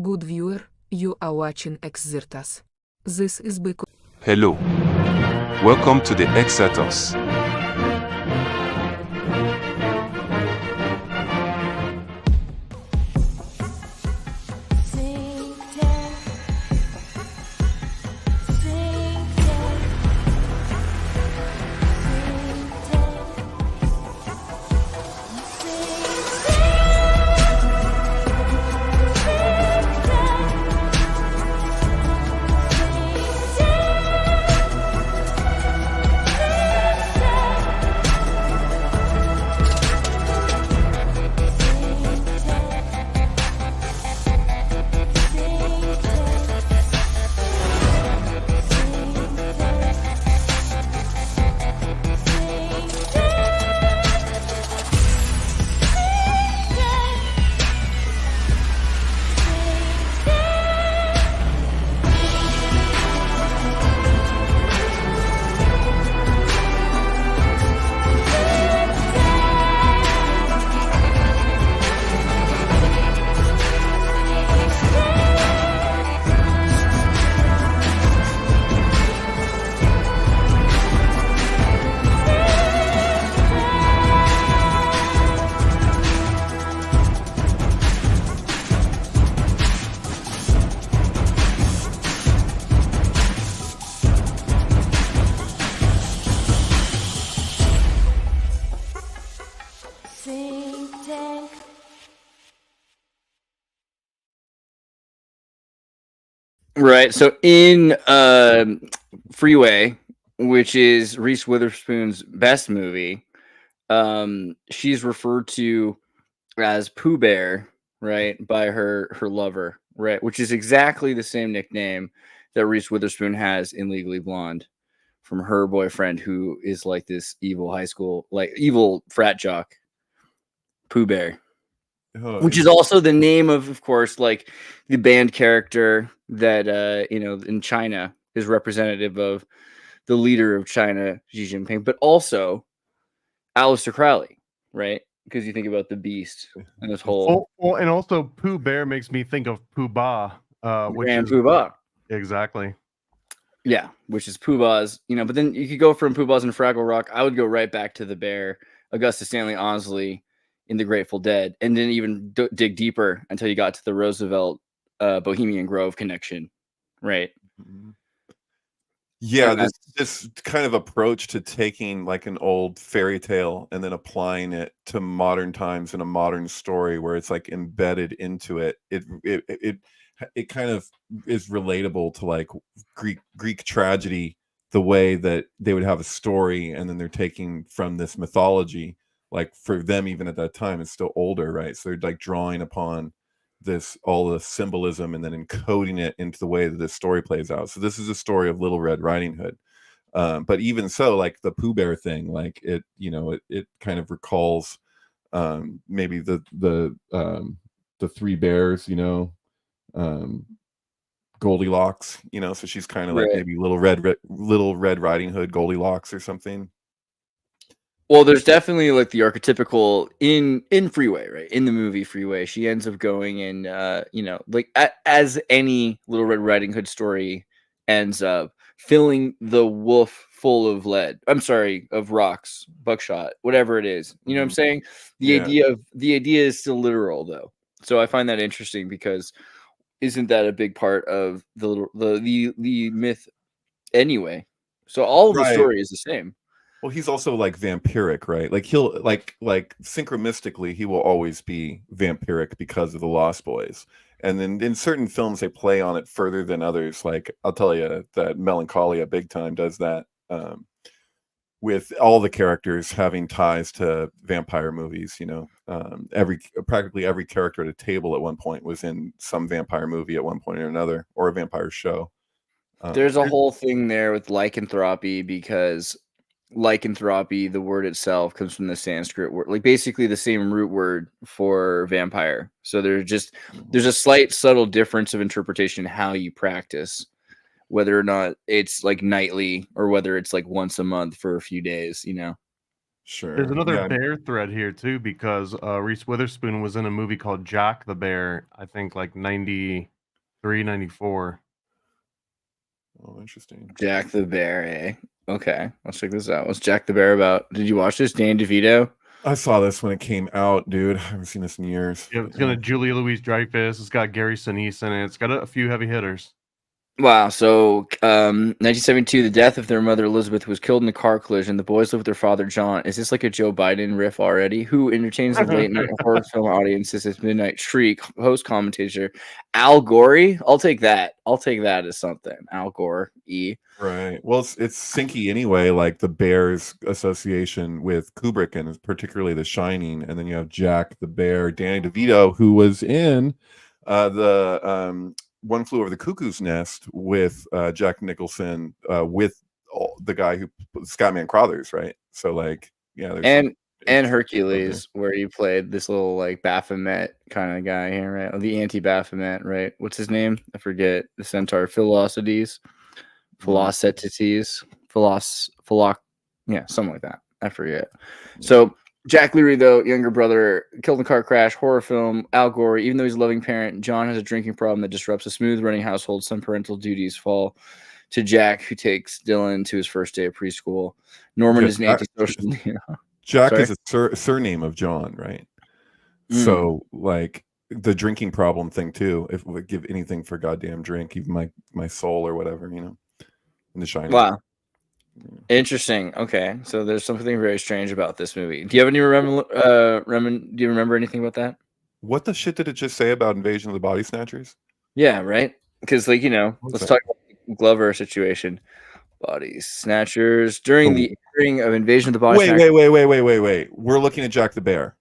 Good viewer, you are watching Xirtus. This is because Hello. Welcome to the Xirtus. Synctank. Right. So in Freeway, which is Reese Witherspoon's best movie, she's referred to as Pooh Bear, right, by her lover, right, which is exactly the same nickname that Reese Witherspoon has in Legally Blonde from her boyfriend, who is like this evil high school, like evil frat jock, Pooh Bear. Which is also the name of course, like the band character that in China is representative of the leader of China, Xi Jinping, but also Aleister Crowley, right? Because you think about the Beast and this whole and also Pooh Bear makes me think of Pooh Bah, which Grand is Pooh Bah. Exactly. Yeah, which is Pooh Bah's, but then you could go from Pooh Bah's and Fraggle Rock. I would go right back to the bear, Augustus Stanley Onslow in The Grateful Dead, and then even dig deeper until you got to the Roosevelt Bohemian Grove connection, right? Yeah, this kind of approach to taking like an old fairy tale and then applying it to modern times in a modern story where it's like embedded into it. It kind of is relatable to like Greek tragedy, the way that they would have a story and then they're taking from this mythology. Like for them, even at that time, it's still older, right? So they're like drawing upon all the symbolism and then encoding it into the way that this story plays out. So this is a story of Little Red Riding Hood. But even so, like the Pooh Bear thing, like it kind of recalls maybe the three bears, Goldilocks, so she's kind of like maybe Little Red Riding Hood, Goldilocks or something. Well, there's definitely like the archetypical in Freeway, right? In the movie Freeway, she ends up going and like as any Little Red Riding Hood story ends up filling the wolf full of lead. I'm sorry, of rocks, buckshot, whatever it is. You know what I'm saying? The idea is still literal though. So I find that interesting because isn't that a big part of the myth anyway? So all of the story is the same. Well, he's also like vampiric, right? Like he'll like synchronistically, he will always be vampiric because of the Lost Boys. And then in certain films, they play on it further than others. Like I'll tell you that Melancholia big time does that with all the characters having ties to vampire movies. Practically every character at a table at one point was in some vampire movie at one point or another, or a vampire show. There's a whole thing there with lycanthropy because lycanthropy, the word itself, comes from the Sanskrit word, like basically the same root word for vampire. So there's a slight subtle difference of interpretation in how you practice, whether or not it's like nightly or whether it's like once a month for a few days, Sure. There's another Yeah. bear thread here too, because Reese Witherspoon was in a movie called Jack the Bear, I think like 93, 94. Oh, interesting. Jack the Bear, eh? Okay, let's check this out. What's Jack the Bear about? Did you watch this? Danny DeVito? I saw this when it came out, dude. I haven't seen this in years. Yeah, it's got Julia Louis-Dreyfus. It's got Gary Sinise in it. It's got a few heavy hitters. Wow. So, 1972, the death of their mother Elizabeth was killed in a car collision. The boys live with their father John. Is this like a Joe Biden riff already? Who entertains the late night horror film audiences as Midnight Shriek host commentator allegory? I'll take that. I'll take that as something. Al Gore. Right. Well, it's Sinky anyway, like the Bears association with Kubrick and particularly The Shining, and then you have Jack the Bear, Danny DeVito, who was in the One Flew Over the Cuckoo's Nest with Jack Nicholson, with the guy who Scottman Crothers, right? So like, yeah, there's and Hercules, where you played this little like Baphomet kind of guy here, right? The anti-Baphomet, right? What's his name? I forget. The centaur Philocities. Yeah, something like that. I forget. So Jack Leary, though, younger brother, killed in a car crash, horror film, allegory. Even though he's a loving parent, John has a drinking problem that disrupts a smooth running household. Some parental duties fall to Jack, who takes Dylan to his first day of preschool. Norman is an antisocial. Jack is a surname of John, right? So like the drinking problem thing too. If we give anything for goddamn drink, even my soul or whatever, you know. In The Shining. Wow. Interesting. Okay, so there's something very strange about this movie. Do you have any do you remember anything about that? What the shit did it just say about Invasion of the Body Snatchers? Yeah, right. Because like let's talk about the Glover situation. Body Snatchers during the airing of Invasion of the Body Snatchers. Wait. We're looking at Jack the Bear.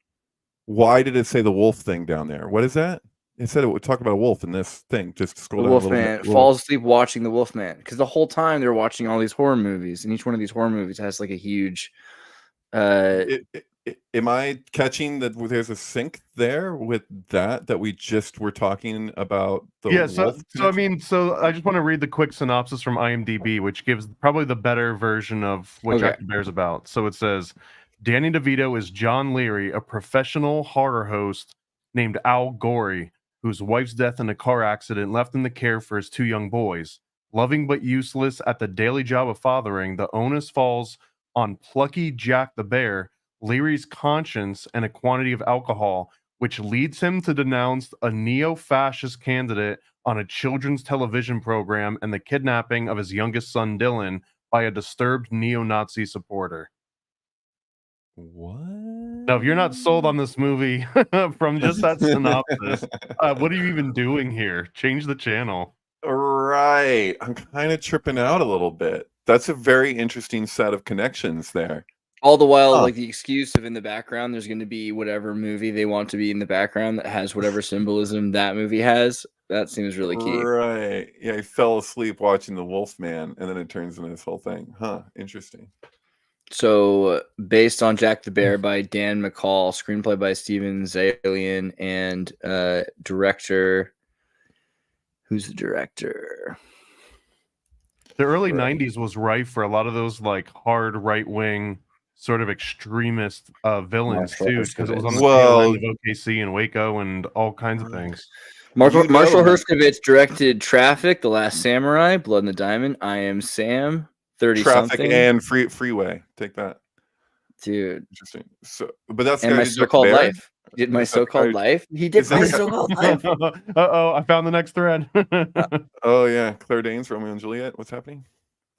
Why did it say the wolf thing down there? What is that? It said it would talk about a wolf in this thing. Just scroll down. Wolfman falls asleep watching the Wolfman, because the whole time they're watching all these horror movies, and each one of these horror movies has like a huge. Am I catching that there's a sync there with that we just were talking about? So I just want to read the quick synopsis from IMDb, which gives probably the better version of what Jack the Bear's about. So it says, Danny DeVito is John Leary, a professional horror host named Al Gore, whose wife's death in a car accident left him to care for his two young boys. Loving but useless at the daily job of fathering, the onus falls on plucky Jack the Bear, Leary's conscience, and a quantity of alcohol, which leads him to denounce a neo-fascist candidate on a children's television program and the kidnapping of his youngest son, Dylan, by a disturbed neo-Nazi supporter. What? Now, if you're not sold on this movie from just that synopsis, what are you even doing here? Change the channel. Right. I'm kind of tripping out a little bit. That's a very interesting set of connections there. All the while, like the excuse of in the background, there's going to be whatever movie they want to be in the background that has whatever symbolism that movie has. That seems really key. Right. Yeah, he fell asleep watching The Wolfman, and then it turns into this whole thing. Huh. Interesting. So, based on Jack the Bear by Dan McCall, screenplay by Steven Zalian, and director. Who's the director? The early 90s was rife for a lot of those like hard right-wing sort of extremist villains too, because it was on the tail end of OKC and Waco and all kinds of things. Marshall Herskovitz directed Traffic, The Last Samurai, Blood and the Diamond, I Am Sam, 30 Traffic something, and Freeway. Take that, dude. Interesting. So, but that's and My So-Called Life. Did My So-Called Life? He did My So-Called Life. I found the next thread. Oh yeah, Claire Danes, Romeo and Juliet. What's happening?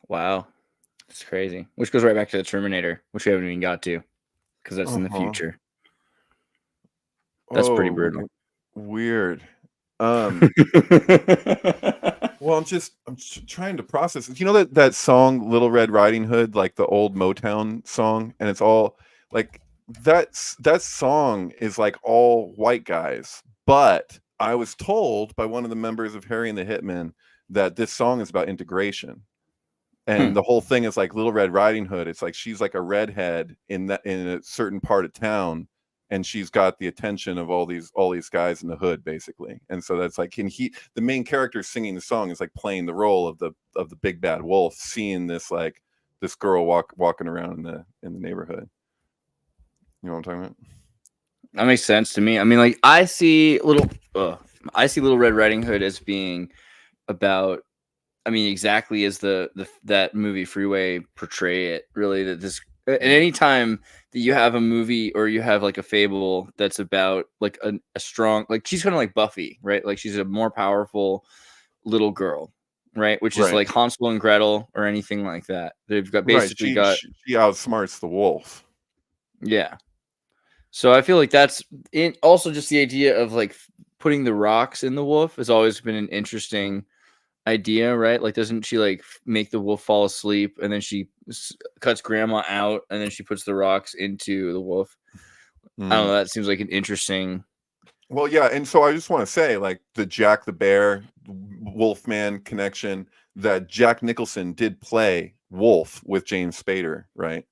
Wow, it's crazy. Which goes right back to the Terminator, which we haven't even got to, because that's in the future. That's pretty brutal. Weird. Well, I'm trying to process it. You know that song Little Red Riding Hood, like the old Motown song, and it's all like that song is like all white guys. But I was told by one of the members of Harry and the Hitmen that this song is about integration. And the whole thing is like Little Red Riding Hood. It's like she's like a redhead in a certain part of town, and she's got the attention of all these guys in the hood, basically. And so that's like, the main character singing the song is like playing the role of the big bad wolf, seeing this girl walking around in the neighborhood. You know what I'm talking about? That makes sense to me. I mean, like I see Little Red Riding Hood as being about, I mean, exactly as that movie Freeway portray it. Really, that this at any time that you have a movie or you have like a fable that's about like a strong, like she's kind of like Buffy, right? Like she's a more powerful little girl, right? Which is Right. like Hansel and Gretel or anything like that. They've got basically got she outsmarts the wolf. yeah. So I feel like that's in also just the idea of like putting the rocks in the wolf has always been an interesting idea, right? Like, doesn't she like make the wolf fall asleep and then she cuts grandma out and then she puts the rocks into the wolf? I don't know. That seems like an interesting. Well, yeah, and so I just want to say, like the Jack the Bear, Wolfman connection, that Jack Nicholson did play Wolf with James Spader, right?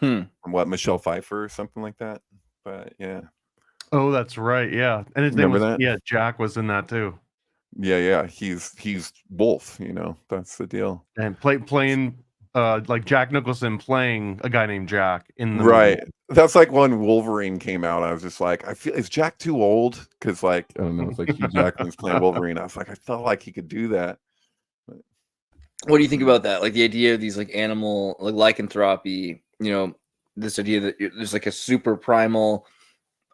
And what, Michelle Pfeiffer or something like that? But yeah. Oh, that's right. Yeah, and his name was Jack was in that too. Yeah. He's Wolf. You know, that's the deal. And playing like Jack Nicholson playing a guy named Jack in the right. movie. That's like when Wolverine came out. I was just like, I feel is Jack too old? Because like I don't know, it's like Hugh Jackman's playing Wolverine. I was like, I felt like he could do that. But, what do you think about that? Like the idea of these like animal like lycanthropy. You know, this idea that there's like a super primal,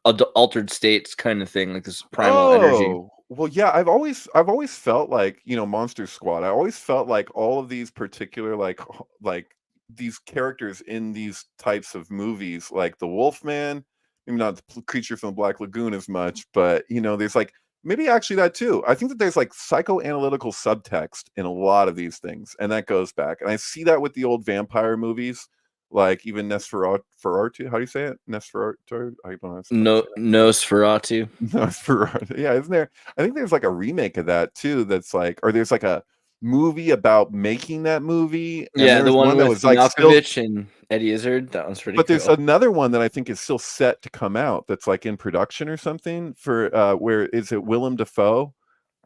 altered states kind of thing, like this primal energy. Well, yeah, I've always felt like, you know, Monster Squad. I always felt like all of these particular like these characters in these types of movies, like the Wolfman, maybe not the creature from the Black Lagoon as much, but you know, there's like maybe actually that too. I think that there's like psychoanalytical subtext in a lot of these things, and that goes back. And I see that with the old vampire movies. Like even Nosferatu, how do you say it? Nosferatu? Nosferatu. Nosferatu. Yeah, isn't there? I think there's like a remake of that too. That's like, or there's like a movie about making that movie. Yeah, the one that was like Malkovich and Eddie Izzard. That one's pretty. But there's another one that I think is still set to come out. That's like in production or something. For where is it? Willem Dafoe,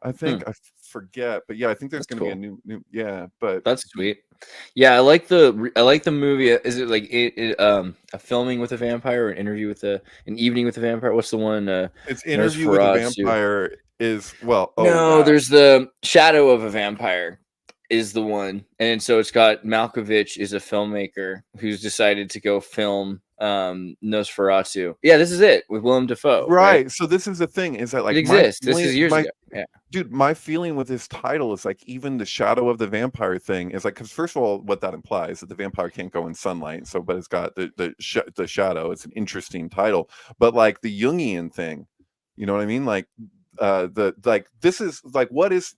I think. I forget, but yeah, I think there's going to be a new. Yeah, but that's sweet. Yeah, I like the movie. Is it like a filming with a vampire or an interview with an evening with a vampire? What's the one? It's Interview with a Vampire is there's the Shadow of a Vampire is the one, and so it's got Malkovich is a filmmaker who's decided to go film Nosferatu. Yeah, this is it with Willem Dafoe. Right. So this is the thing, is that like it exists. This is years ago. Yeah. Dude, my feeling with this title is like even the Shadow of the Vampire thing is like, because first of all, what that implies that the vampire can't go in sunlight. So, but it's got the shadow. It's an interesting title, but like the Jungian thing, you know what I mean? Like this is like what is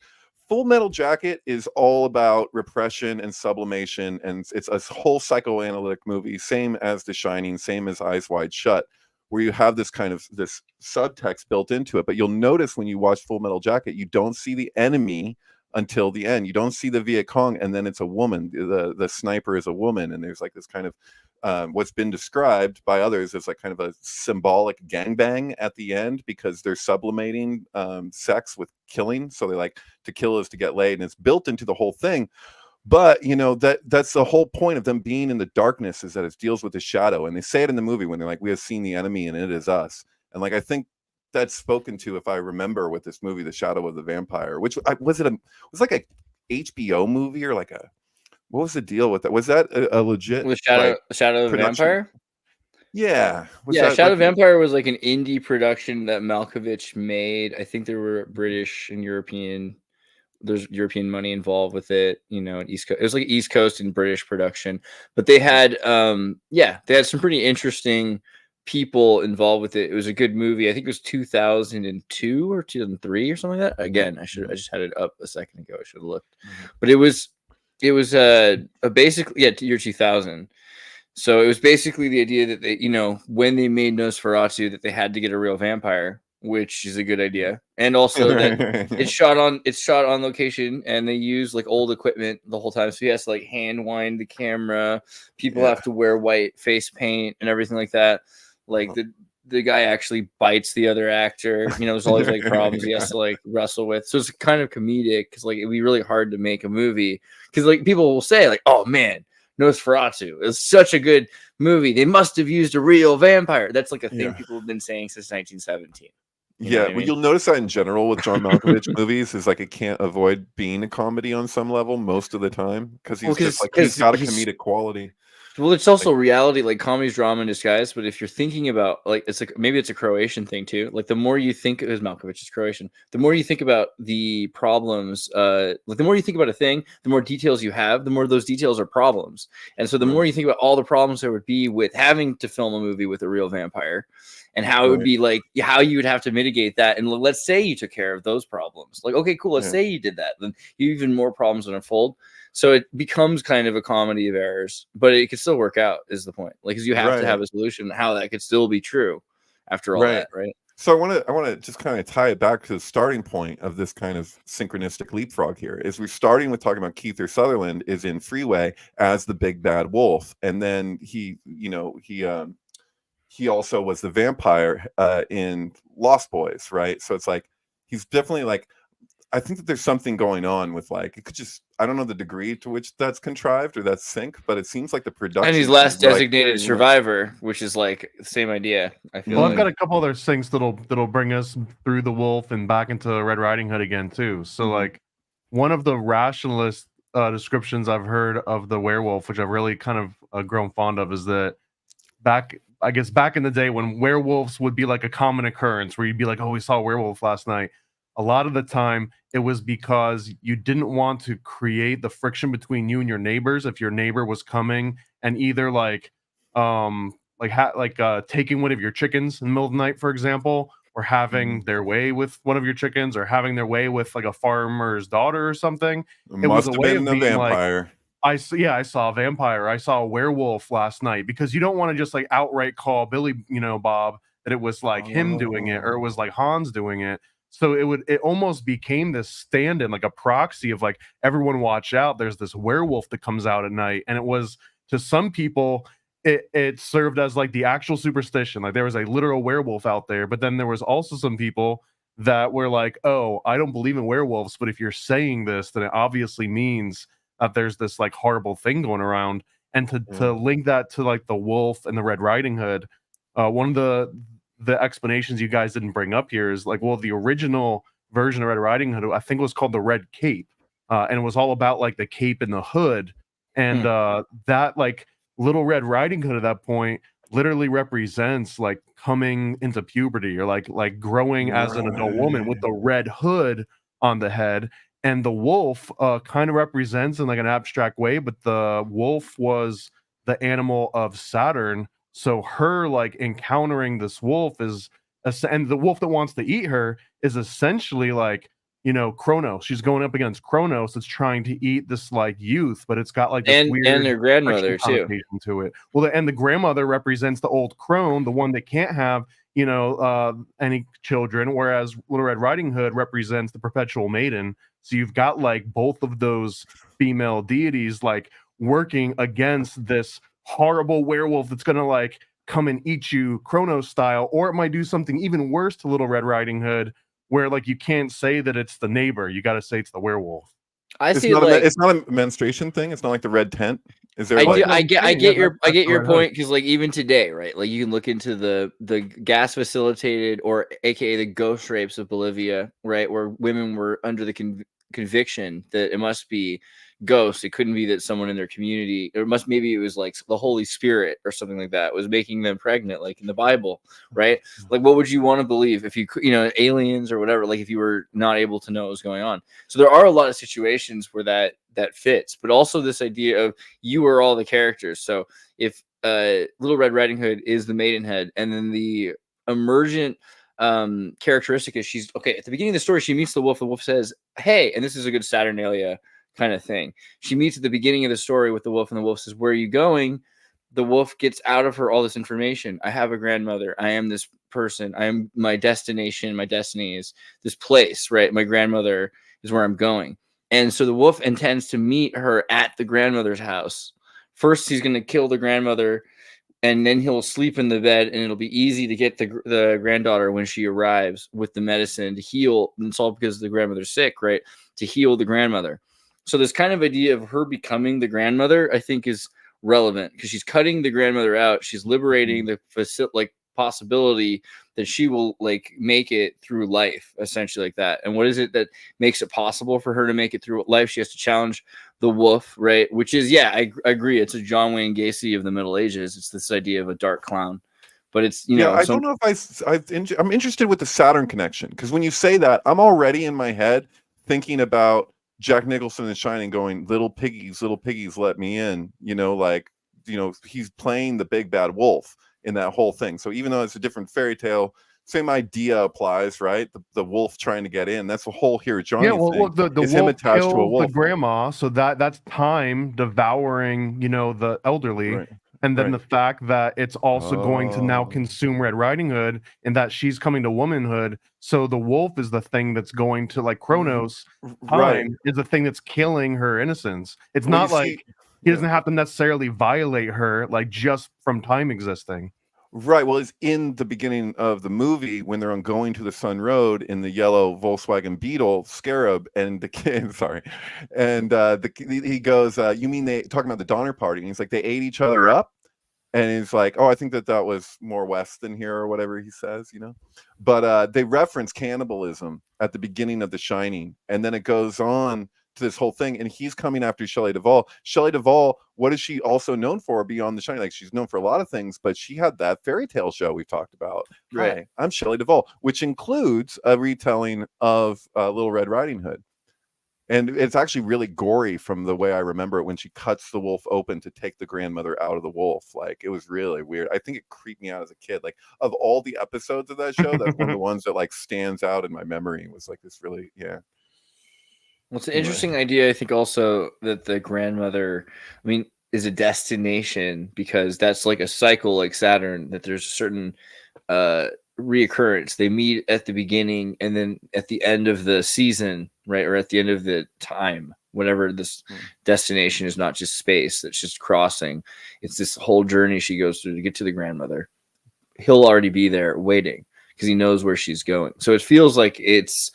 Full Metal Jacket is all about repression and sublimation, and it's a whole psychoanalytic movie, same as The Shining, same as Eyes Wide Shut, where you have this kind of this subtext built into it. But you'll notice when you watch Full Metal Jacket, you don't see the enemy until the end. You don't see the Viet Cong, and then it's a woman. The sniper is a woman, and there's like this kind of what's been described by others as like kind of a symbolic gangbang at the end, because they're sublimating sex with killing. So they like to kill is to get laid, and it's built into the whole thing. But you know, that's the whole point of them being in the darkness, is that it deals with the shadow. And they say it in the movie when they're like, we have seen the enemy and it is us. And like I think that's spoken to, if I remember, with this movie, The Shadow of the Vampire, which was like a HBO movie, or like a, what was the deal with that? Was that a legit with Shadow of the Vampire? Yeah. Shadow of the Vampire was like an indie production that Malkovich made. I think there were British and European, there's European money involved with it, you know, East Coast. It was like East Coast and British production, but they had they had some pretty interesting people involved with it. It was a good movie. I think it was 2002 or 2003 or something like that. Again, I just had it up a second ago. I should have looked. But it was basically year 2000. So it was basically the idea that they, you know, when they made Nosferatu, that they had to get a real vampire, which is a good idea. And also that it's shot on location, and they use like old equipment the whole time. So he has to like hand wind the camera. People have to wear white face paint and everything like that. Like the guy actually bites the other actor. You know, there's always like problems he has to like wrestle with. So it's kind of comedic, because like it'd be really hard to make a movie, because like people will say like, oh man, Nosferatu is such a good movie. They must have used a real vampire. That's like a thing Yeah. people have been saying since 1917. Yeah, well, you'll notice that in general with John Malkovich movies is like it can't avoid being a comedy on some level most of the time because he's just like he's got a comedic quality. Well, it's also reality, like comedy's drama in disguise. But if you're thinking about like it's like maybe it's a Croatian thing too. Like the more you think because Malkovich is Croatian, the more you think about the problems, like the more you think about a thing, the more details you have, the more those details are problems. And so the more you think about all the problems there would be with having to film a movie with a real vampire, and how it would be like how you would have to mitigate that. And let's say you took care of those problems. Like, okay, cool. Let's say you did that. Then even more problems would unfold. So it becomes kind of a comedy of errors, but it could still work out is the point. Like, because you have to have a solution, how that could still be true after all that, right? So I want to just kind of tie it back to the starting point of this kind of synchronistic leapfrog here. Is we're starting with talking about Kiefer Sutherland is in Freeway as the big bad wolf, and then he also was the vampire in Lost Boys, right? So it's like he's definitely like I think that there's something going on with like it could just I don't know the degree to which that's contrived or that's sync, but it seems like the production. And he's last designated survivor, which is like the same idea. I feel. Well, I've got a couple other things that'll bring us through the wolf and back into Red Riding Hood again too. So like one of the rationalist descriptions I've heard of the werewolf, which I've really kind of grown fond of, is that back in the day when werewolves would be like a common occurrence where you'd be like, oh, we saw a werewolf last night. A lot of the time it was because you didn't want to create the friction between you and your neighbors. If your neighbor was coming and either taking one of your chickens in the middle of the night, for example, or having their way with one of your chickens or having their way with like a farmer's daughter or something. It was a way of being vampire. Like, I saw a vampire. I saw a werewolf last night, because you don't want to just like outright call Billy, Bob, that it was like him doing it or it was like Hans doing it. So it almost became this stand-in, like a proxy of like, everyone watch out, there's this werewolf that comes out at night. And it was, to some people, it served as like the actual superstition. Like there was a literal werewolf out there, but then there was also some people that were like, oh, I don't believe in werewolves, but if you're saying this, then it obviously means that there's this like horrible thing going around. And to link that to like the wolf and the Red Riding Hood, one of the explanations you guys didn't bring up here is like, well, the original version of Red Riding Hood, I think, was called the Red Cape, and it was all about like the cape and the hood, and that like Little Red Riding Hood at that point literally represents like coming into puberty or like growing as an adult woman with the red hood on the head. And the wolf kind of represents in like an abstract way, but the wolf was the animal of Saturn. So her like encountering this wolf is, and the wolf that wants to eat her is essentially like, Kronos. She's going up against Kronos that's trying to eat this like youth, but it's got like this weird and their grandmother too to it. Well, and the grandmother represents the old crone, the one that can't have any children, whereas Little Red Riding Hood represents the perpetual maiden. So you've got like both of those female deities like working against this horrible werewolf that's gonna like come and eat you Kronos style, or it might do something even worse to Little Red Riding Hood, where like you can't say that it's the neighbor, you got to say it's the werewolf. It's not a menstruation thing. It's not like the red tent. Is there? I get your point, because like even today, right? Like you can look into the gas facilitated, or AKA the ghost rapes of Bolivia, right, where women were under the conviction that it must be ghosts. It couldn't be that someone in their community, or maybe it was like the Holy Spirit or something like that was making them pregnant, like in the Bible, right? Like what would you want to believe if you aliens or whatever, like if you were not able to know what was going on? So there are a lot of situations where that fits, but also this idea of you are all the characters. So if Little Red Riding Hood is the Maidenhead, and then the emergent characteristic is she's okay at the beginning of the story, she meets the wolf says, hey, and this is a good Saturnalia kind of thing. She meets at the beginning of the story with the wolf, and the wolf says, where are you going? The wolf gets out of her all this information. I have a grandmother. I am this person. I am my destination. My destiny is this place, right? My grandmother is where I'm going. And so the wolf intends to meet her at the grandmother's house. First, he's going to kill the grandmother, and then he'll sleep in the bed, and it'll be easy to get the granddaughter when she arrives with the medicine to heal. And it's all because the grandmother's sick, right? To heal the grandmother. So this kind of idea of her becoming the grandmother, I think, is relevant because she's cutting the grandmother out. She's liberating the possibility that she will like make it through life, essentially, like that. And what is it that makes it possible for her to make it through life? She has to challenge the wolf, right? Which is, yeah, I agree. It's a John Wayne Gacy of the Middle Ages. It's this idea of a dark clown, but it's, you know, I don't know if I'm interested with the Saturn connection, because when you say that, I'm already in my head thinking about Jack Nicholson in Shining, going, little piggies, let me in. You know, like, you know, he's playing the big bad wolf in that whole thing. So even though it's a different fairy tale, same idea applies, right? The wolf trying to get in. That's the whole Here Johnny Yeah, well, thing. look, the Is him wolf attached to a kills wolf. the grandma, so that's time devouring, you know, the elderly. Right. And then Right. the fact that it's also going to now Oh. consume Red Riding Hood, and that she's coming to womanhood. So the wolf is the thing that's going to, like, Kronos, Right. time is the thing that's killing her innocence. It's Well, not you like see- he yeah. doesn't have to necessarily violate her, like, just from time existing. Right. Well, it's in the beginning of the movie when they're on going to the Sun Road in the yellow Volkswagen Beetle Scarab, and the kid, sorry, and he goes, "You mean they talking about the Donner Party?" And he's like, "They ate each other up," and he's like, "Oh, I think that was more west than here," or whatever he says, you know. But they reference cannibalism at the beginning of The Shining, and then it goes on to this whole thing, and he's coming after Shelley Duvall. Shelley Duvall, what is she also known for beyond The Shining? Like, she's known for a lot of things, but she had that fairy tale show we've talked about. Right. Hi, I'm Shelley Duvall, which includes a retelling of Little Red Riding Hood. And it's actually really gory from the way I remember it, when she cuts the wolf open to take the grandmother out of the wolf. Like, it was really weird. I think it creeped me out as a kid. Like, of all the episodes of that show, that's one of the ones that like stands out in my memory. Was like this really, yeah. Well, it's an interesting idea, I think, also that the grandmother, I mean, is a destination, because that's like a cycle, like Saturn, that there's a certain reoccurrence. They meet at the beginning and then at the end of the season, right? Or at the end of the time, whatever this destination is, not just space, that's just crossing. It's this whole journey she goes through to get to the grandmother. He'll already be there waiting because he knows where she's going. So it feels like it's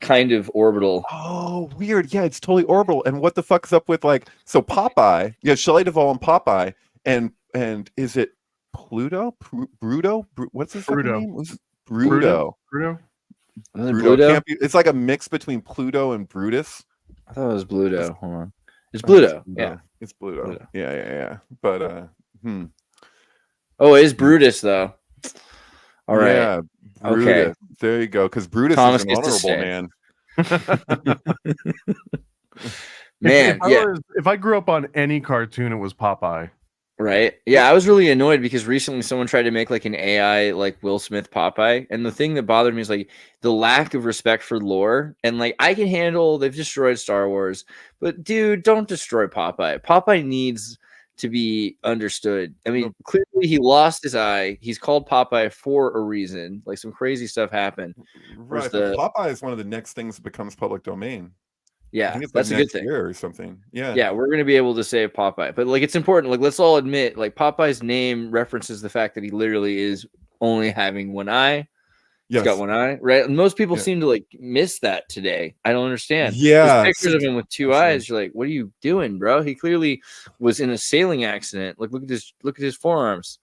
kind of orbital. Oh, weird. Yeah, it's totally orbital. And what the fuck's up with, like, so Popeye? Yeah, Shelley Duvall and Popeye, and is it Pluto? Bruto? What's his fucking Bruto. name? Bruto. Bruto? Bluto? Can't be, it's like a mix between Pluto and Brutus. I thought it was Bluto. Hold on. It's Bluto. Yeah. It's Pluto. Bluto. Yeah. But Oh, it is Brutus, though. All right. Yeah, Brutus. Okay. There you go. Because Brutus Thomas is an gets to honorable stay. man. Man, yeah. If I grew up on any cartoon, it was Popeye. Right. Yeah, I was really annoyed because recently someone tried to make like an AI like Will Smith Popeye. And the thing that bothered me is like the lack of respect for lore. And like I can handle they've destroyed Star Wars, but dude, don't destroy Popeye. Popeye needs to be understood. I mean, clearly he lost his eye. He's called Popeye for a reason. Like some crazy stuff happened. Right. But Popeye is one of the next things that becomes public domain. Yeah, I think it's that's like a good next thing. year or something. Yeah. Yeah, we're gonna be able to save Popeye, but like it's important. Like, let's all admit, like Popeye's name references the fact that he literally is only having one eye. He's got one eye, right? And most people seem to like miss that today. I don't understand. Yeah, there's pictures of him with two eyes. You're like, what are you doing, bro? He clearly was in a sailing accident. Like, look at his forearms.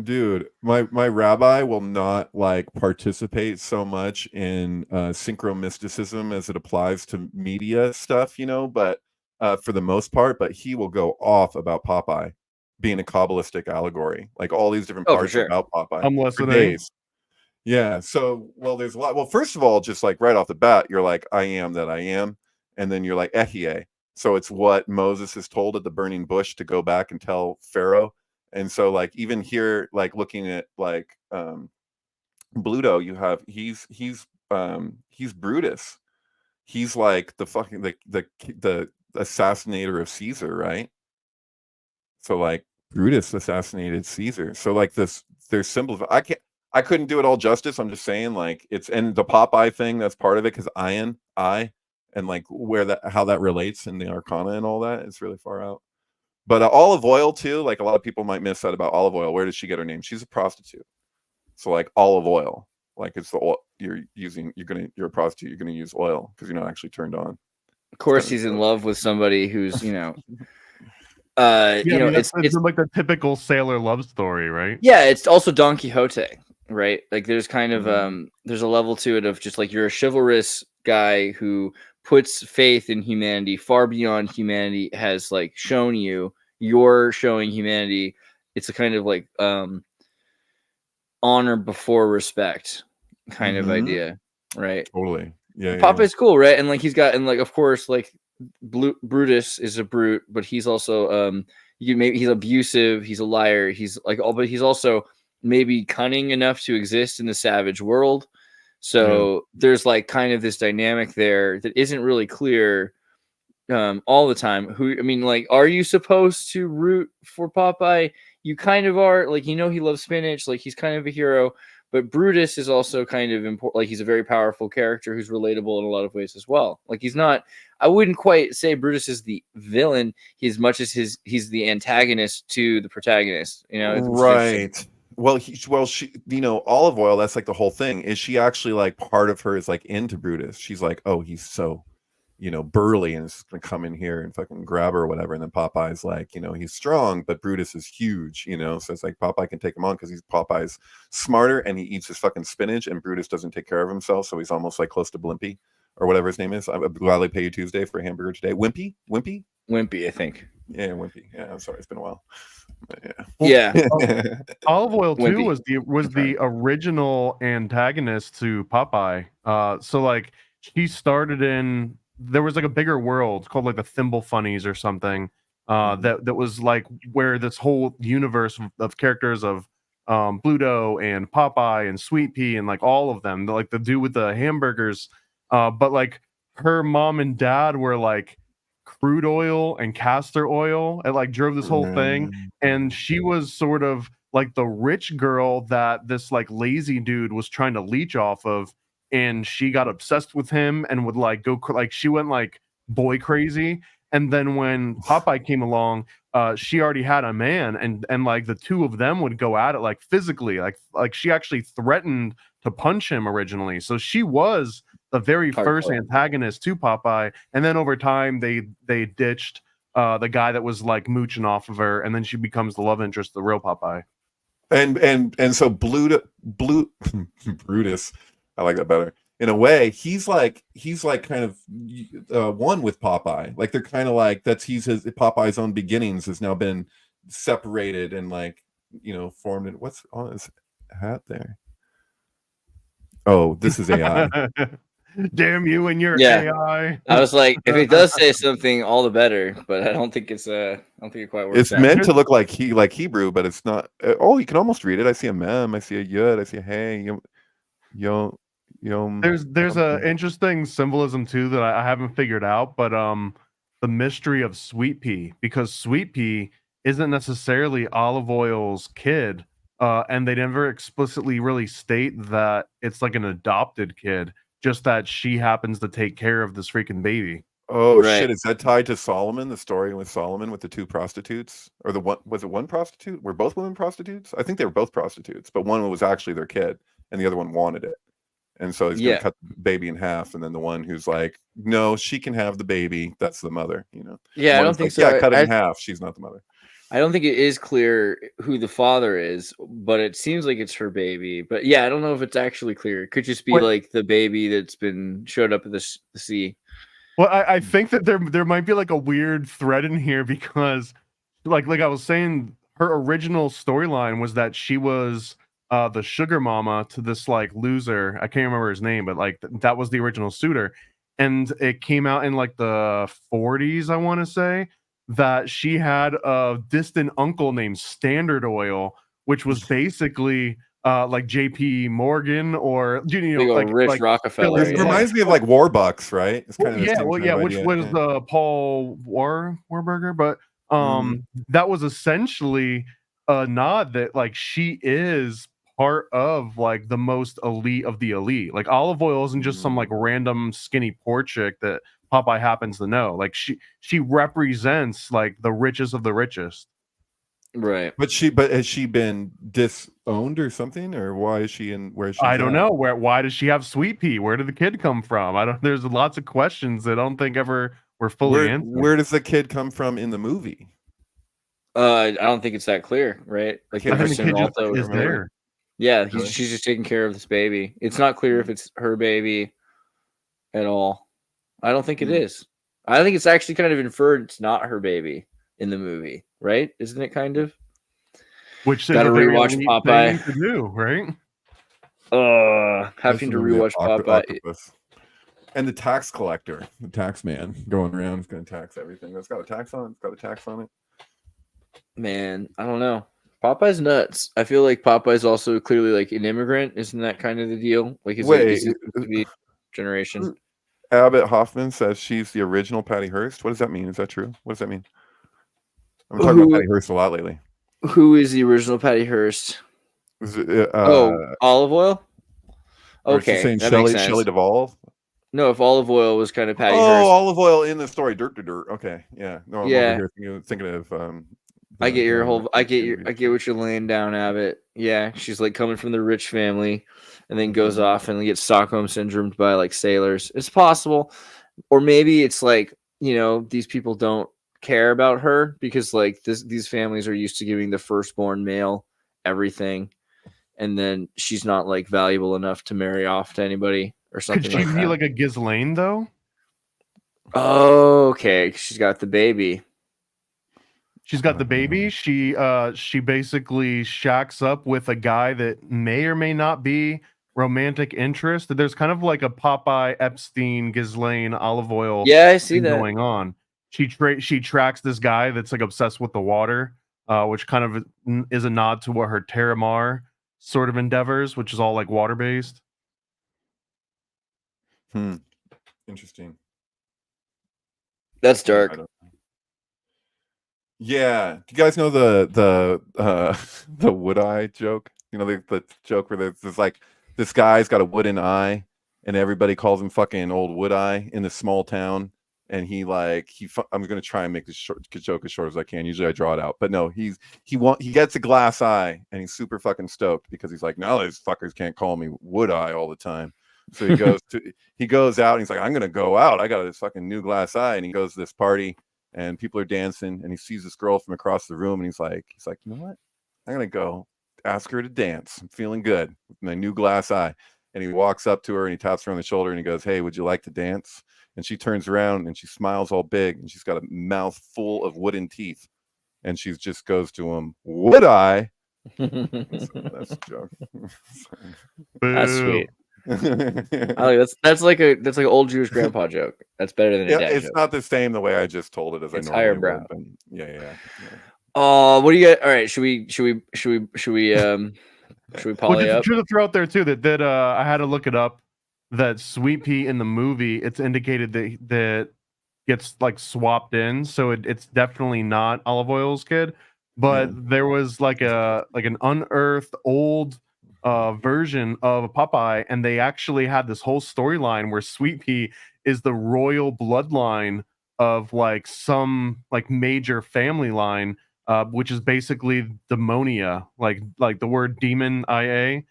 Dude, my rabbi will not like participate so much in synchromysticism as it applies to media stuff, you know, but for the most part, but he will go off about Popeye being a Kabbalistic allegory, like all these different parts about Popeye. I'm for listening. days. Yeah, so there's a lot. Well, first of all, just like right off the bat, you're like, I am that I am, and then you're like Ehie. So it's what Moses is told at the burning bush to go back and tell Pharaoh. And so like even here, like looking at like Bluto, you have he's Brutus. He's like the fucking the assassinator of Caesar, right? So like Brutus assassinated Caesar. So like there's symbols. I couldn't do it all justice. I'm just saying, like, it's, and the Popeye thing, that's part of it, because and like how that relates in the Arcana and all that, it's really far out. But Olive Oil too, like a lot of people might miss that about Olive Oil. Where does she get her name? She's a prostitute. So like olive oil, like it's the oil you're a prostitute, you're gonna use oil because you're not actually turned on. Of course, he's in love with somebody who's, you know, you know, that's it's like the typical sailor love story, right? yeah, it's also Don Quixote, right? Like there's kind of Mhm. there's a level to it of just like you're a chivalrous guy who puts faith in humanity far beyond humanity has like shown you. You're showing humanity. It's a kind of like honor before respect kind of Mhm. idea, right? Totally. Yeah, yeah, yeah. Popeye's cool, right? And like he's got, and like of course, like Brutus is a brute, but he's also you maybe he's abusive, he's a liar, he's like all, but he's also maybe cunning enough to exist in the savage world. So there's like kind of this dynamic there that isn't really clear all the time. Who, I mean, like, are you supposed to root for Popeye? You kind of are. Like, you know, he loves spinach. Like, he's kind of a hero. But Brutus is also kind of important. Like, he's a very powerful character who's relatable in a lot of ways as well. Like, he's not. I wouldn't quite say Brutus is the villain, as much as he's the antagonist to the protagonist. You know, which is interesting. Right. Well, she, you know, Olive Oil. That's like the whole thing. Is she actually like part of her is like into Brutus? She's like, oh, he's so, you know, burly and is gonna come in here and fucking grab her or whatever. And then Popeye's like, you know, he's strong, but Brutus is huge, you know. So it's like Popeye can take him on because Popeye's smarter and he eats his fucking spinach, and Brutus doesn't take care of himself, so he's almost like close to Blimpy or whatever his name is. I would gladly pay you Tuesday for a hamburger today. Wimpy, Wimpy, I think. yeah, Wimpy. Yeah, I'm sorry, it's been a while. But Yeah. Olive Oil too Wimpy. was the original antagonist to Popeye. So like she started in, there was like a bigger world called like the Thimble Funnies or something. That was like where this whole universe of characters of Bluto and Popeye and Swee'Pea and like all of them, like the dude with the hamburgers. But like her mom and dad were like crude oil and castor oil. It like drove this whole thing, and she was sort of like the rich girl that this like lazy dude was trying to leech off of, and she got obsessed with him and would like go like she went like boy crazy. And then when Popeye came along, she already had a man, and like the two of them would go at it like physically, like she actually threatened to punch him originally. So she was the very first antagonist to Popeye, and then over time they ditched the guy that was like mooching off of her, and then she becomes the love interest of the real Popeye. And so Brutus, I like that better. In a way, he's like kind of one with Popeye. Like they're kind of like he's Popeye's own beginnings has now been separated and like, you know, formed in what's on his hat there. Oh, this is AI. Damn you and your AI. I was like, if it does say something, all the better. But I don't think it's I don't think it quite works. It's meant to look like Hebrew, but it's not. Oh, you can almost read it. I see a mem. I see a yud. I see a hey. Yo. There's a interesting symbolism too that I haven't figured out, but the mystery of Swee'Pea, because Swee'Pea isn't necessarily Olive Oil's kid, and they never explicitly really state that it's like an adopted kid, just that she happens to take care of this freaking baby. Oh shit! Is that tied to Solomon? The story with Solomon with the two prostitutes, or the one was it one prostitute? Were both women prostitutes? I think they were both prostitutes, but one was actually their kid, and the other one wanted it. And so he's gonna cut the baby in half, and then the one who's like, no, she can have the baby. That's the mother, you know. Yeah, I don't think so. Yeah, cut it in half. She's not the mother. I don't think it is clear who the father is, but it seems like it's her baby. But yeah, I don't know if it's actually clear. It could just be like the baby that's been showed up at the sea. Well, I think that there might be like a weird thread in here because, like I was saying, her original storyline was that she was the sugar mama to this like loser. I can't remember his name, but like that was the original suitor. And it came out in like the 40s, I want to say, that she had a distant uncle named Standard Oil, which was basically like JP Morgan or like rich Rockefeller. It reminds me of like Warbucks, right? It's kind of which was Paul Warburger, but that was essentially a nod that like she is part of like the most elite of the elite. Like Olive Oil isn't just some like random skinny poor chick that Popeye happens to know. Like she represents like the richest of the richest. Right. But has she been disowned or something, or why is she in where she? I don't know. Why does she have Swee'Pea? Where did the kid come from? There's lots of questions that I don't think ever were fully answered. Where does the kid come from in the movie? I don't think it's that clear, right? Like the can't I think person the in kid just Malta. is there. Yeah, Really? she's just taking care of this baby. It's not clear if it's her baby at all. I don't think it Mm. is. I think it's actually kind of inferred it's not her baby in the movie, right? Isn't it kind of? Which is Gotta a very rewatch elite Popeye. thing to do, right? Having to Listen me, rewatch Popeye. octopus. And the tax collector, the tax man going around is going to tax everything. That's got a tax on it. It's got a tax on it. Man, I don't know. Popeye's nuts. I feel like Popeye's also clearly like an immigrant. Isn't that kind of the deal? Like, is Wait, it supposed to be generation? Abbott Hoffman says she's the original Patty Hearst. What does that mean? Is that true? What does that mean? I'm talking about Patty Hearst a lot lately. Who is the original Patty Hearst? Is it, Olive oil. or is she Okay, saying that makes Shelley sense. Duvall? No, if olive oil was kind of Patty Oh, Hearst, olive oil in the story. Dirt. Okay, yeah. No, I'm Yeah. over here thinking of. I get your whole. I get what you're laying down, Abbott. Yeah, she's like coming from the rich family, and then goes off and gets Stockholm syndromed by like sailors. It's possible, or maybe it's like these people don't care about her because like these families are used to giving the firstborn male everything, and then she's not like valuable enough to marry off to anybody or something. Could she like be that. like a Ghislaine though? Oh, okay. She's got the baby. She's got the baby. She basically shacks up with a guy that may or may not be romantic interest. There's kind of like a Popeye, Epstein, Ghislaine, olive oil Yeah, I see thing that. going on. She tracks this guy that's like obsessed with the water, which kind of is a nod to what her Terramar sort of endeavors, which is all like water based. Interesting. That's dark. Yeah. Do you guys know the wood eye joke? You know the joke where there's like this guy's got a wooden eye and everybody calls him fucking old wood eye in this small town. And I'm gonna try and make this joke as short as I can. Usually I draw it out, but no, he gets a glass eye and he's super fucking stoked because he's like, now these fuckers can't call me wood eye all the time. So he goes out and he's like, I'm gonna go out. I got this fucking new glass eye, and he goes to this party and people are dancing and he sees this girl from across the room and he's like, you know what? I'm gonna go ask her to dance. I'm feeling good with my new glass eye. And he walks up to her and he taps her on the shoulder and he goes, hey, would you like to dance? And she turns around and she smiles all big and she's got a mouth full of wooden teeth. And she just goes to him, would I? That's a joke. That's sweet. That's like an old Jewish grandpa joke. That's better than a dad it's joke. not the same the way I just told it as It's I normally higher brow. would. But yeah. What do you get? All right, should we poly up? Just to throw out there too that I had to look it up. That Swee'Pea in the movie, it's indicated that gets like swapped in, so it's definitely not olive oil's kid. But there was like an unearthed old version of a Popeye, and they actually had this whole storyline where Swee'Pea is the royal bloodline of like some like major family line, which is basically demonia, like the word demon IA.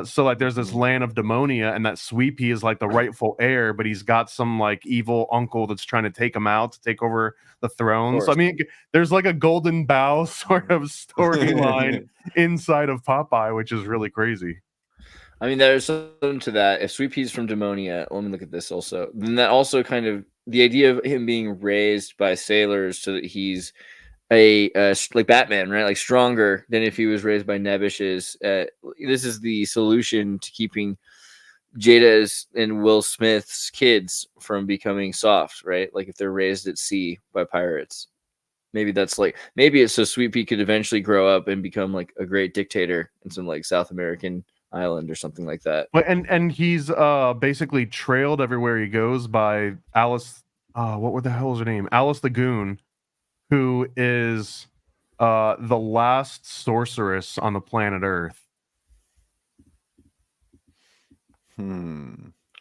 So like there's this land of demonia, and that Swee'Pea is like the rightful heir, but he's got some like evil uncle that's trying to take him out to take over the throne. So I mean, there's like a golden bough sort of storyline inside of Popeye, which is really crazy. I mean, there's something to that. If Swee'Pea's from demonia, let me look at this also. Then that also kind of the idea of him being raised by sailors so that he's like Batman, right? Like stronger than if he was raised by Nebbishes. This is the solution to keeping Jada's and Will Smith's kids from becoming soft, right? Like if they're raised at sea by pirates. Maybe it's so Swee'Pea could eventually grow up and become like a great dictator in some like South American island or something like that. But and he's basically trailed everywhere he goes by Alice. What the hell is her name? Alice the Goon, who is the last sorceress on the planet Earth.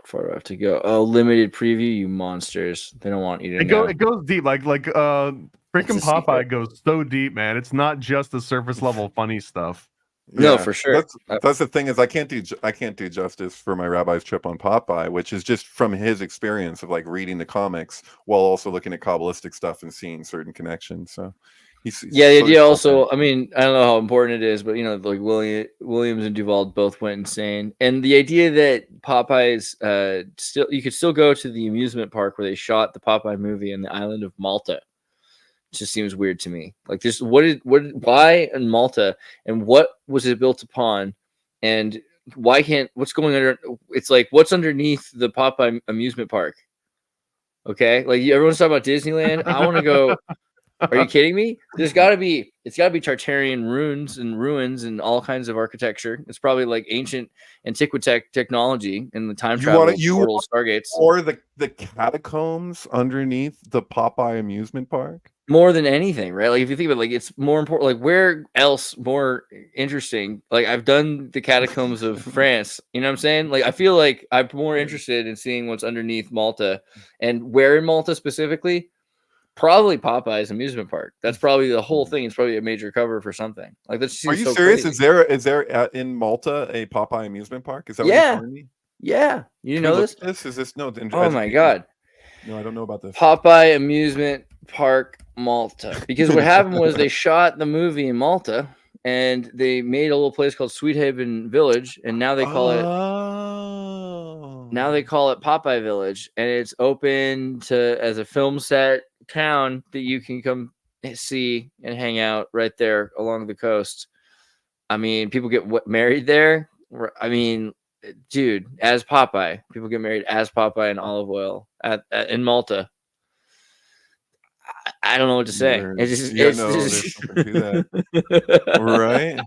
Far enough to go. Oh, limited preview, you monsters! They don't want you to know. It goes deep, like freaking Popeye goes so deep, man. It's not just the surface level funny stuff. No, for sure. That's the thing is I can't do justice for my rabbi's trip on Popeye, which is just from his experience of like reading the comics while also looking at Kabbalistic stuff and seeing certain connections. So Yeah, the so idea he's also, I mean, I don't know how important it is, but like Williams and Duvall both went insane. And the idea that Popeye's you could still go to the amusement park where they shot the Popeye movie on the island of Malta. It just seems weird to me. Like this, why in Malta, and what was it built upon, and what's going under? It's like what's underneath the Popeye amusement park? Okay, like everyone's talking about Disneyland. I want to go. Are you kidding me? It's got to be Tartarian ruins and all kinds of architecture. It's probably like ancient antiquitech technology and the time travel portals, stargates. Or the catacombs underneath the Popeye amusement park. More than anything, right? Like if you think about it, like it's more important. Like where else more interesting? Like I've done the catacombs of France. You know what I'm saying? Like I feel like I'm more interested in seeing what's underneath Malta, and where in Malta specifically. Probably Popeye's amusement park. That's probably the whole thing. It's probably a major cover for something. Like that's. Are you so serious? Crazy. Is there in Malta a Popeye amusement park? Is that what you're telling me? Yeah. You know this? Is this no? Oh my god. No, I don't know about this. Popeye amusement park Malta. Because what happened was they shot the movie in Malta and they made a little place called Sweet Haven Village, and now they call it. Now they call it Popeye Village, and it's open as a film set town that you can come see and hang out right there along the coast. I mean, people get married there. I mean, dude, as Popeye, people get married as Popeye in olive oil in Malta. I don't know what to say. There's something to that. Right?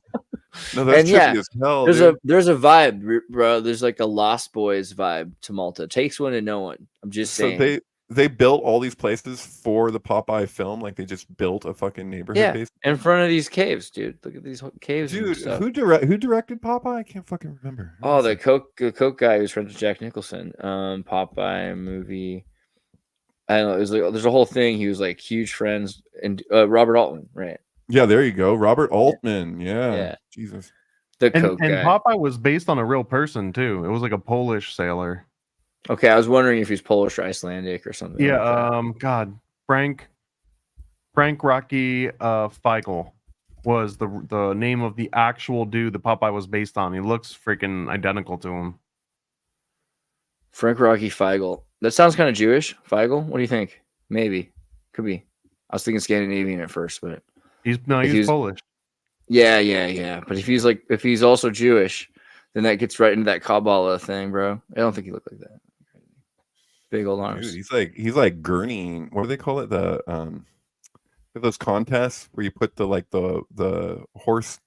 No, that's trippy as hell. There's a vibe, bro. There's like a Lost Boys vibe to Malta. It takes one to know one. I'm just saying. So they built all these places for the Popeye film. Like they just built a fucking neighborhood. Basically. In front of these caves, dude. Look at these caves. Dude, who directed Popeye? I can't fucking remember. The Coke guy who's friends with Jack Nicholson. Popeye movie. I don't know. It was like there's a whole thing. He was like huge friends, and Robert Altman, right? Yeah, there you go, Robert Altman. Yeah. Jesus. The Coke guy. And Popeye was based on a real person too. It was like a Polish sailor. Okay, I was wondering if he's Polish or Icelandic or something. Yeah. Like God, Frank Rocky Feigl was the name of the actual dude that Popeye was based on. He looks freaking identical to him. Frank Rocky Feigl. That sounds kind of Jewish. Feigl. What do you think? Maybe. Could be. I was thinking Scandinavian at first, but he's Polish. Yeah. But if he's also Jewish, then that gets right into that Kabbalah thing, bro. I don't think he looked like that. Big old arms. Dude, he's like gurneying. What do they call it? Those contests where you put the horse.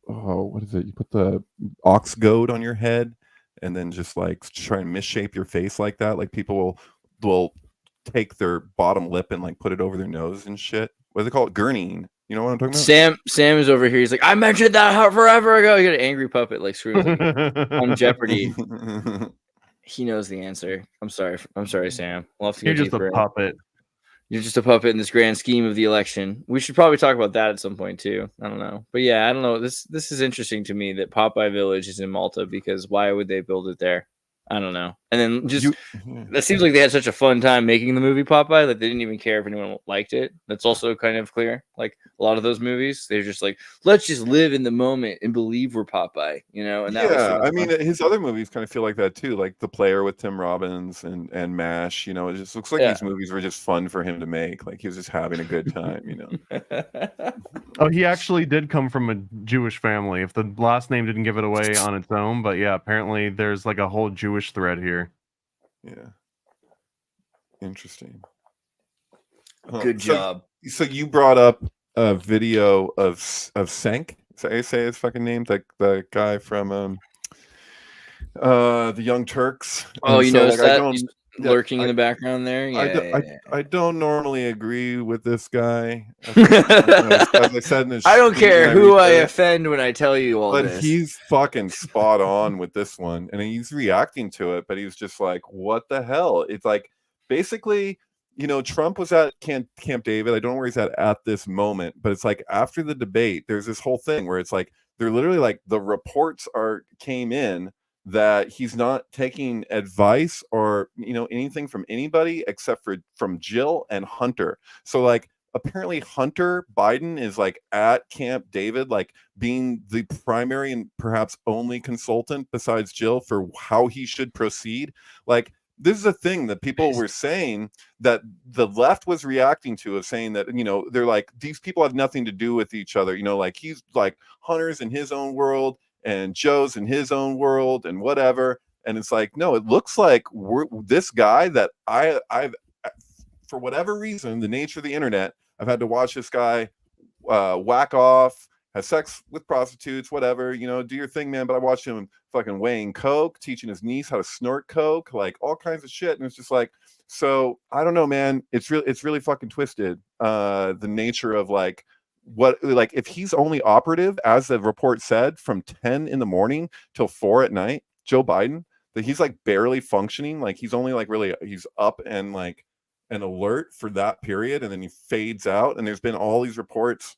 Oh, what is it? You put the ox goad on your head, and then just like try and misshape your face like that. Like people will take their bottom lip and like put it over their nose and shit. What do they call it? Gurneying. You know what I'm talking about? Sam is over here. He's like, I mentioned that forever ago. You got an angry puppet like screaming on Jeopardy. He knows the answer. I'm sorry, Sam. We'll have to You're just a puppet. You're just a puppet in this grand scheme of the election. We should probably talk about that at some point too. I don't know, but yeah, I don't know. This is interesting to me that Popeye Village is in Malta, because why would they build it there? I don't know. And then that seems like they had such a fun time making the movie Popeye that they didn't even care if anyone liked it. That's also kind of clear. Like a lot of those movies, they're just like, let's just live in the moment and believe we're Popeye, you know? And that I mean, his other movies kind of feel like that too, like The Player with Tim Robbins and MASH. You know, it just looks like these movies were just fun for him to make. Like he was just having a good time, you know. Oh, he actually did come from a Jewish family. If the last name didn't give it away on its own, but yeah, apparently there's like a whole Jewish thread here. Yeah. Interesting. Good job. So you brought up a video of Synctank. Is that how you say his fucking name? The guy from the Young Turks. Oh, you noticed that? Lurking in the background there. I don't normally agree with this guy. As I said in the I don't care who I offend when I tell you all this. But he's fucking spot on with this one, and he's reacting to it. But he was just like, "What the hell?" It's like basically, you know, Trump was at Camp David. I don't know where he's at this moment, but it's like after the debate, there's this whole thing where it's like they're literally like the reports came in that he's not taking advice or, you know, anything from anybody except from Jill and Hunter. So like apparently Hunter Biden is like at Camp David, like being the primary and perhaps only consultant besides Jill for how he should proceed. Like, this is a thing that people were saying that the left was reacting to, of saying that, you know, they're like, these people have nothing to do with each other. You know, like he's like Hunter's in his own world and Joe's in his own world and whatever. And it's like, no, it looks like this guy that I've, for whatever reason, the nature of the internet, I've had to watch this guy whack off, have sex with prostitutes, whatever, you know, do your thing, man. But I watched him fucking weighing coke, teaching his niece how to snort coke, like all kinds of shit. And it's just like, so I don't know, man. It's really fucking twisted. The nature of like what, like if he's only operative, as the report said, from 10 in the morning till 4 at night, Joe Biden, that he's like barely functioning, like he's only like really, he's up and like an alert for that period, and then he fades out. And there's been all these reports,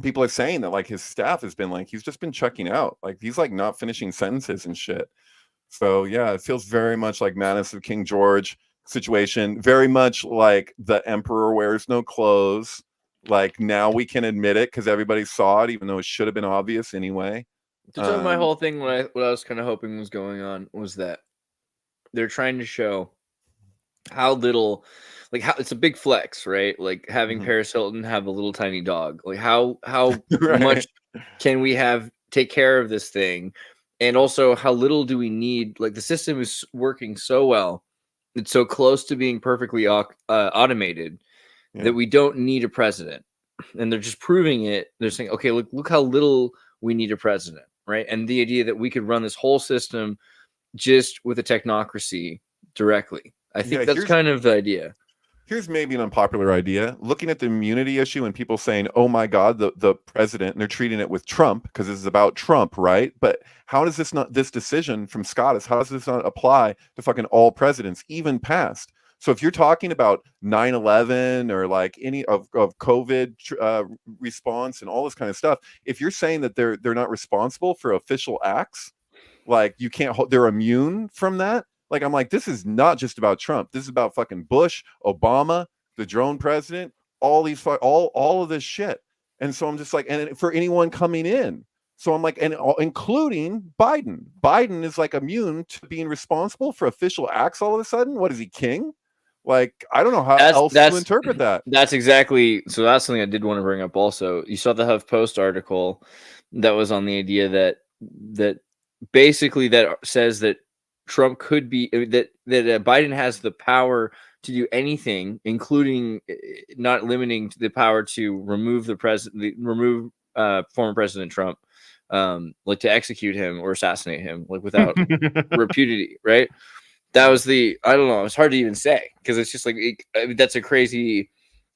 people are saying that like his staff has been like, he's just been checking out, like he's like not finishing sentences and shit. So yeah, it feels very much like Madness of King George situation, very much like the emperor wears no clothes. Like now we can admit it because everybody saw it, even though it should have been obvious anyway. So my whole thing, what I was kind of hoping was going on was that they're trying to show how little, like how it's a big flex, right? Like having Paris Hilton have a little tiny dog. Like how Right. much can we take care of this thing, and also how little do we need? Like the system is working so well, it's so close to being perfectly automated that we don't need a president, and they're just proving it. They're saying, okay, look how little we need a president, right? And the idea that we could run this whole system just with a technocracy directly. I think that's kind of the idea. Here's maybe an unpopular idea. Looking at the immunity issue and people saying, oh my God, the president, and they're treating it with Trump because this is about Trump, right? But how does this decision from Scottus, how does this not apply to fucking all presidents, even past? So if you're talking about 9/11 or like any of COVID response and all this kind of stuff, if you're saying that they're not responsible for official acts, like you can't, they're immune from that. Like, I'm like, this is not just about Trump. This is about fucking Bush, Obama, the drone president, all these, all of this shit. And so I'm just like, and for anyone coming in. So I'm like, and including Biden. Biden is like immune to being responsible for official acts all of a sudden. What is he, king? Like, I don't know how else to interpret that. That's exactly, so that's something I did want to bring up also. You saw the HuffPost article that was on the idea that basically that says that Trump could be, that Biden has the power to do anything, including not limiting to the power to remove former President Trump, like to execute him or assassinate him, like without repudiation, right? That was I don't know, it's hard to even say because it's just like, that's a crazy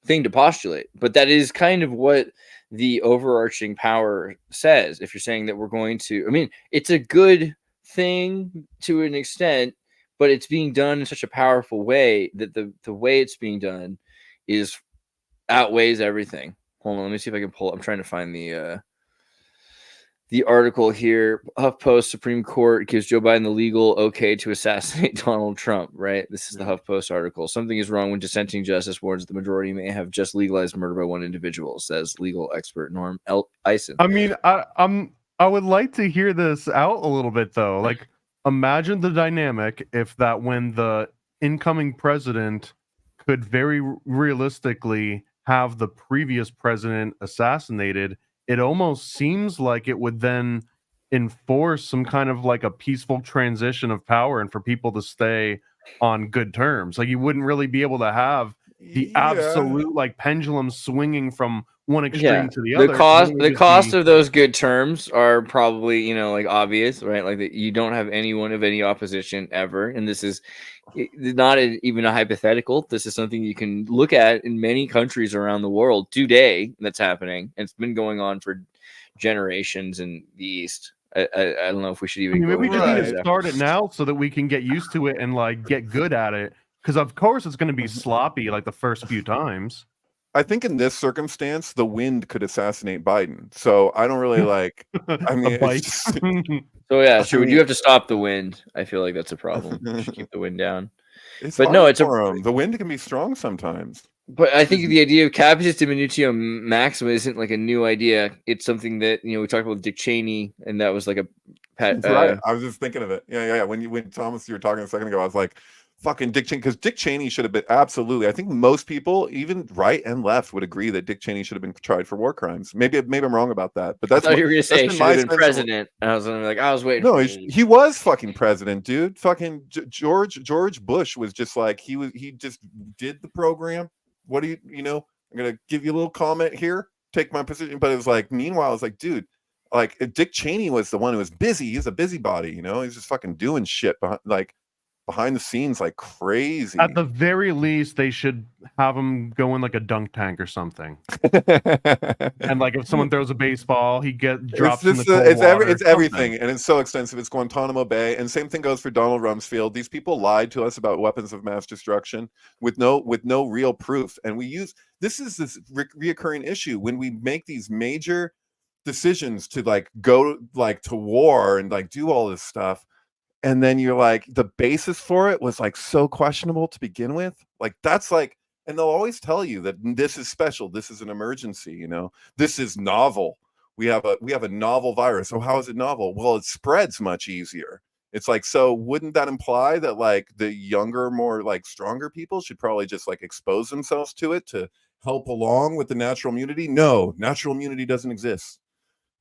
thing to postulate, but that is kind of what the overarching power says. If you're saying that we're going to, I mean, it's a good thing to an extent, but it's being done in such a powerful way that the way it's being done is outweighs everything. Hold on, let me see if I can pull. I'm trying to find the article here. HuffPost: Supreme Court gives Joe Biden the legal okay to assassinate Donald Trump. Right. This is the HuffPost article. Something is wrong when dissenting justice warns the majority may have just legalized murder by one individual, says legal expert Norm Eisen. I mean, I would like to hear this out a little bit though. Like, imagine the dynamic if that when the incoming president could very realistically have the previous president assassinated, it almost seems like it would then enforce some kind of like a peaceful transition of power and for people to stay on good terms. Like, you wouldn't really be able to have the absolute like pendulum swinging from one extreme to the other. The cost of those good terms are probably, like obvious, right? Like that you don't have anyone of any opposition ever. And this is not even a hypothetical. This is something you can look at in many countries around the world today that's happening. And it's been going on for generations in the East. I don't know if we should even maybe we just need to start it now so that we can get used to it and like get good at it. Because of course it's going to be sloppy like the first few times. I think in this circumstance, the wind could assassinate Biden. So I don't really like. I mean, so yeah, sure. We do have to stop the wind. I feel like that's a problem. We should keep the wind down. But no, it's the wind can be strong sometimes. But I think the idea of capitis diminutio maxima isn't like a new idea. It's something that we talked about with Dick Cheney, and that was like a right. I was just thinking of it. Yeah. When Thomas, you were talking a second ago, I was like, fucking Dick Cheney, because Dick Cheney should have been absolutely. I think most people, even right and left, would agree that Dick Cheney should have been tried for war crimes. Maybe I'm wrong about that, but that's I thought you were gonna say should have been sense president. I was like, I was waiting. No, for he was fucking president, dude. Fucking George Bush was just like he just did the program. What do I'm gonna give you a little comment here, take my position, but it was like, meanwhile, it's like, dude, like Dick Cheney was the one who was busy. He's a busybody, he's just fucking doing shit behind the scenes like crazy. At the very least, they should have him go in like a dunk tank or something. And like if someone throws a baseball, he drops in the cold water. It's everything, and it's so extensive. It's Guantanamo Bay, and same thing goes for Donald Rumsfeld. These people lied to us about weapons of mass destruction with no real proof, and this reoccurring issue when we make these major decisions to like go like to war and like do all this stuff. And then you're like, the basis for it was like so questionable to begin with. Like that's like, and they'll always tell you that this is special. This is an emergency. This is novel. We have a novel virus. So how is it novel? Well, it spreads much easier. It's like, so wouldn't that imply that like the younger, more like stronger people should probably just like expose themselves to it to help along with the natural immunity? No, natural immunity doesn't exist.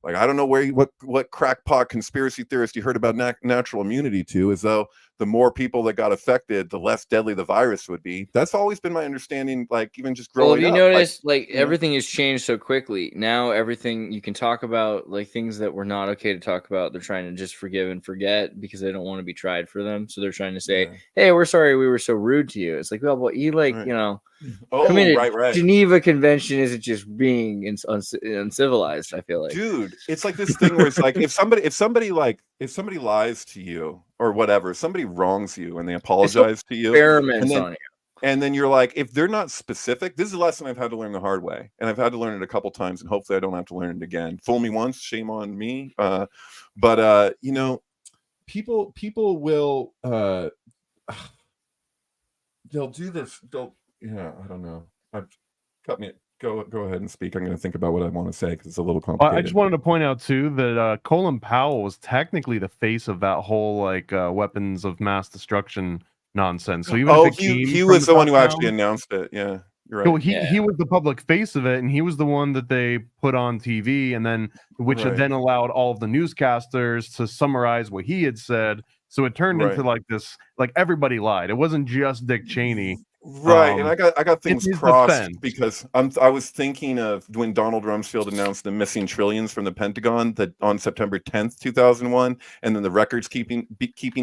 Like, I don't know what crackpot conspiracy theorist you heard about natural immunity to, as though the more people that got affected, the less deadly the virus would be. That's always been my understanding, like even just growing up. Well, have you noticed, like everything has changed so quickly. Now everything you can talk about, like things that were not okay to talk about, they're trying to just forgive and forget because they don't want to be tried for them. So they're trying to say, hey, we're sorry we were so rude to you. It's like, well, you like, right. Geneva Convention isn't just being uncivilized, I feel like. Dude, it's like this thing where it's like if somebody lies to you or whatever, somebody wrongs you and they apologize to you, and then you're like, if they're not specific, this is a lesson I've had to learn the hard way, and I've had to learn it a couple times, and hopefully I don't have to learn it again. Fool me once, shame on me. But people will they'll do this. I don't know. Cut me. Go ahead and speak. I'm going to think about what I want to say because it's a little complicated. I just wanted to point out too that Colin Powell was technically the face of that whole like weapons of mass destruction nonsense. So even if he was the one who actually announced it. Yeah, you're right. So he was the public face of it, and he was the one that they put on TV, and then then allowed all of the newscasters to summarize what he had said. So it turned into like this, like everybody lied. It wasn't just Dick Cheney. Right, and I got things crossed because I was thinking of when Donald Rumsfeld announced the missing trillions from the Pentagon that on September 10th, 2001, and then the records keeping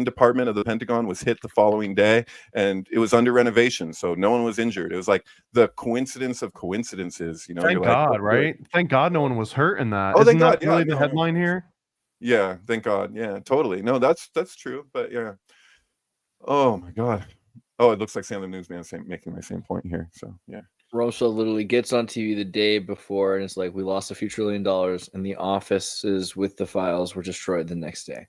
department of the Pentagon was hit the following day, and it was under renovation, so no one was injured. It was like the coincidence of coincidences, Thank God, right? Thank God no one was hurt in that. Isn't that really the headline here? Yeah, thank God. Yeah, totally. No, that's true, but yeah. Oh my God. Oh, it looks like Sam the Newsman making my same point here. So yeah, Rumsfeld literally gets on TV the day before, and it's like, we lost a few $1 trillion, and the offices with the files were destroyed the next day.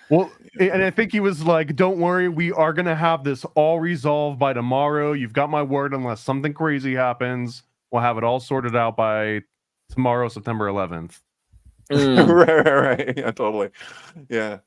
Well, and I think he was like, "Don't worry, we are gonna have this all resolved by tomorrow. You've got my word. Unless something crazy happens, we'll have it all sorted out by tomorrow, September 11th." Right. Yeah, totally. Yeah.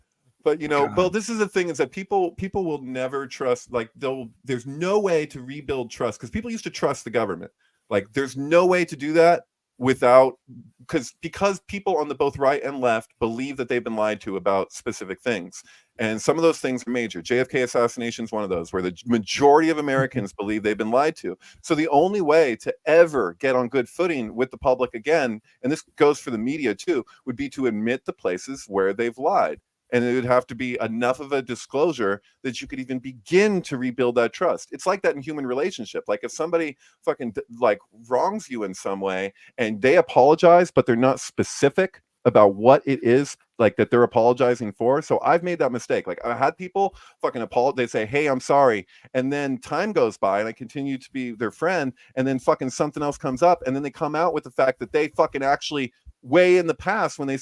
But well, this is the thing, is that people will never trust, like there's no way to rebuild trust, because people used to trust the government. Like there's no way to do that because people on the both right and left believe that they've been lied to about specific things. And some of those things are major. JFK assassination is one of those where the majority of Americans believe they've been lied to. So the only way to ever get on good footing with the public again, and this goes for the media too, would be to admit the places where they've lied. And it would have to be enough of a disclosure that you could even begin to rebuild that trust. It's like that in human relationship. Like if somebody fucking like wrongs you in some way and they apologize, but they're not specific about what it is like that they're apologizing for. So I've made that mistake. Like I had people fucking apologize. They say, "Hey, I'm sorry." And then time goes by and I continue to be their friend. And then fucking something else comes up. And then they come out with the fact that they fucking actually way in the past when I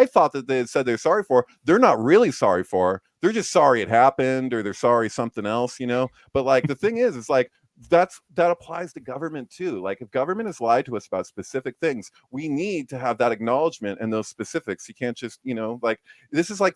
thought that they had said they're sorry for, they're not really sorry for. They're just sorry it happened, or they're sorry something else, But like the thing is, it's like that applies to government too. Like if government has lied to us about specific things, we need to have that acknowledgement and those specifics. You can't just, like this is like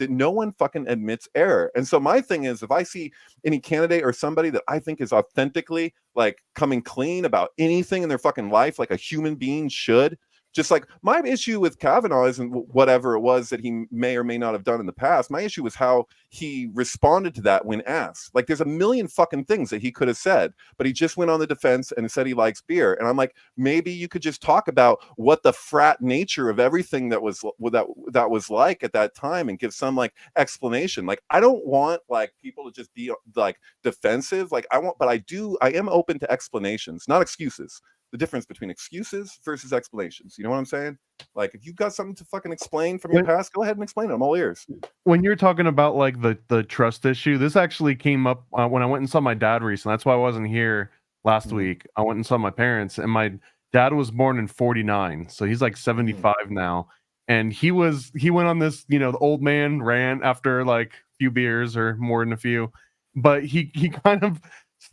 no one fucking admits error. And so my thing is, if I see any candidate or somebody that I think is authentically like coming clean about anything in their fucking life, like a human being should, just like my issue with Kavanaugh isn't whatever it was that he may or may not have done in the past. My issue was how he responded to that when asked. Like there's a million fucking things that he could have said, but he just went on the defense and said he likes beer. And I'm like, maybe you could just talk about what the frat nature of everything that was like at that time and give some like explanation. Like I don't want like people to just be like defensive. Like I am open to explanations, not excuses. The difference between excuses versus explanations. You know what I'm saying? Like if you've got something to fucking explain from your past, go ahead and explain it. I'm all ears. When you're talking about like the trust issue, this actually came up when I went and saw my dad recently. That's why I wasn't here last week. I went and saw my parents, and my dad was born in 49, so he's like 75 now. And he went on this, the old man rant after like a few beers or more than a few, but he kind of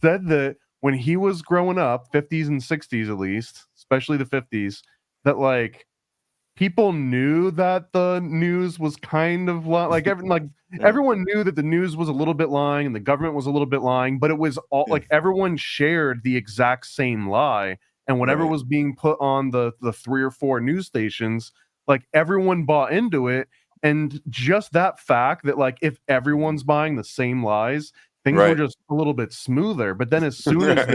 said that when he was growing up, 50s and 60s at least, especially the 50s, that like people knew that the news was kind of like everyone knew that the news was a little bit lying and the government was a little bit lying, but it was all like everyone shared the exact same lie, and whatever was being put on the 3 or 4 news stations, like everyone bought into it. And just that fact that like if everyone's buying the same lies, things were just a little bit smoother. But then as soon as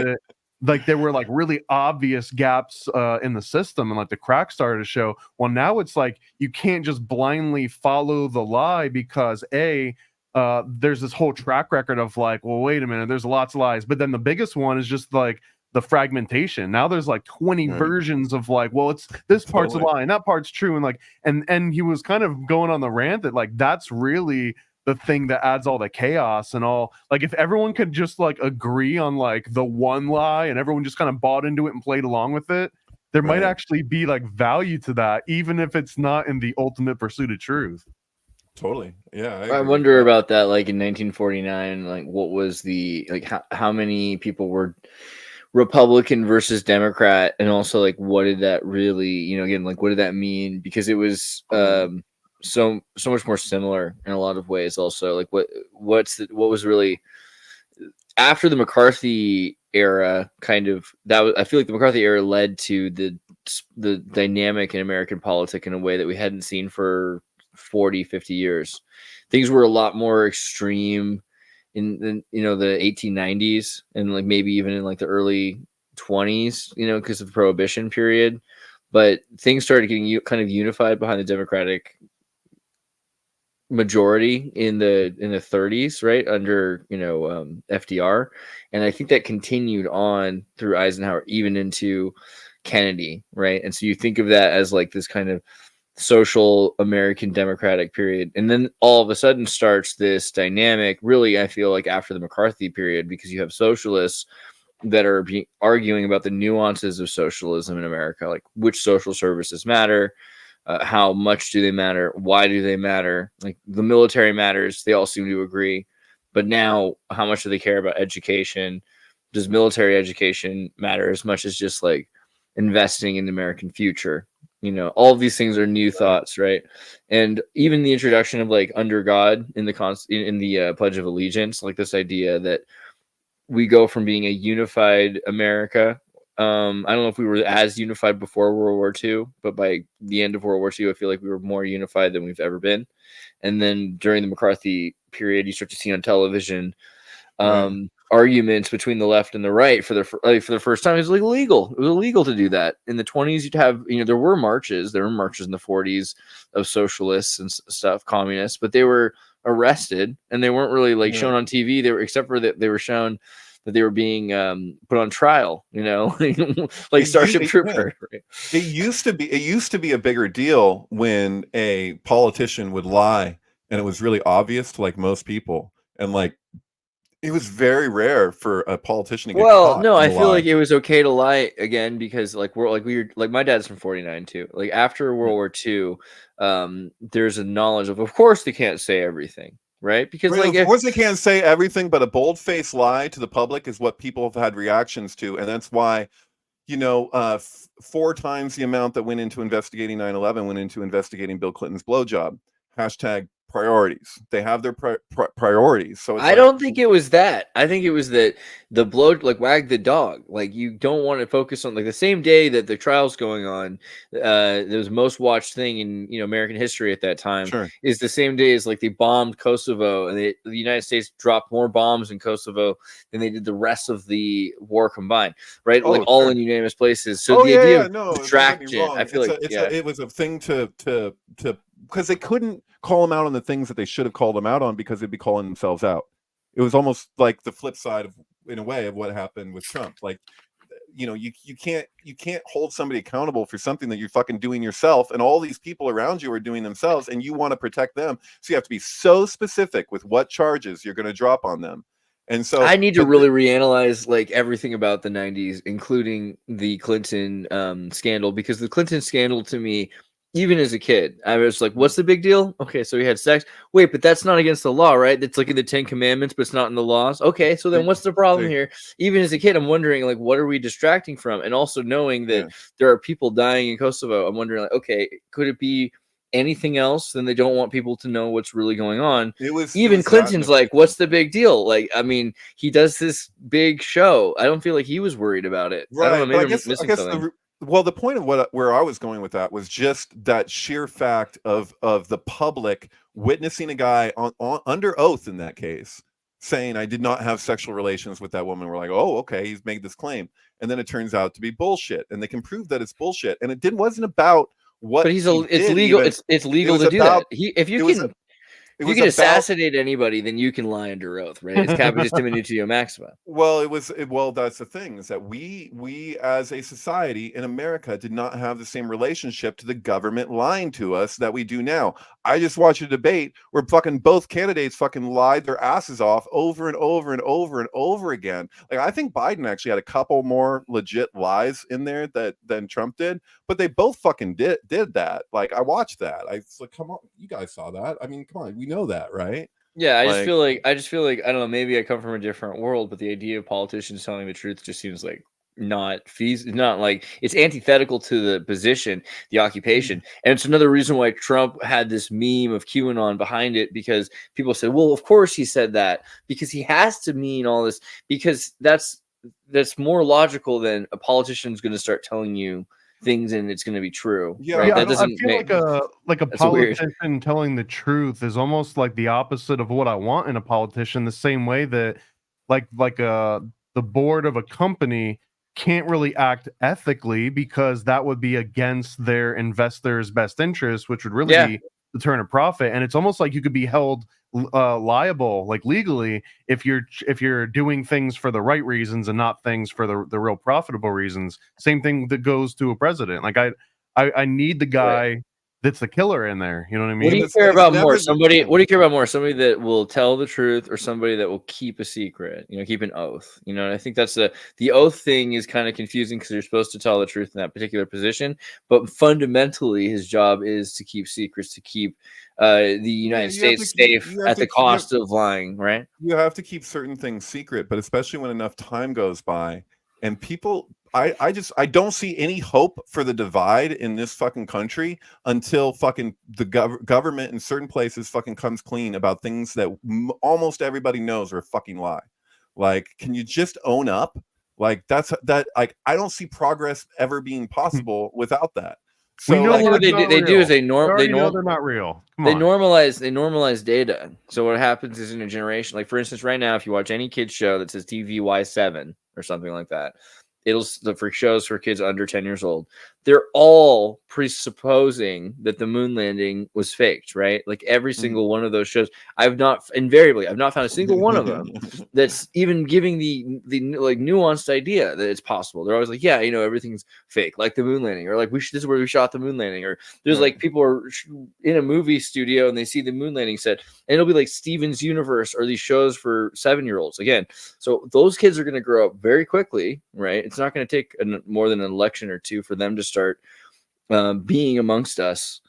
there were like really obvious gaps in the system and like the cracks started to show, well, now it's like you can't just blindly follow the lie because there's this whole track record of like, well, wait a minute, there's lots of lies. But then the biggest one is just like the fragmentation. Now there's like 20 versions of like, well, it's this part's a lie and that part's true. And like, and he was kind of going on the rant that like, that's really the thing that adds all the chaos and all. Like if everyone could just like agree on like the one lie and everyone just kind of bought into it and played along with it, there might actually be like value to that, even if it's not in the ultimate pursuit of truth. Totally. Yeah. I wonder about that. Like in 1949, like what was the, like how many people were Republican versus Democrat? And also like, what did that really, again, like what did that mean? Because it was, so much more similar in a lot of ways. Also, like what was really after the McCarthy era, kind of that was, I feel like the McCarthy era led to the dynamic in American politics in a way that we hadn't seen for 40-50 years. Things were a lot more extreme in the 1890s and like maybe even in like the early 20s, because of the Prohibition period. But things started getting kind of unified behind the Democratic majority in the 30s, right, under FDR, and I think that continued on through Eisenhower even into Kennedy, right? And so you think of that as like this kind of social American democratic period, and then all of a sudden starts this dynamic, really I feel like after the McCarthy period, because you have socialists that are arguing about the nuances of socialism in America, like which social services matter, how much do they matter? Why do they matter? Like the military matters. They all seem to agree. But now how much do they care about education? Does military education matter as much as just like investing in the American future? All of these things are new thoughts, right? And even the introduction of like under God in the Pledge of Allegiance, like this idea that we go from being a unified America. I don't know if we were as unified before World War II, but by the end of World War II, I feel like we were more unified than we've ever been. And then during the McCarthy period, you start to see on television arguments between the left and the right for the first time. It was like illegal. It was illegal to do that. In the 20s, you'd have, there were marches. There were marches in the 40s of socialists and stuff, communists, but they were arrested and they weren't really like shown on TV. They were, except for that they were shown that they were being put on trial, like Starship Trooper. Right? It used to be a bigger deal when a politician would lie and it was really obvious to like most people, and like it was very rare for a politician to get caught. No, I feel like it was okay to lie again because like my dad's from 49 too. Like after World War II, there's a knowledge of course they can't say everything. right? Because Well, like of course they can't say everything, but a bold-faced lie to the public is what people have had reactions to, and that's why, 4 times the amount that went into investigating 9/11 went into investigating Bill Clinton's blowjob. Hashtag priorities. They have their priorities. So it's I like, don't think it was that. I think it was that the blow, like wag the dog. Like you don't want to focus on like the same day that the trial's going on. There was the most watched thing in American history at that time. sure. Is the same day as like they bombed Kosovo, and the United States dropped more bombs in Kosovo than they did the rest of the war combined. Right, Oh, like all sure. in unanimous places. So the idea of No, don't get me distraction, wrong. I feel like It was a thing to because they couldn't call them out on the things that they should have called them out on because they'd be calling themselves out. It was almost like the flip side of, in a way, of what happened with Trump. Like, you can't hold somebody accountable for something that you're fucking doing yourself, and all these people around you are doing themselves, and you want to protect them. So you have to be so specific with what charges you're going to drop on them. And so I need to really reanalyze like everything about the 90s, including the Clinton scandal, because the Clinton scandal to me, even as a kid, I was like, what's the big deal? Okay, so he had sex. Wait, but that's not against the law, right? That's like in the 10 Commandments, but it's not in the laws. Okay, so then what's the problem here? Even as a kid, I'm wondering, like, what are we distracting from? And also knowing that there are people dying in Kosovo, I'm wondering, like, okay, could it be anything else? Then they don't want people to know what's really going on. Even Clinton's like, what's the big deal? Like, I mean, he does this big show. I don't feel like he was worried about it. Right. I don't know, maybe I guess something. The point of where I was going with that was just that sheer fact of the public witnessing a guy on under oath in that case saying, I did not have sexual relations with that woman. We're like, oh, okay, he's made this claim, and then it turns out to be bullshit, and they can prove that it's bullshit, and it wasn't about what. But it's legal. It's legal to do that. If you can assassinate anybody, then you can lie under oath, right? It's capitis diminutio maxima. Well, that's the thing, is that we as a society in America did not have the same relationship to the government lying to us that we do now. I just watched a debate where fucking both candidates fucking lied their asses off over and over and over and over again. Like, I think Biden actually had a couple more legit lies in there than Trump did, but they both fucking did that. Like, I watched that. I was like, come on, you guys saw that. I mean, come on, we know that, right? Yeah, I just feel like I don't know, maybe I come from a different world, but the idea of politicians telling the truth just seems like not feasible, not like it's antithetical to the position, the occupation. And it's another reason why Trump had this meme of QAnon behind it, because people said, well, of course he said that because he has to mean all this, because that's more logical than a politician's going to start telling you things and it's going to be true. Yeah, right? I feel like a politician weird. telling the truth is almost like the opposite of what I want in a politician. The same way that the board of a company can't really act ethically because that would be against their investors' best interest, which would really be to turn a profit. And it's almost like you could be held liable, like legally, if you're doing things for the right reasons and not things for the real profitable reasons. Same thing that goes to a president. Like I need the guy that's the killer in there. You know what I mean? What do you care about more? Somebody that will tell the truth, or somebody that will keep a secret? Keep an oath. And I think that's the oath thing is kind of confusing because you're supposed to tell the truth in that particular position, but fundamentally his job is to keep secrets, to keep the United States safe at the cost of lying, right? You have to keep certain things secret, but especially when enough time goes by and people, I don't see any hope for the divide in this fucking country until fucking the government in certain places fucking comes clean about things that almost everybody knows are a fucking lie. Like, can you just own up? Like, like, I don't see progress ever being possible without that. So we know what they do is they know they're not real. They normalize data. So what happens is, in a generation, like for instance, right now, if you watch any kids show that says TVY7 or something like that, for shows for kids under 10 years old, they're all presupposing that the moon landing was faked, right? Like every single one of those shows, I've not found a single one of them that's even giving the like nuanced idea that it's possible. They're always like, yeah, everything's fake, like the moon landing, or like this is where we shot the moon landing, or there's like people are in a movie studio and they see the moon landing set, and it'll be like Steven's Universe or these shows for 7-year-olds again. So those kids are going to grow up very quickly, right? It's not going to take more than an election or two for them to start being amongst us.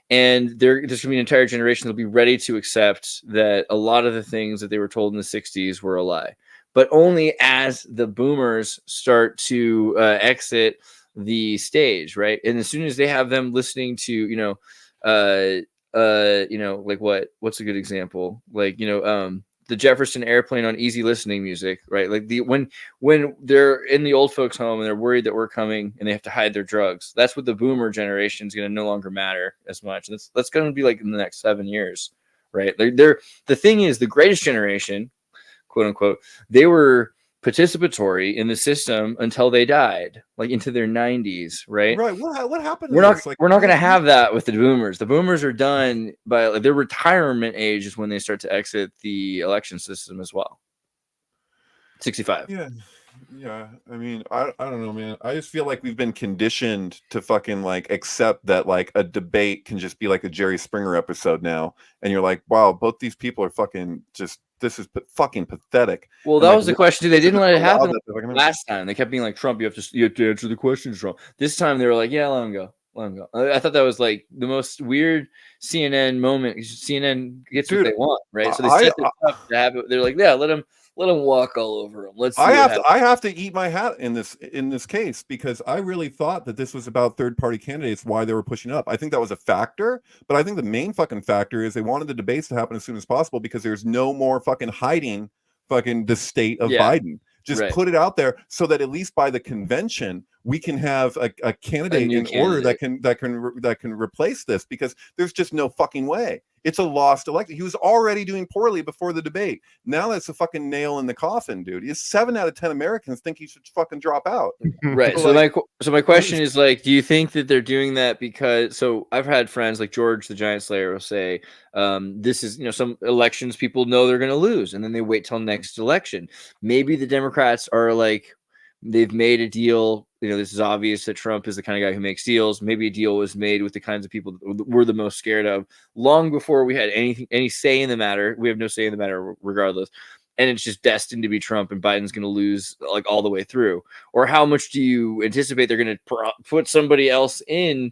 And there's going to be an entire generation that'll be ready to accept that a lot of the things that they were told in the 60s were a lie. But only as the boomers start to exit the stage, right? And as soon as they have them listening to, like what's a good example? Like, the Jefferson Airplane on easy listening music, right? Like when they're in the old folks' home and they're worried that we're coming and they have to hide their drugs. That's what the boomer generation is going to no longer matter as much. That's going to be like in the next 7 years, right? The thing is, the greatest generation, quote unquote, they were participatory in the system until they died, like into their 90s, right? Right. What happened? We're not going to have that with the boomers. The boomers are done by their retirement age is when they start to exit the election system as well. 65. Yeah. I mean, I don't know, man. I just feel like we've been conditioned to fucking like accept that like a debate can just be like a Jerry Springer episode now, and you're like, wow, both these people are fucking just. This is fucking pathetic. Well, that was the question too. They didn't let it happen last time. They kept being like, Trump, you have to answer the questions, Trump. This time they were like, yeah, let him go. I thought that was like the most weird CNN moment. CNN gets what they want, right? So they set it up to have it. They're like, yeah, let him walk all over him. Let's see. I have to eat my hat in this case, because I really thought that this was about third-party candidates, why they were pushing up. I think that was a factor, but I think the main fucking factor is they wanted the debates to happen as soon as possible because there's no more fucking hiding fucking the state of Biden. Just put it out there so that at least by the convention we can have a candidate in order that can replace this, because there's just no fucking way. It's a lost election. He was already doing poorly before the debate. Now that's a fucking nail in the coffin, dude. 7 out of 10 Americans think he should fucking drop out. Right. So my question is, like, do you think that they're doing that because? So I've had friends like George the Giant Slayer will say, this is, some elections people know they're going to lose, and then they wait till next election. Maybe the Democrats are like, they've made a deal. This is obvious that Trump is the kind of guy who makes deals. Maybe a deal was made with the kinds of people that we're the most scared of long before we had any say in the matter. We have no say in the matter regardless. And it's just destined to be Trump, and Biden's going to lose like all the way through. Or how much do you anticipate they're going to put somebody else in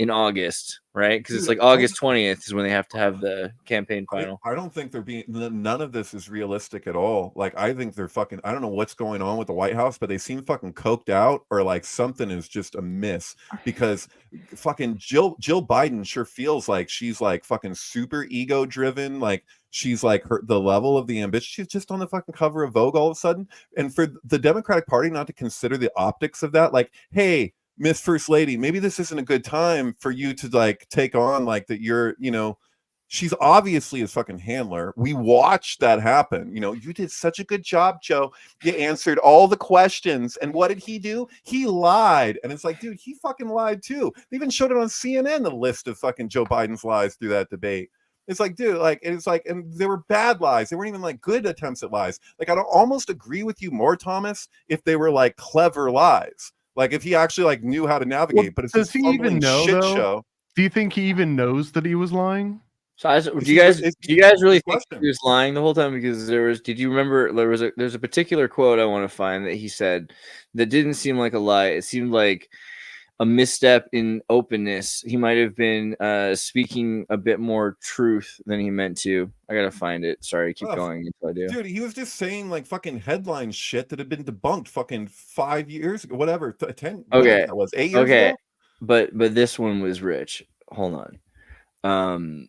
August, right? Because it's like August 20th is when they have to have the campaign final. I don't think none of this is realistic at all. Like, I think they're fucking, I don't know what's going on with the White House, but they seem fucking coked out, or like something is just amiss, because fucking Jill Biden sure feels like she's like fucking super ego driven. Like, she's like the level of the ambition. She's just on the fucking cover of Vogue all of a sudden. And for the Democratic Party not to consider the optics of that, like, hey, Miss First Lady, maybe this isn't a good time for you to like take on like that. She's obviously his fucking handler. We watched that happen. You did such a good job, Joe. You answered all the questions. And what did he do? He lied. And it's like, dude, he fucking lied too. They even showed it on CNN, the list of fucking Joe Biden's lies through that debate. It's like, dude, like, and it's like, and they were bad lies. They weren't even like good attempts at lies. Like, I'd almost agree with you more, Thomas, if they were like clever lies. Like, if he actually like knew how to navigate. But it's does he even know, shit though? show. Do you think he even knows that he was lying? So do you guys really think he was lying the whole time? Because did you remember there's a particular quote I want to find that he said that didn't seem like a lie. It seemed like a misstep in openness. He might have been speaking a bit more truth than he meant to. I gotta find it. Sorry, keep going until I do. Dude, he was just saying like fucking headline shit that had been debunked fucking 5 years ago, whatever, 10. Okay, that was 8 years ago. But this one was rich. Hold on.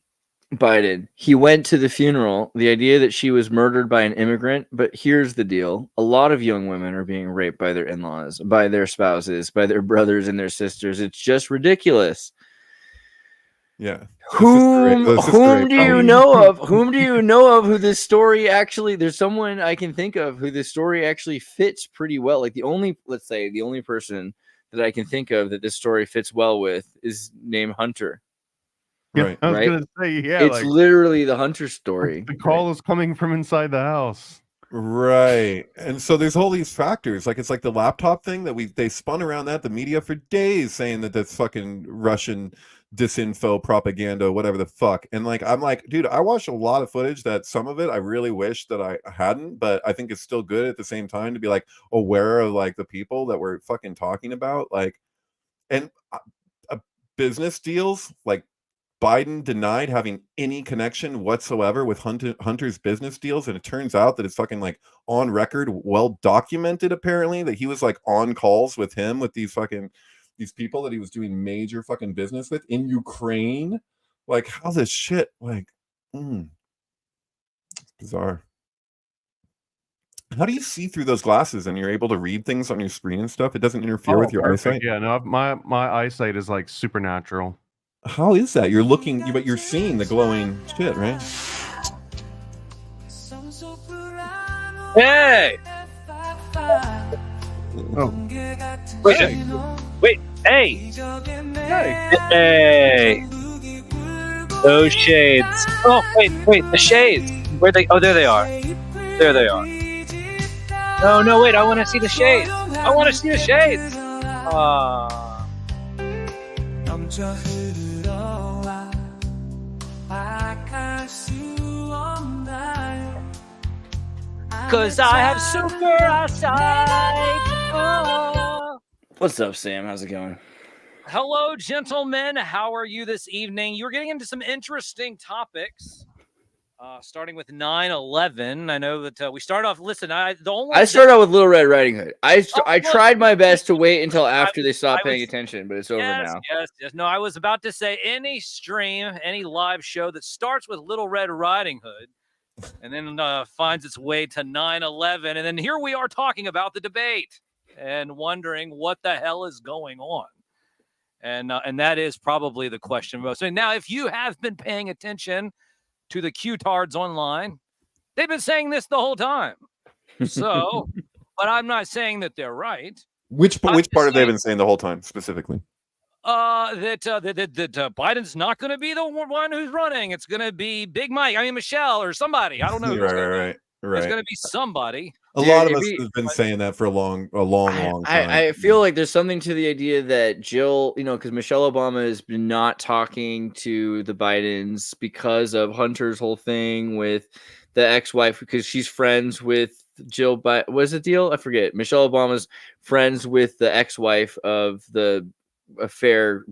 Biden, he went to the funeral. The idea that she was murdered by an immigrant, but here's the deal. A lot of young women are being raped by their in-laws, by their spouses, by their brothers and their sisters. It's just ridiculous. Yeah. Whom do you know of? Whom do you know of who this story actually, there's someone I can think of who this story actually fits pretty well. Like the only person that I can think of that this story fits well with is named Hunter. Right. I was gonna say, yeah, it's like, literally the Hunter story. The call is coming from inside the house. Right. And so there's all these factors. Like, it's like the laptop thing that they spun around that the media for days saying that that's fucking Russian disinfo propaganda, whatever the fuck. And like, I'm like, dude, I watched a lot of footage that some of it I really wish that I hadn't, but I think it's still good at the same time to be like aware of like the people that we're fucking talking about. Like, and business deals, like Biden denied having any connection whatsoever with Hunter's business deals, and it turns out that it's fucking like on record, well documented apparently, that he was like on calls with him with these people that he was doing major fucking business with in Ukraine. Like, how this shit, like, bizarre. How do you see through those glasses and you're able to read things on your screen and stuff? It doesn't interfere with your eyesight? Yeah, no, my eyesight is like supernatural. How is that? You're looking, but you're seeing the glowing shit, right? Hey! Oh, Wait, Hey. wait, hey! Hey! Those shades. Oh, wait, the shades. Where they? Oh, there they are. There they are. No, wait, I want to see the shades. I want to see the shades. Cause I have super eyesight. Oh. What's up, Sam? How's it going? Hello, gentlemen. How are you this evening? You're getting into some interesting topics. Starting with 9/11. I know that we start off. Listen, I started out with Little Red Riding Hood. I tried my best to wait until after they stopped paying attention, but it's over now. Yes. No, I was about to say any stream, any live show that starts with Little Red Riding Hood, and then finds its way to 9/11, and then here we are talking about the debate and wondering what the hell is going on, and that is probably the question most. So now, if you have been paying attention to the Q-tards online, they've been saying this the whole time. So, but I'm not saying that they're right. Which part have they been saying the whole time specifically? That Biden's not going to be the one who's running. It's going to be Big Mike. I mean, Michelle or somebody. I don't know. Right. It's going to be somebody. A lot of us have been saying that for a long time. I feel like there's something to the idea that Jill, because Michelle Obama has been not talking to the Bidens because of Hunter's whole thing with the ex-wife, because she's friends with Jill. But what's the deal? I forget. Michelle Obama's friends with the ex-wife of the affair,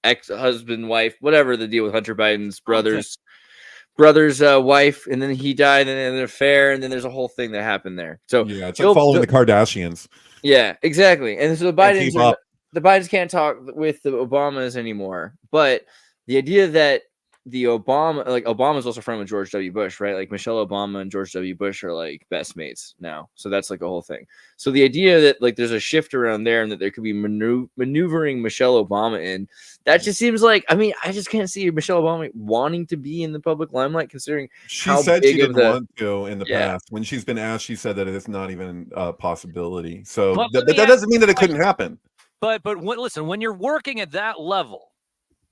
ex-husband, wife, whatever the deal with Hunter Biden's brother's wife, and then he died, and then an affair, and then there's a whole thing that happened there. So yeah, it's like following the Kardashians. Yeah, exactly. And so the Bidens can't talk with the Obamas anymore. But the idea that Obama's also friend with George W. Bush, right? Like Michelle Obama and George W. Bush are like best mates now. So that's like a whole thing. So the idea that like there's a shift around there and that there could be maneuvering Michelle Obama in, that just seems like, I mean, I just can't see Michelle Obama wanting to be in the public limelight, considering she said she didn't want to in the past. When she's been asked, she said that it's not even a possibility. So but that doesn't mean that it couldn't happen. But listen, when you're working at that level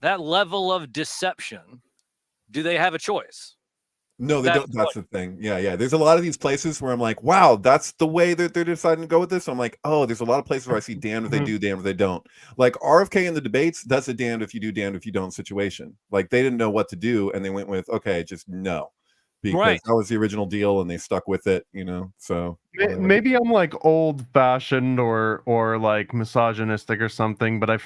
of deception, do they have a choice? No, they don't. That's the thing. Yeah. There's a lot of these places where I'm like, wow, that's the way that they're deciding to go with this. So I'm like, oh, there's a lot of places where I see damned if they do, damned if they don't. Like RFK in the debates, that's a damned if you do, damned if you don't situation. Like they didn't know what to do, and they went with, okay, just no. Because that was the original deal, and they stuck with it, So maybe I'm like old-fashioned or like misogynistic or something, but I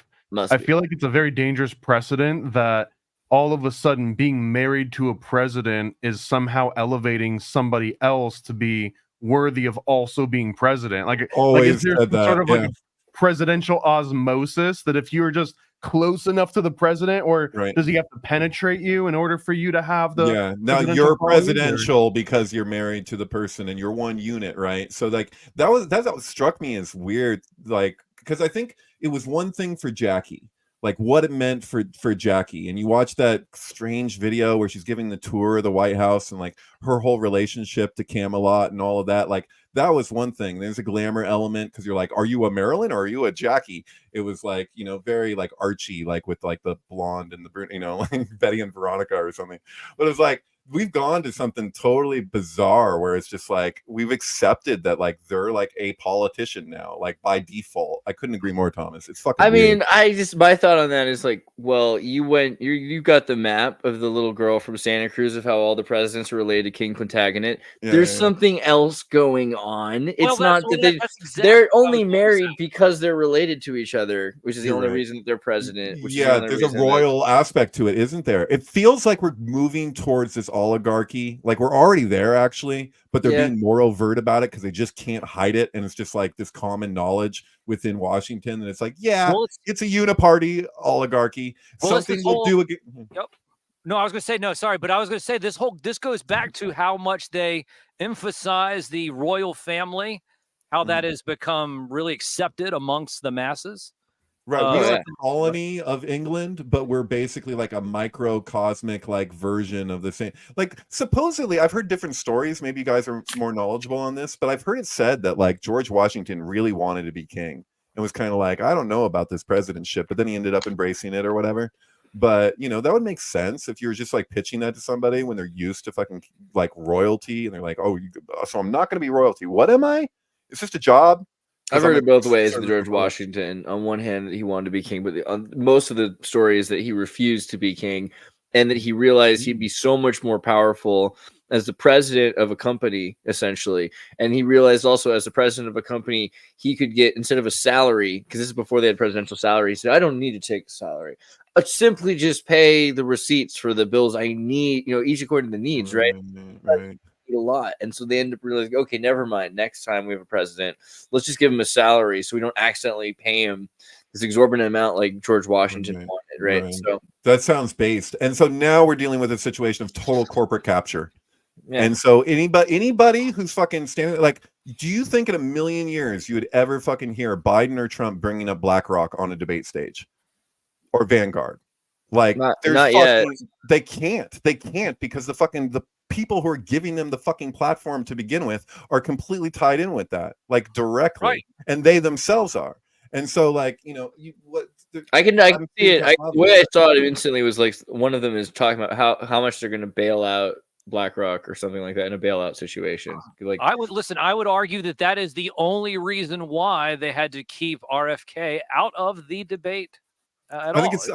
feel like it's a very dangerous precedent that all of a sudden being married to a president is somehow elevating somebody else to be worthy of also being president. Like is there sort of like presidential osmosis that if you're just close enough to the president, or does he have to penetrate you in order for you to have the now you're presidential because you're married to the person and you're one unit, right? So like that struck me as weird, like because I think it was one thing for Jackie, like what it meant for Jackie, and you watch that strange video where she's giving the tour of the White House and like her whole relationship to Camelot and all of that, like that was one thing. There's a glamour element because you're like, are you a Marilyn or are you a Jackie? It was like, very like Archie, like with like the blonde and the like Betty and Veronica or something. But it was like we've gone to something totally bizarre where it's just like we've accepted that like they're like a politician now, like by default. I couldn't agree more, Thomas. It's fucking I weird. mean, my thought on that is like, well, you got the map of the little girl from Santa Cruz of how all the presidents are related to King Plantagenet. There's something else going on. It's not that they're only married because they're related to each other, which is the only reason that they're president. Which is the only there's a royal aspect to it, isn't there? It feels like we're moving towards this oligarchy. Like we're already there actually, but they're being more overt about it because they just can't hide it, and it's just like this common knowledge within Washington, and it's like, it's a uniparty oligarchy. Something we'll do again. Yep. No, I was going to say no. Sorry, but I was going to say this goes back to how much they emphasize the royal family, how that has become really accepted amongst the masses. Right, we are a colony of England, but we're basically like a microcosmic like version of the same. Like supposedly, I've heard different stories. Maybe you guys are more knowledgeable on this, but I've heard it said that like George Washington really wanted to be king and was kind of like, I don't know about this presidentship, but then he ended up embracing it or whatever. But you know, that would make sense if you were just like pitching that to somebody when they're used to fucking like royalty and they're like, oh, so I'm not going to be royalty. What am I? It's just a job. I've heard it both ways with George Washington. On one hand, he wanted to be king, but most of the story is that he refused to be king and that he realized he'd be so much more powerful as the president of a company, essentially. And he realized also as the president of a company, he could get, instead of a salary, because this is before they had presidential salary, he said, I don't need to take a salary. I simply just pay the receipts for the bills I need, you know, each according to the needs, right? Right. A lot, and so they end up realizing, okay, never mind, next time we have a president, let's just give him a salary so we don't accidentally pay him this exorbitant amount like George Washington wanted, right? So that sounds based. And so now we're dealing with a situation of total corporate capture. And so anybody who's fucking standing, like, do you think in a million years you would ever fucking hear Biden or Trump bringing up BlackRock on a debate stage or Vanguard? Like, not yet. They can't because the people who are giving them the fucking platform to begin with are completely tied in with that, like directly, and they themselves are. And so, like, you know, I can see it. The way I saw it instantly was like one of them is talking about how much they're going to bail out BlackRock or something like that in a bailout situation. Like, I would argue that is the only reason why they had to keep RFK out of the debate. I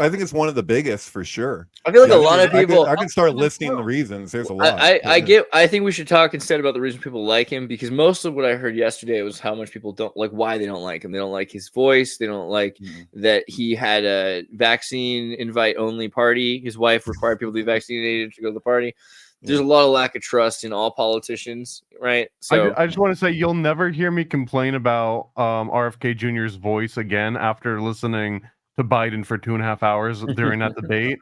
think it's one of the biggest for sure. I feel like a lot of people. I can start listing the reasons. There's a lot. I think we should talk instead about the reason people like him, because most of what I heard yesterday was how much people don't like, why they don't like him. They don't like his voice. They don't like that he had a vaccine invite only party. His wife required people to be vaccinated to go to the party. There's a lot of lack of trust in all politicians, right? So I just want to say you'll never hear me complain about RFK Jr.'s voice again after listening to Biden for 2.5 hours during that debate.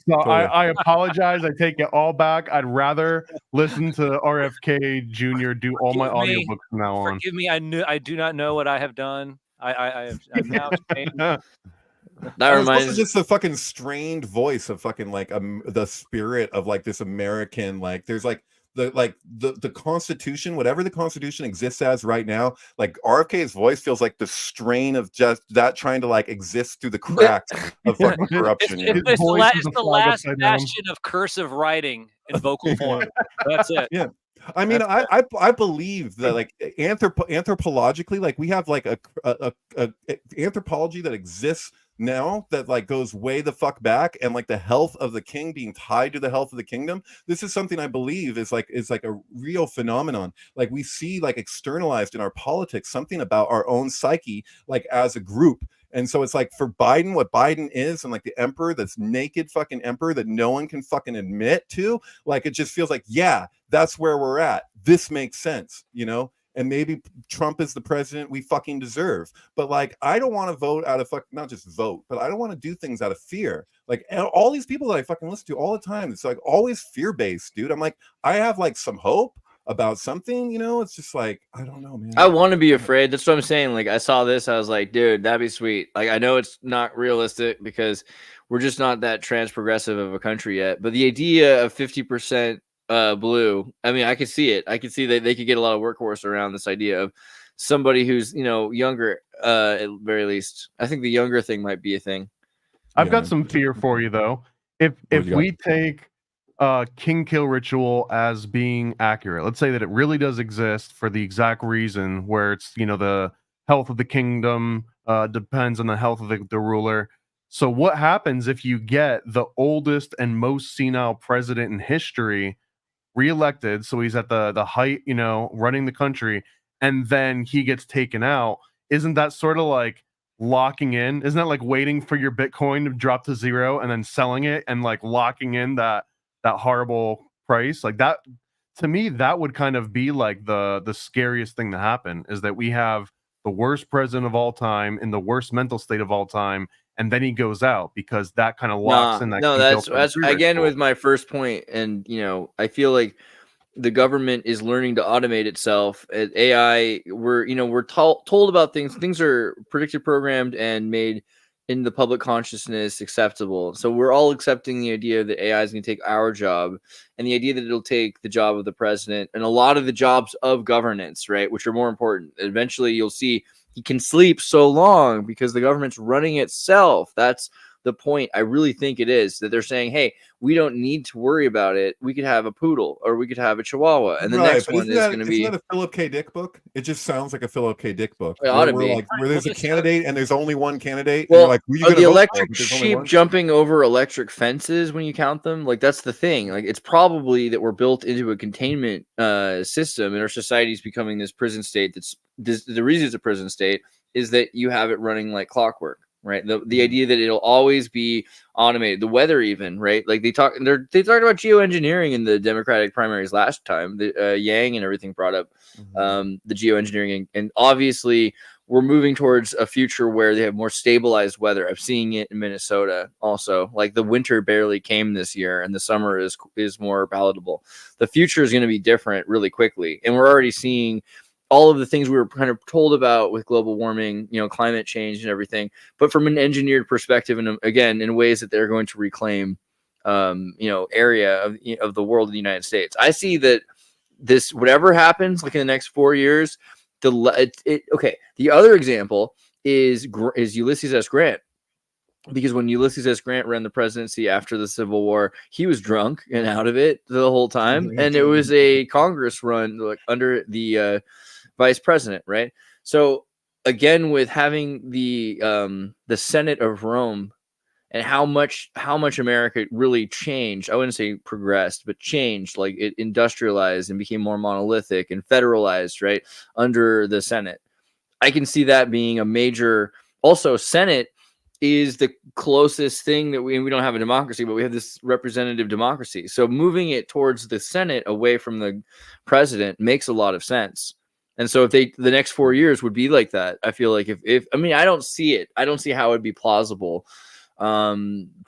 So I apologize. I take it all back. I'd rather listen to RFK Jr. do all my audiobooks from now on. Forgive me. I do not know what I have done. I'm now ashamed. That reminds me, just the fucking strained voice of fucking like the spirit of like this American, like there's like the Constitution, whatever the Constitution exists as right now, like RFK's voice feels like the strain of just that trying to like exist through the cracks of fucking corruption. It's the last bastion of cursive writing in vocal form. That's it. Yeah. I mean, I believe that like anthropologically, like we have like a anthropology that exists now that like goes way the fuck back, and like the health of the king being tied to the health of the kingdom. This is something I believe is like a real phenomenon. Like we see like externalized in our politics something about our own psyche, like as a group. And so it's like for Biden, what Biden is, and like the emperor, that's naked fucking emperor that no one can fucking admit to, like it just feels like, yeah, that's where we're at. This makes sense, you know? And maybe Trump is the president we fucking deserve. But like, I don't want to vote out of not just vote, but I don't want to do things out of fear. Like all these people that I fucking listen to all the time, it's like always fear-based, dude. I'm like, I have like some hope about something, you know. It's just like, I don't know, man. I want to be afraid. That's what I'm saying. Like I saw this, I was like, dude, that'd be sweet. Like I know it's not realistic because we're just not that trans progressive of a country yet. But the idea of 50% blue, I mean, I could see it. I could see that they could get a lot of workhorse around this idea of somebody who's, you know, younger, at very least. I think the younger thing might be a thing. I've got some fear for you though. If we take king kill ritual as being accurate. Let's say that it really does exist for the exact reason where it's, the health of the kingdom depends on the health of the ruler. So what happens if you get the oldest and most senile president in history reelected? So he's at the height, running the country, and then he gets taken out. Isn't that sort of like locking in? Isn't that like waiting for your Bitcoin to drop to zero and then selling it and like locking in that horrible price? Like that, to me, that would kind of be like the scariest thing to happen, is that we have the worst president of all time in the worst mental state of all time, and then he goes out, because that kind of locks in that. No, that's again with my first point. And I feel like the government is learning to automate itself. At AI, we're told about things are predicted, programmed, and made in the public consciousness acceptable. So we're all accepting the idea that AI is going to take our job, and the idea that it'll take the job of the president and a lot of the jobs of governance, right, which are more important. Eventually you'll see he can sleep so long because the government's running itself. That's the point. I really think it is that they're saying, hey, we don't need to worry about it. We could have a poodle, or we could have a chihuahua, and the next one is going to be. Isn't that a Philip K. Dick book? It just sounds like a Philip K. Dick book. It ought to be. Where there's a candidate and there's only one candidate. Well, and you're like, who are you the vote electric for? sheep jumping over electric fences when you count them, like that's the thing. Like it's probably that we're built into a containment system, and our society is becoming this prison state. The reason it's a prison state is that you have it running like clockwork. Right. The idea that it'll always be automated, the weather, even, right? Like they talked about geoengineering in the Democratic primaries last time. The Yang and everything brought up the geoengineering, and obviously we're moving towards a future where they have more stabilized weather. I'm seeing it in Minnesota also. Like the winter barely came this year, and the summer is more palatable. The future is going to be different really quickly, and we're already seeing all of the things we were kind of told about with global warming, climate change and everything, but from an engineered perspective, and again, in ways that they're going to reclaim, area of the world of the United States. I see that this, whatever happens, like in the next 4 years, the other example is Ulysses S. Grant. Because when Ulysses S. Grant ran the presidency after the Civil War, he was drunk and out of it the whole time. And it was a Congress run under the vice president, right? So again, with having the Senate of Rome, and how much America really changed, I wouldn't say progressed, but changed, like it industrialized and became more monolithic and federalized, right, under the Senate. I can see that being a major. Also, Senate is the closest thing that we don't have a democracy, but we have this representative democracy. So moving it towards the Senate away from the president makes a lot of sense. And so if the next 4 years would be like that, I feel like I don't see it. I don't see how it'd be plausible. But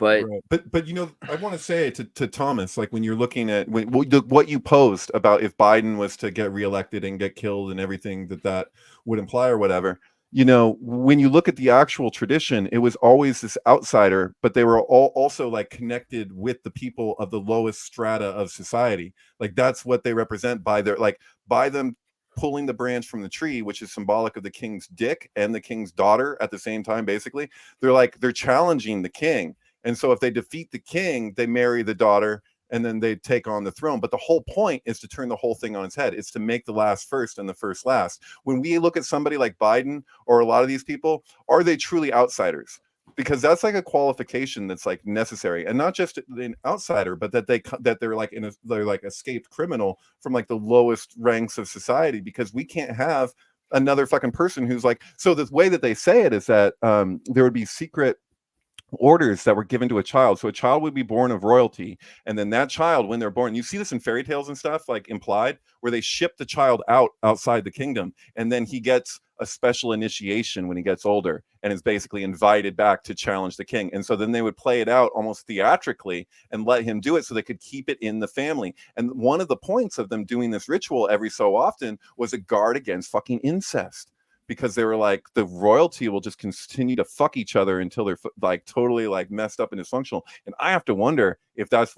I want to say to Thomas, like when you're looking at what you posed about if Biden was to get reelected and get killed and everything that would imply or whatever, when you look at the actual tradition, it was always this outsider, but they were all also like connected with the people of the lowest strata of society. Like that's what they represent by them pulling the branch from the tree, which is symbolic of the king's dick and the king's daughter at the same time. Basically, they're challenging the king. And so if they defeat the king, they marry the daughter and then they take on the throne. But the whole point is to turn the whole thing on its head. It's to make the last first and the first last. When we look at somebody like Biden or a lot of these people, are they truly outsiders? Because that's like a qualification that's like necessary, and not just an outsider, but that they're like escaped criminal from like the lowest ranks of society. Because we can't have another fucking person who's like, so the way that they say it is that there would be secret orders that were given to a child. So a child would be born of royalty, and then that child, when they're born, you see this in fairy tales and stuff, like implied, where they ship the child outside the kingdom, and then he gets a special initiation when he gets older and is basically invited back to challenge the king. And so then they would play it out almost theatrically and let him do it so they could keep it in the family. And one of the points of them doing this ritual every so often was a guard against fucking incest, because they were like, the royalty will just continue to fuck each other until they're like totally like messed up and dysfunctional. And I have to wonder if that's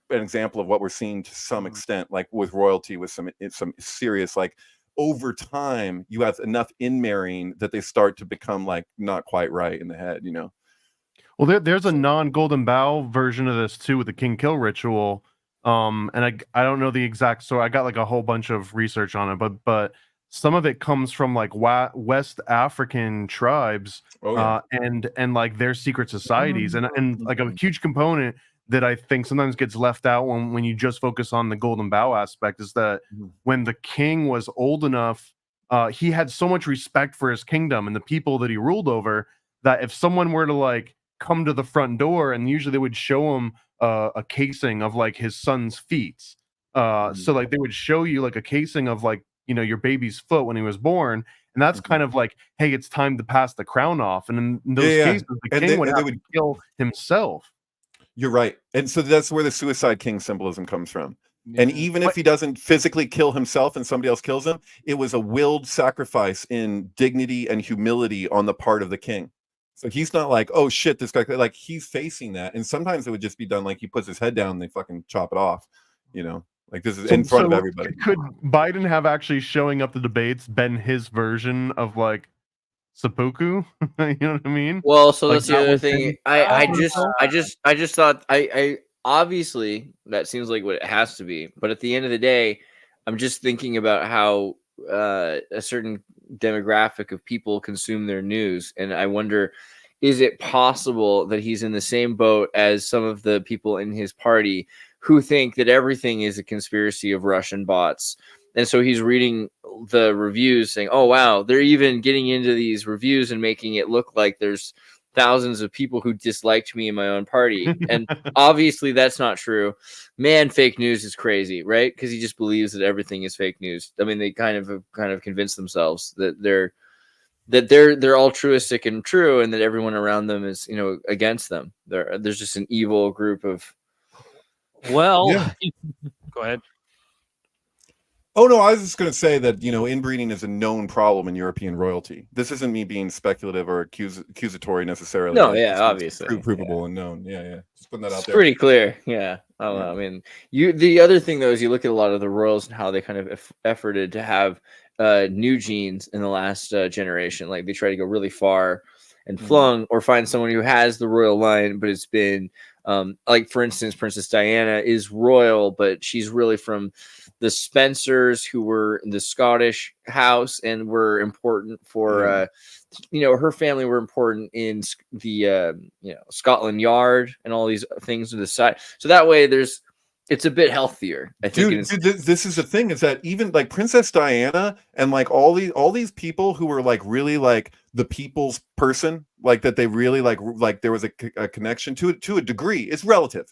an example of what we're seeing to some extent, like with royalty, with some serious, like over time, you have enough in marrying that they start to become like not quite right in the head, Well, there's a non-Golden Bough version of this too with the King Kill ritual, And I don't know the exact, so I got like a whole bunch of research on it, but some of it comes from like West African tribes, and like their secret societies, and like a huge component that I think sometimes gets left out when you just focus on the golden bough aspect is that when the king was old enough, he had so much respect for his kingdom and the people that he ruled over that if someone were to like come to the front door, and usually they would show him a casing of like his son's feet. So like they would show you like a casing of like, you know, your baby's foot when he was born, and that's kind of like, hey, it's time to pass the crown off. And in those cases, the king would have to kill himself. You're right, and so that's where the suicide king symbolism comes from. And even if he doesn't physically kill himself and somebody else kills him, it was a willed sacrifice in dignity and humility on the part of the king. So he's not like, oh shit, this guy, like he's facing that. And sometimes it would just be done like he puts his head down and they fucking chop it off, you know, like this is in front of everybody. Could Biden have actually showing up the debates been his version of like seppuku? You know what I mean? Well, so Like, that's the that other was thing. him? I just thought I obviously that seems like what it has to be, but at the end of the day, I'm just thinking about how a certain demographic of people consume their news, and I wonder, is it possible that he's in the same boat as some of the people in his party who think that everything is a conspiracy of Russian bots? And so he's reading the reviews saying, oh, wow, they're even getting into these reviews and making it look like there's thousands of people who disliked me in my own party. And obviously that's not true. Man, fake news is crazy, right? Because he just believes that everything is fake news. I mean, they kind of convinced themselves that they're altruistic and true, and that everyone around them is, you know, against them. There's just an evil group of. Well, go ahead. Oh, no, I was just going to say that, you know, inbreeding is a known problem in European royalty. This isn't me being speculative or accusatory necessarily. No, yeah, obviously. Provable and known. Yeah. Just putting that out there. Pretty clear. Yeah. I don't know. I mean, the other thing, though, is you look at a lot of the royals and how they kind of efforted to have new genes in the last generation. Like they try to go really far and flung, or find someone who has the royal line, but it's been like, for instance, Princess Diana is royal, but she's really from the Spencers, who were the Scottish house and were important for, you know, her family were important in the, you know, Scotland Yard and all these things to the side. So that way it's a bit healthier, I think. Dude, this is the thing, is that even like Princess Diana and like all these people who were like really like the people's person, like that they really like there was a connection to it to a degree. It's relative,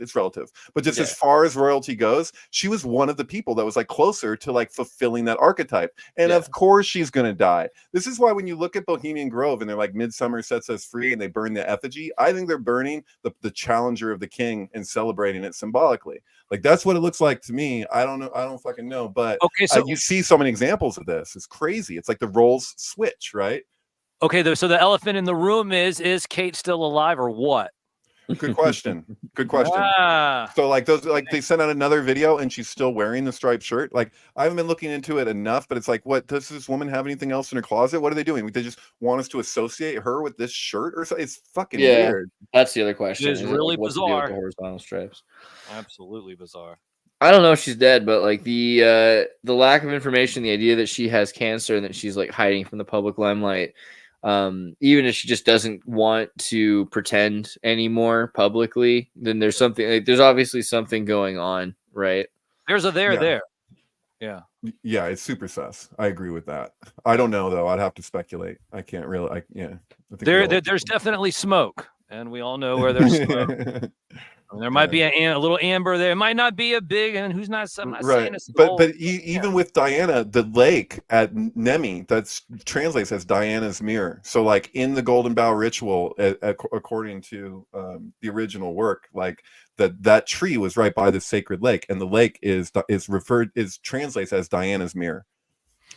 but just as far as royalty goes, she was one of the people that was like closer to like fulfilling that archetype. And of course she's gonna die. This is why when you look at Bohemian Grove and they're like midsummer sets us free and they burn the effigy, I think they're burning the challenger of the king and celebrating it symbolically. Like that's what it looks like to me. I don't know, I don't fucking know, but okay, so you see so many examples of this. It's crazy. It's like the roles switch, right? Okay, so the elephant in the room is Kate still alive or what? Good question. Good question. So like those, like they sent out another video and she's still wearing the striped shirt. Like I haven't been looking into it enough, but it's like, what, does this woman have anything else in her closet? What are they doing? They just want us to associate her with this shirt or something? It's fucking weird. That's the other question. It is really bizarre. The horizontal stripes. Absolutely bizarre. I don't know if she's dead, but like the lack of information, the idea that she has cancer and that she's like hiding from the public limelight. Even if she just doesn't want to pretend anymore publicly, then there's something, like, there's obviously something going on, right? There's a there. Yeah. Yeah, it's super sus. I agree with that. I don't know though. I'd have to speculate. I can't really. I think there's definitely smoke, and we all know where there's smoke. There might be a little amber there. It might not be a big, and who's not? I'm not saying it's but even with Diana, the lake at Nemi that translates as Diana's mirror. So like in the Golden Bough ritual, according to the original work, like that tree was right by the sacred lake, and the lake is translates as Diana's mirror.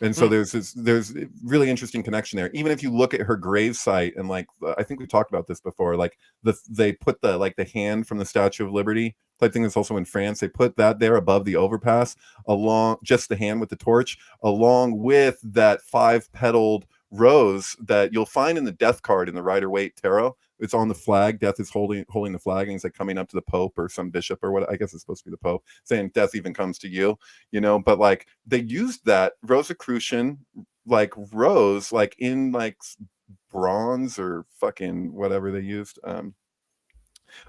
And so there's really interesting connection there. Even if you look at her grave site, and like I think we've talked about this before, like they put the hand from the Statue of Liberty type thing that's also in France. They put that there above the overpass, along just the hand with the torch, along with that 5-petaled rose that you'll find in the death card in the Rider-Waite tarot. it's on the flag. Death is holding the flag, and he's like coming up to the Pope or some bishop or what. I guess it's supposed to be the Pope, saying death even comes to you, you know. But like they used that Rosicrucian like rose like in like bronze or fucking whatever they used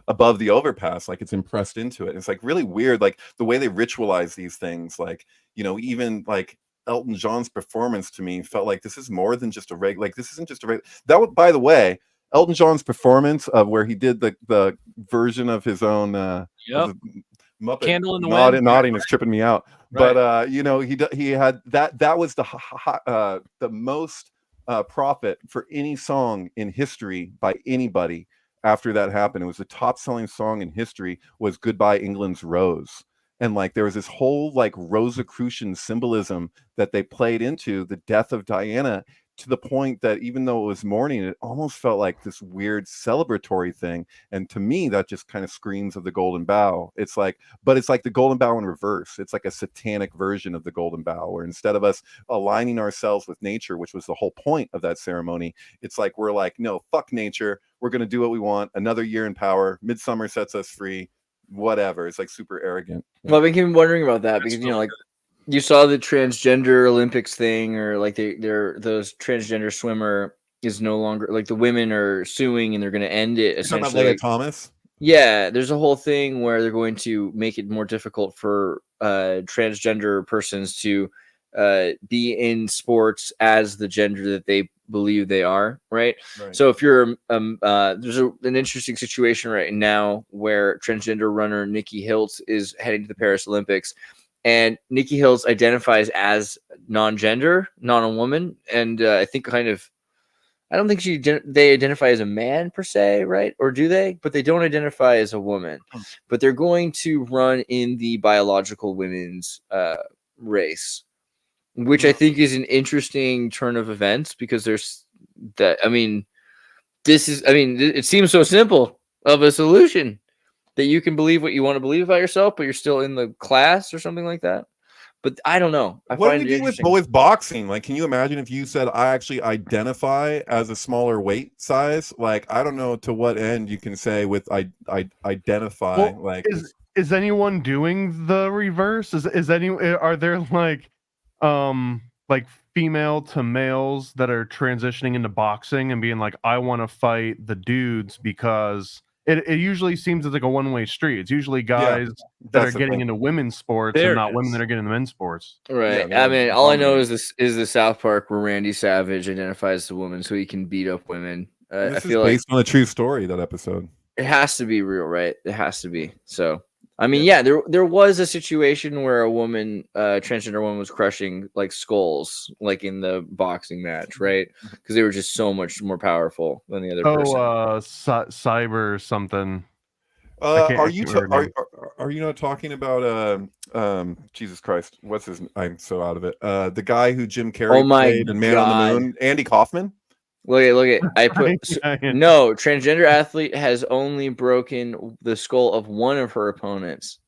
above the overpass, like it's impressed into it. It's like really weird, like the way they ritualize these things. Like, you know, even like Elton John's performance to me felt like this is more than just a like this isn't just a that was, by the way, Elton John's performance of where he did the version of his own Muppet Candle in the Wind. Wind. Nodding is tripping me out. Right. But you know, he had that was the most profit for any song in history by anybody. After that happened, it was the top selling song in history was Goodbye England's Rose. And like there was this whole like Rosicrucian symbolism that they played into the death of Diana, to the point that even though it was mourning, it almost felt like this weird celebratory thing. And to me, that just kind of screams of the Golden Bough. It's like, but it's like the Golden Bough in reverse. It's like a satanic version of the Golden Bough, where instead of us aligning ourselves with nature, which was the whole point of that ceremony, it's like we're like, no, fuck nature. We're going to do what we want. Another year in power. Midsummer sets us free. Whatever. It's like super arrogant. Well, I've been wondering about that because, you know, like you saw the transgender Olympics thing, or like those transgender swimmer is no longer, like the women are suing and they're going to end it essentially. Like Thomas? Yeah, there's a whole thing where they're going to make it more difficult for transgender persons to be in sports as the gender that they believe they are, right? So if you're there's an interesting situation right now where transgender runner Nikki Hiltz is heading to the Paris Olympics, and Nikki Hiltz identifies as non-gender, not a woman, and I think kind of, I don't think they identify as a man per se, right? Or do they? But they don't identify as a woman. But they're going to run in the biological women's race, which I think is an interesting turn of events, because there's that. I mean, it seems so simple of a solution that you can believe what you want to believe about yourself, but you're still in the class or something like that. But I don't know. What do we do with boxing? Like, can you imagine if you said, I actually identify as a smaller weight size? Like, I don't know to what end you can say with I identify. Well, like, is anyone doing the reverse? Are there like female to males that are transitioning into boxing and being like, I want to fight the dudes, because it usually seems like a one-way street. It's usually guys that are getting into women's sports and not women that are getting into men's sports. Right. I mean, all I know is the South Park where Randy Savage identifies as a woman so he can beat up women. I feel like based on a true story, that episode. It has to be real, right? It has to be. So, I mean, yeah, there was a situation where a woman, transgender woman, was crushing like skulls, like in the boxing match, right? Because they were just so much more powerful than the other person. Cyber something. Are you not talking about Jesus Christ? What's his? I'm so out of it. The guy who Jim Carrey played in Man on the Moon, Andy Kaufman. Look at I put no transgender athlete has only broken the skull of one of her opponents.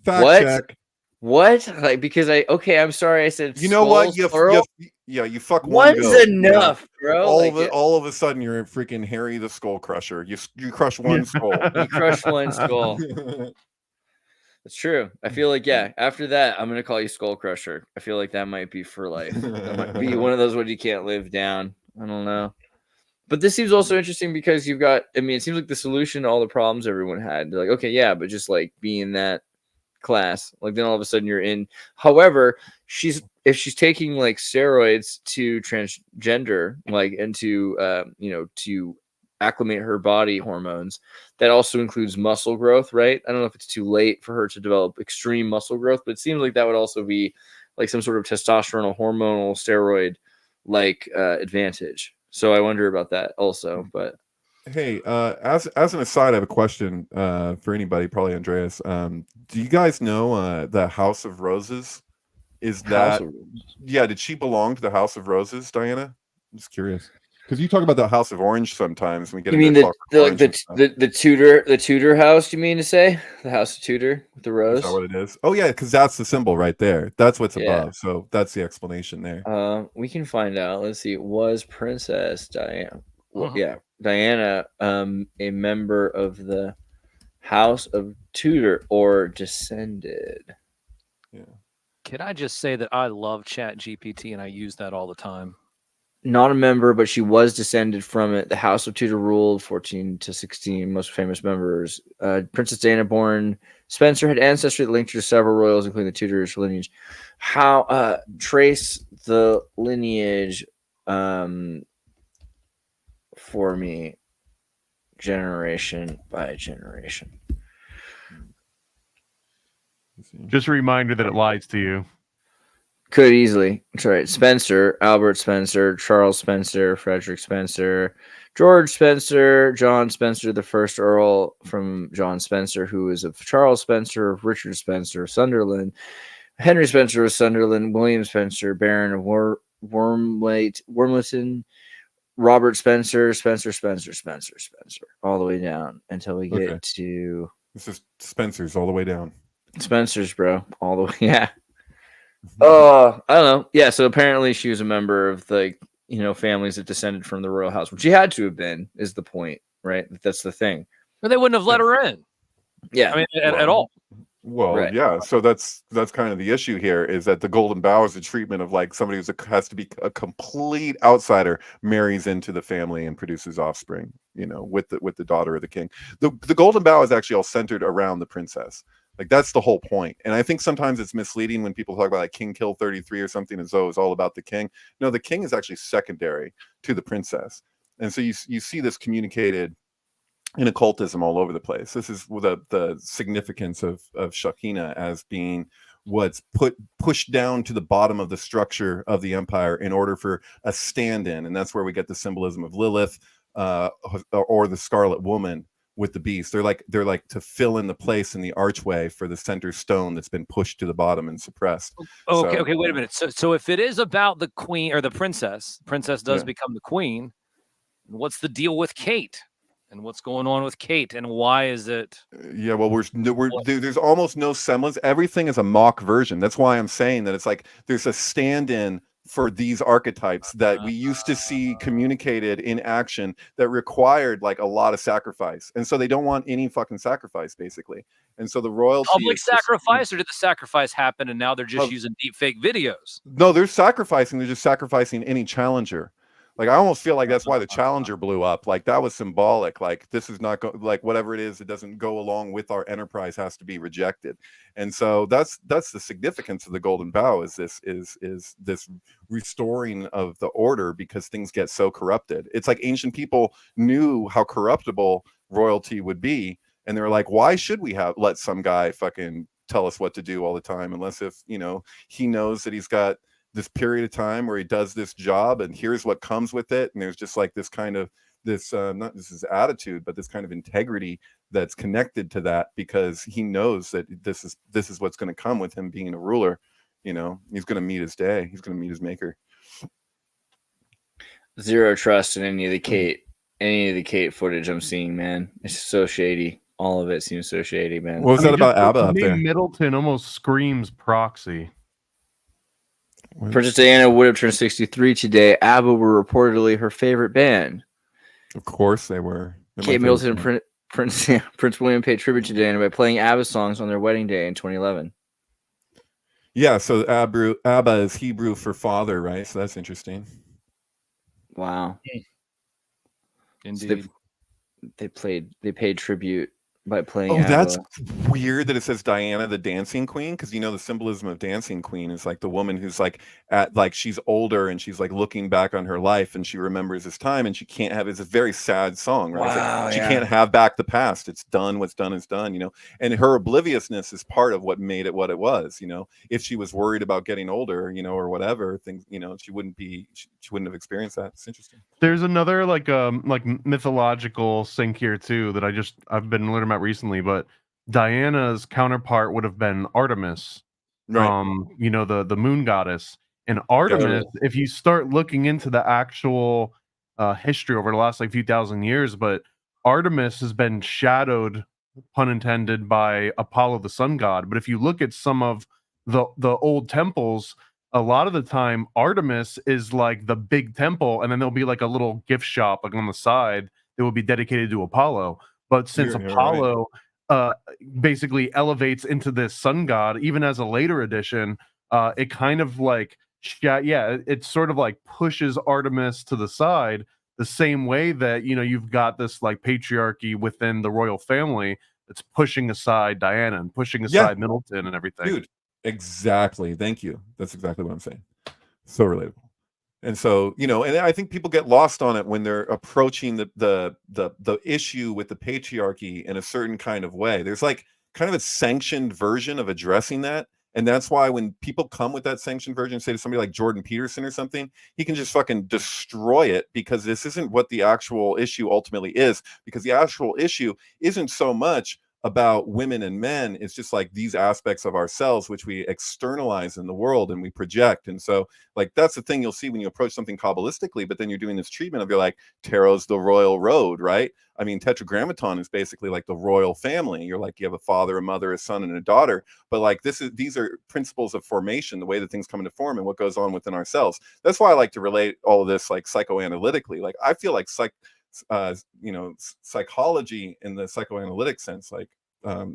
Fact check. What? Like, because I'm sorry, I said. You know what? You fuck one. One's enough, bro. All of a sudden, you're freaking Harry the Skull Crusher. You crush one skull. You crush one skull. It's true. I feel like, after that, I'm gonna call you Skull Crusher. I feel like that might be for life. That might be one of those what you can't live down. I don't know. But this seems also interesting because you've got, I mean, it seems like the solution to all the problems everyone had. They're like, okay, yeah, but just like be in that class. Like then all of a sudden you're in. However, if she's taking like steroids to transgender, like, and to, to acclimate her body hormones, that also includes muscle growth, right? I don't know if it's too late for her to develop extreme muscle growth, but it seems like that would also be like some sort of testosterone hormonal steroid like advantage. So I wonder about that also. But hey, as an aside, I have a question for anybody, probably Andreas. Do you guys know the House of Roses? Did she belong to the House of Roses, Diana? I'm just curious. Because you talk about the House of Orange sometimes. We get you mean the Tudor house? You mean to say the House of Tudor with the rose? Is that what it is? Oh yeah, because that's the symbol right there. That's what's above. So that's the explanation there. We can find out. Let's see. Was Princess Diana? Yeah, Diana, a member of the House of Tudor or descended. Yeah. Can I just say that I love Chat GPT and I use that all the time? Not a member, but she was descended from it. The House of Tudor ruled 14 to 16. Most famous members. Princess Diana, born Spencer, had ancestry that linked her to several royals, including the Tudors lineage. How trace the lineage for me, generation by generation. Just a reminder that it lies to you. Could easily. That's right. Spencer, Albert Spencer, Charles Spencer, Frederick Spencer, George Spencer, John Spencer, the first Earl from John Spencer, who is of Charles Spencer, of Richard Spencer of Sunderland, Henry Spencer of Sunderland, William Spencer, Baron of Wormleton, Robert Spencer, Spencer, all the way down until we get to This is Spencer's all the way down. Spencer's, bro, all the way. Yeah. Oh, I don't know. Yeah, so apparently she was a member of the, families that descended from the royal house, which she had to have been, is the point, right? That's the thing. But they wouldn't have let her in. Yeah. I mean, at all. Well, Right. yeah. So that's kind of the issue here, is that the golden bough is the treatment of like somebody who has to be a complete outsider, marries into the family and produces offspring, with the daughter of the king. The golden bough is actually all centered around the princess. Like that's the whole point. And I think sometimes it's misleading when people talk about like King Kill 33 or something as though it's all about the king. No, the king is actually secondary to the princess. And so you see this communicated in occultism all over the place. This is the significance of Shekinah as being what's pushed down to the bottom of the structure of the empire in order for a stand-in. And that's where we get the symbolism of Lilith or the Scarlet Woman with the beast. They're like to fill in the place in the archway for the center stone that's been pushed to the bottom and suppressed. Okay, wait a minute. So if it is about the queen or the princess does become the queen, what's the deal with Kate? And what's going on with Kate, and why is it? Yeah, well, there's almost no semblance. Everything is a mock version. That's why I'm saying that it's like there's a stand-in for these archetypes that we used to see communicated in action that required like a lot of sacrifice, and so they don't want any fucking sacrifice, basically. And so the royalty Public sacrifice, or did the sacrifice happen and now they're just using deep fake videos? No, they're sacrificing. They're just sacrificing any challenger. Like, I almost feel like that's why the Challenger blew up. Like, that was symbolic. Like, this is not like whatever it is, it doesn't go along with our enterprise has to be rejected. And so that's the significance of the golden bough, is this restoring of the order, because things get so corrupted. It's like ancient people knew how corruptible royalty would be, and they're like, why should we let some guy fucking tell us what to do all the time, unless if he knows that he's got this period of time where he does this job and here's what comes with it. And there's just like this kind of not this is attitude, but this kind of integrity that's connected to that, because he knows that this is what's going to come with him being a ruler. He's going to meet his day. He's going to meet his maker. Zero trust in any of the Kate footage I'm seeing, man. It's so shady. All of it seems so shady, man. What was that about ABBA up the name there? Middleton almost screams proxy. Princess Diana would have turned 63 today. ABBA were reportedly her favorite band. Of course they were. Kate Middleton and Prince William paid tribute to Diana by playing ABBA songs on their wedding day in 2011. Yeah, so ABBA is Hebrew for father, right? So that's interesting. Wow. Indeed. So they paid tribute by playing Oh, ABBA. that's weird that it says Diana the dancing queen, because the symbolism of dancing queen is like the woman who's like she's older and she's like looking back on her life and she remembers this time and she can't have. It's a very sad song, right? Wow, she can't have back the past. It's done. What's done is done. And her obliviousness is part of what made it what it was. If she was worried about getting older, or whatever things, she wouldn't have experienced that. It's interesting. There's another like mythological sync here too that I've been learning about recently, but Diana's counterpart would have been Artemis, Right. The moon goddess. And Artemis, if you start looking into the actual history over the last few thousand years, but Artemis has been shadowed, pun intended, by Apollo the sun god. But if you look at some of the old temples, a lot of the time Artemis is like the big temple, and then there'll be like a little gift shop like on the side that will be dedicated to Apollo. But since You're right. Apollo basically elevates into this sun god, even as a later edition, it kind of like it sort of like pushes Artemis to the side, the same way that you've got this like patriarchy within the royal family that's pushing aside Diana and pushing aside Middleton and everything. Dude, exactly. Thank you. That's exactly what I'm saying. So relatable. And so, and I think people get lost on it when they're approaching the issue with the patriarchy in a certain kind of way. There's like kind of a sanctioned version of addressing that. And that's why when people come with that sanctioned version, say to somebody like Jordan Peterson or something, he can just fucking destroy it, because this isn't what the actual issue ultimately is. Because the actual issue isn't so much about women and men. It's just like these aspects of ourselves which we externalize in the world and we project. And so like that's the thing you'll see when you approach something kabbalistically, but then you're doing this treatment of, you're like, tarot's the royal road, right? I mean, tetragrammaton is basically like the royal family. You're like, you have a father, a mother, a son, and a daughter. But like these are principles of formation, the way that things come into form and what goes on within ourselves. That's why I like to relate all of this like psychoanalytically. Like I feel like psychology in the psychoanalytic sense, like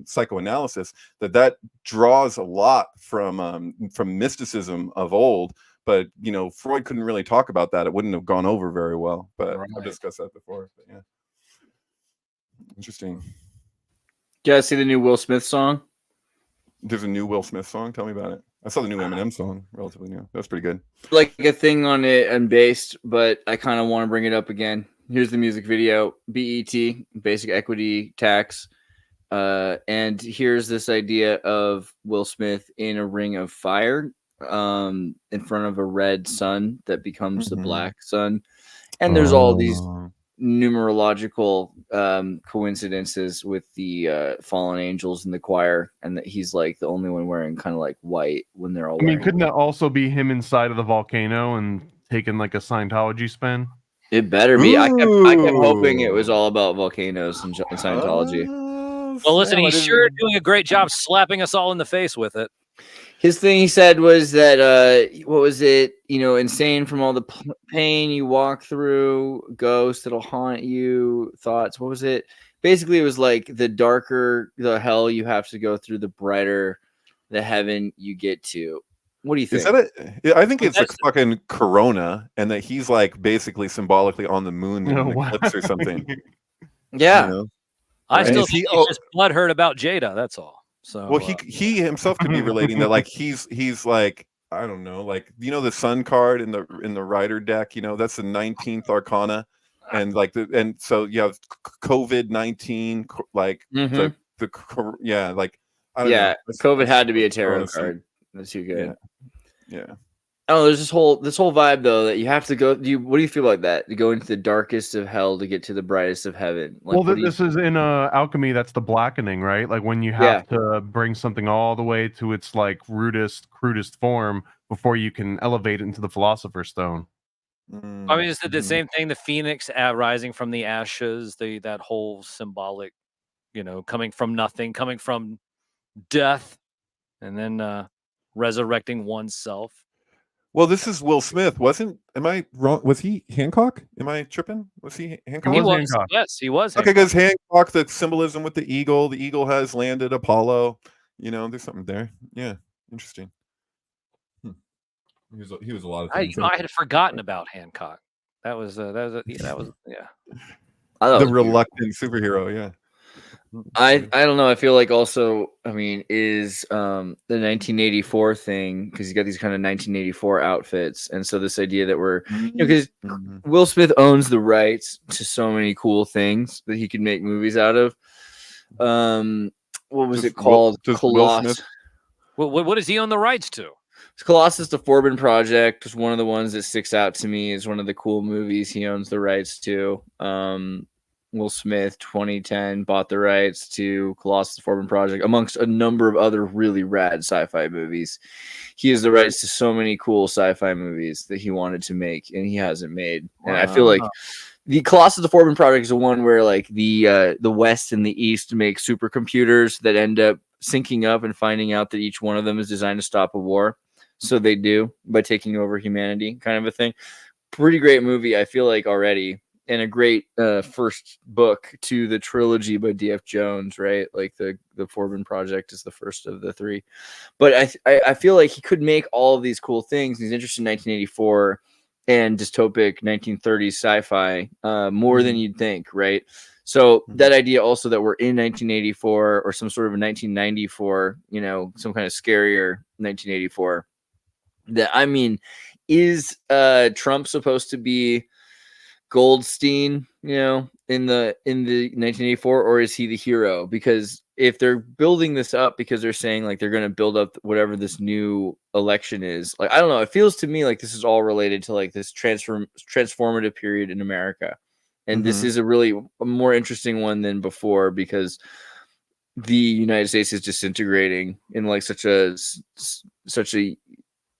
psychoanalysis, that draws a lot from mysticism of old. But Freud couldn't really talk about that. It wouldn't have gone over very well. But I've discussed that before. But yeah, interesting. You guys see the new Will Smith song? There's a new Will Smith song. Tell me about it. I saw the new Eminem song, relatively new. That's pretty good. Like a thing on it and based, but I kind of want to bring it up again. Here's the music video: BET, basic equity tax. And here's this idea of Will Smith in a ring of fire in front of a red sun that becomes the black sun. And there's all these numerological coincidences with the fallen angels in the choir, and that he's like the only one wearing kind of like white when they're all couldn't that also be him inside of the volcano and taking like a Scientology spin? It better be. I kept hoping it was all about volcanoes and Scientology. Well, listen, he's sure doing a great job slapping us all in the face with it. His thing he said was that, what was it? Insane from all the pain you walk through, ghosts that'll haunt you, thoughts. What was it? Basically, it was like the darker the hell you have to go through, the brighter the heaven you get to. What do you think? Is that it? I think it's a fucking corona, and that he's like basically symbolically on the moon in an eclipse or something. Yeah. I still think he's just butthurt about Jada. That's all. So well, he himself could be relating that, like he's like, I don't know, like the sun card in the rider deck. That's the 19th arcana, and like so you have COVID-19, like like I don't know. COVID had to be a tarot card. That's too good. Yeah. Oh, there's this whole vibe though that you have to go. What do you feel like that? To go into the darkest of hell to get to the brightest of heaven. Like, this is in alchemy. That's the blackening, right? Like when you have to bring something all the way to its like crudest form before you can elevate it into the philosopher's stone. I mean, is it the same thing? The phoenix rising from the ashes. That whole symbolic, coming from nothing, coming from death, and then resurrecting oneself. Well, this is Will Smith. Am I wrong? Was he Hancock? Am I tripping? Was he Hancock? He was Hancock. Yes, he was Hancock. Okay, because Hancock, the symbolism with the eagle has landed Apollo. There's something there. Yeah, interesting. He was a lot of things. I had forgotten about Hancock. That was the reluctant superhero. Yeah. I don't know. I feel like also, is the 1984 thing, because he's got these kind of 1984 outfits, and so this idea that we're because Will Smith owns the rights to so many cool things that he could make movies out of. What was it called? Colossus. What does he own the rights to? Colossus, the Forbin Project, was one of the ones that sticks out to me as one of the cool movies he owns the rights to. Will Smith, 2010, bought the rights to Colossus, the Forbin Project, amongst a number of other really rad sci-fi movies. He has the rights to so many cool sci-fi movies that he wanted to make, and he hasn't made. And I feel like the Colossus, the Forbin Project is the one where like the West and the East make supercomputers that end up syncing up and finding out that each one of them is designed to stop a war. so they do by taking over humanity, kind of a thing. Pretty great movie, I feel like, already, and a great first book to the trilogy by D.F. Jones, right? Like the Forbin Project is the first of the three. But I feel like he could make all of these cool things. He's interested in 1984 and dystopic 1930s sci-fi more than you'd think, right? So that idea also that we're in 1984 or some sort of a 1994, you know, some kind of scarier 1984. That, I mean, is Trump supposed to be Goldstein, you know, in the 1984, or is he the hero? Because if they're building this up because they're saying like they're going to build up whatever this new election is, like, I don't know, it feels to me like this is all related to like this transformative period in America. And this is a more interesting one than before because the United States is disintegrating in like such a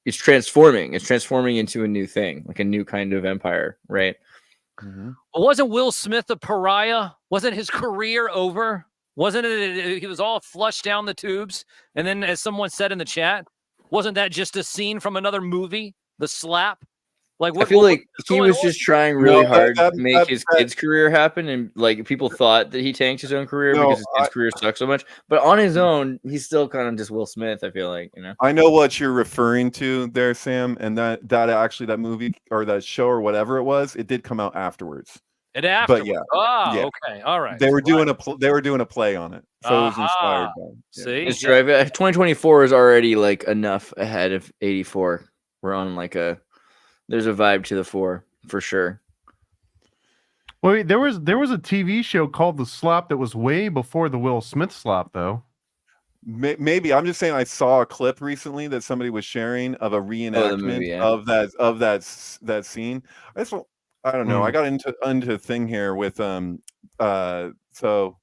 it's transforming into a new thing, like a new kind of empire, right? Well, wasn't Will Smith a pariah? Wasn't his career over? Wasn't it? He was all flushed down the tubes. And then, as someone said in the chat, wasn't that just a scene from another movie, The Slap? Like, I feel like he was just trying really hard to make his kid's career happen, and like people thought that he tanked his own career because his kid's career sucked so much. But on his own, he's still kind of just Will Smith. I feel like, you know. I know what you're referring to there, Sam, and that actually that movie or that show or whatever it was, it did come out afterwards. But yeah, okay, all right. They were doing a play on it, so it was inspired by. See, it's 2024 is already like enough ahead of 84. We're on like there's a vibe to the 4 for sure. Wait, there was a TV show called The Slap that was way before the Will Smith slap, though. Maybe I'm just saying I saw a clip recently that somebody was sharing of a reenactment of that scene. I don't know. I got into a thing here with so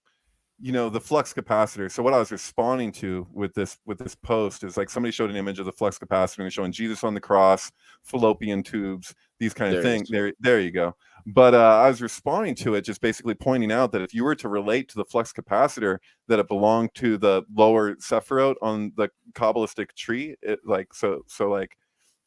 you know, the flux capacitor. So what I was responding to with this post is like somebody showed an image of the flux capacitor and showing Jesus on the cross, fallopian tubes, these kind of things. There you go. But I was responding to it, just basically pointing out that if you were to relate to the flux capacitor, that it belonged to the lower Sephiroth on the Kabbalistic tree. It like so like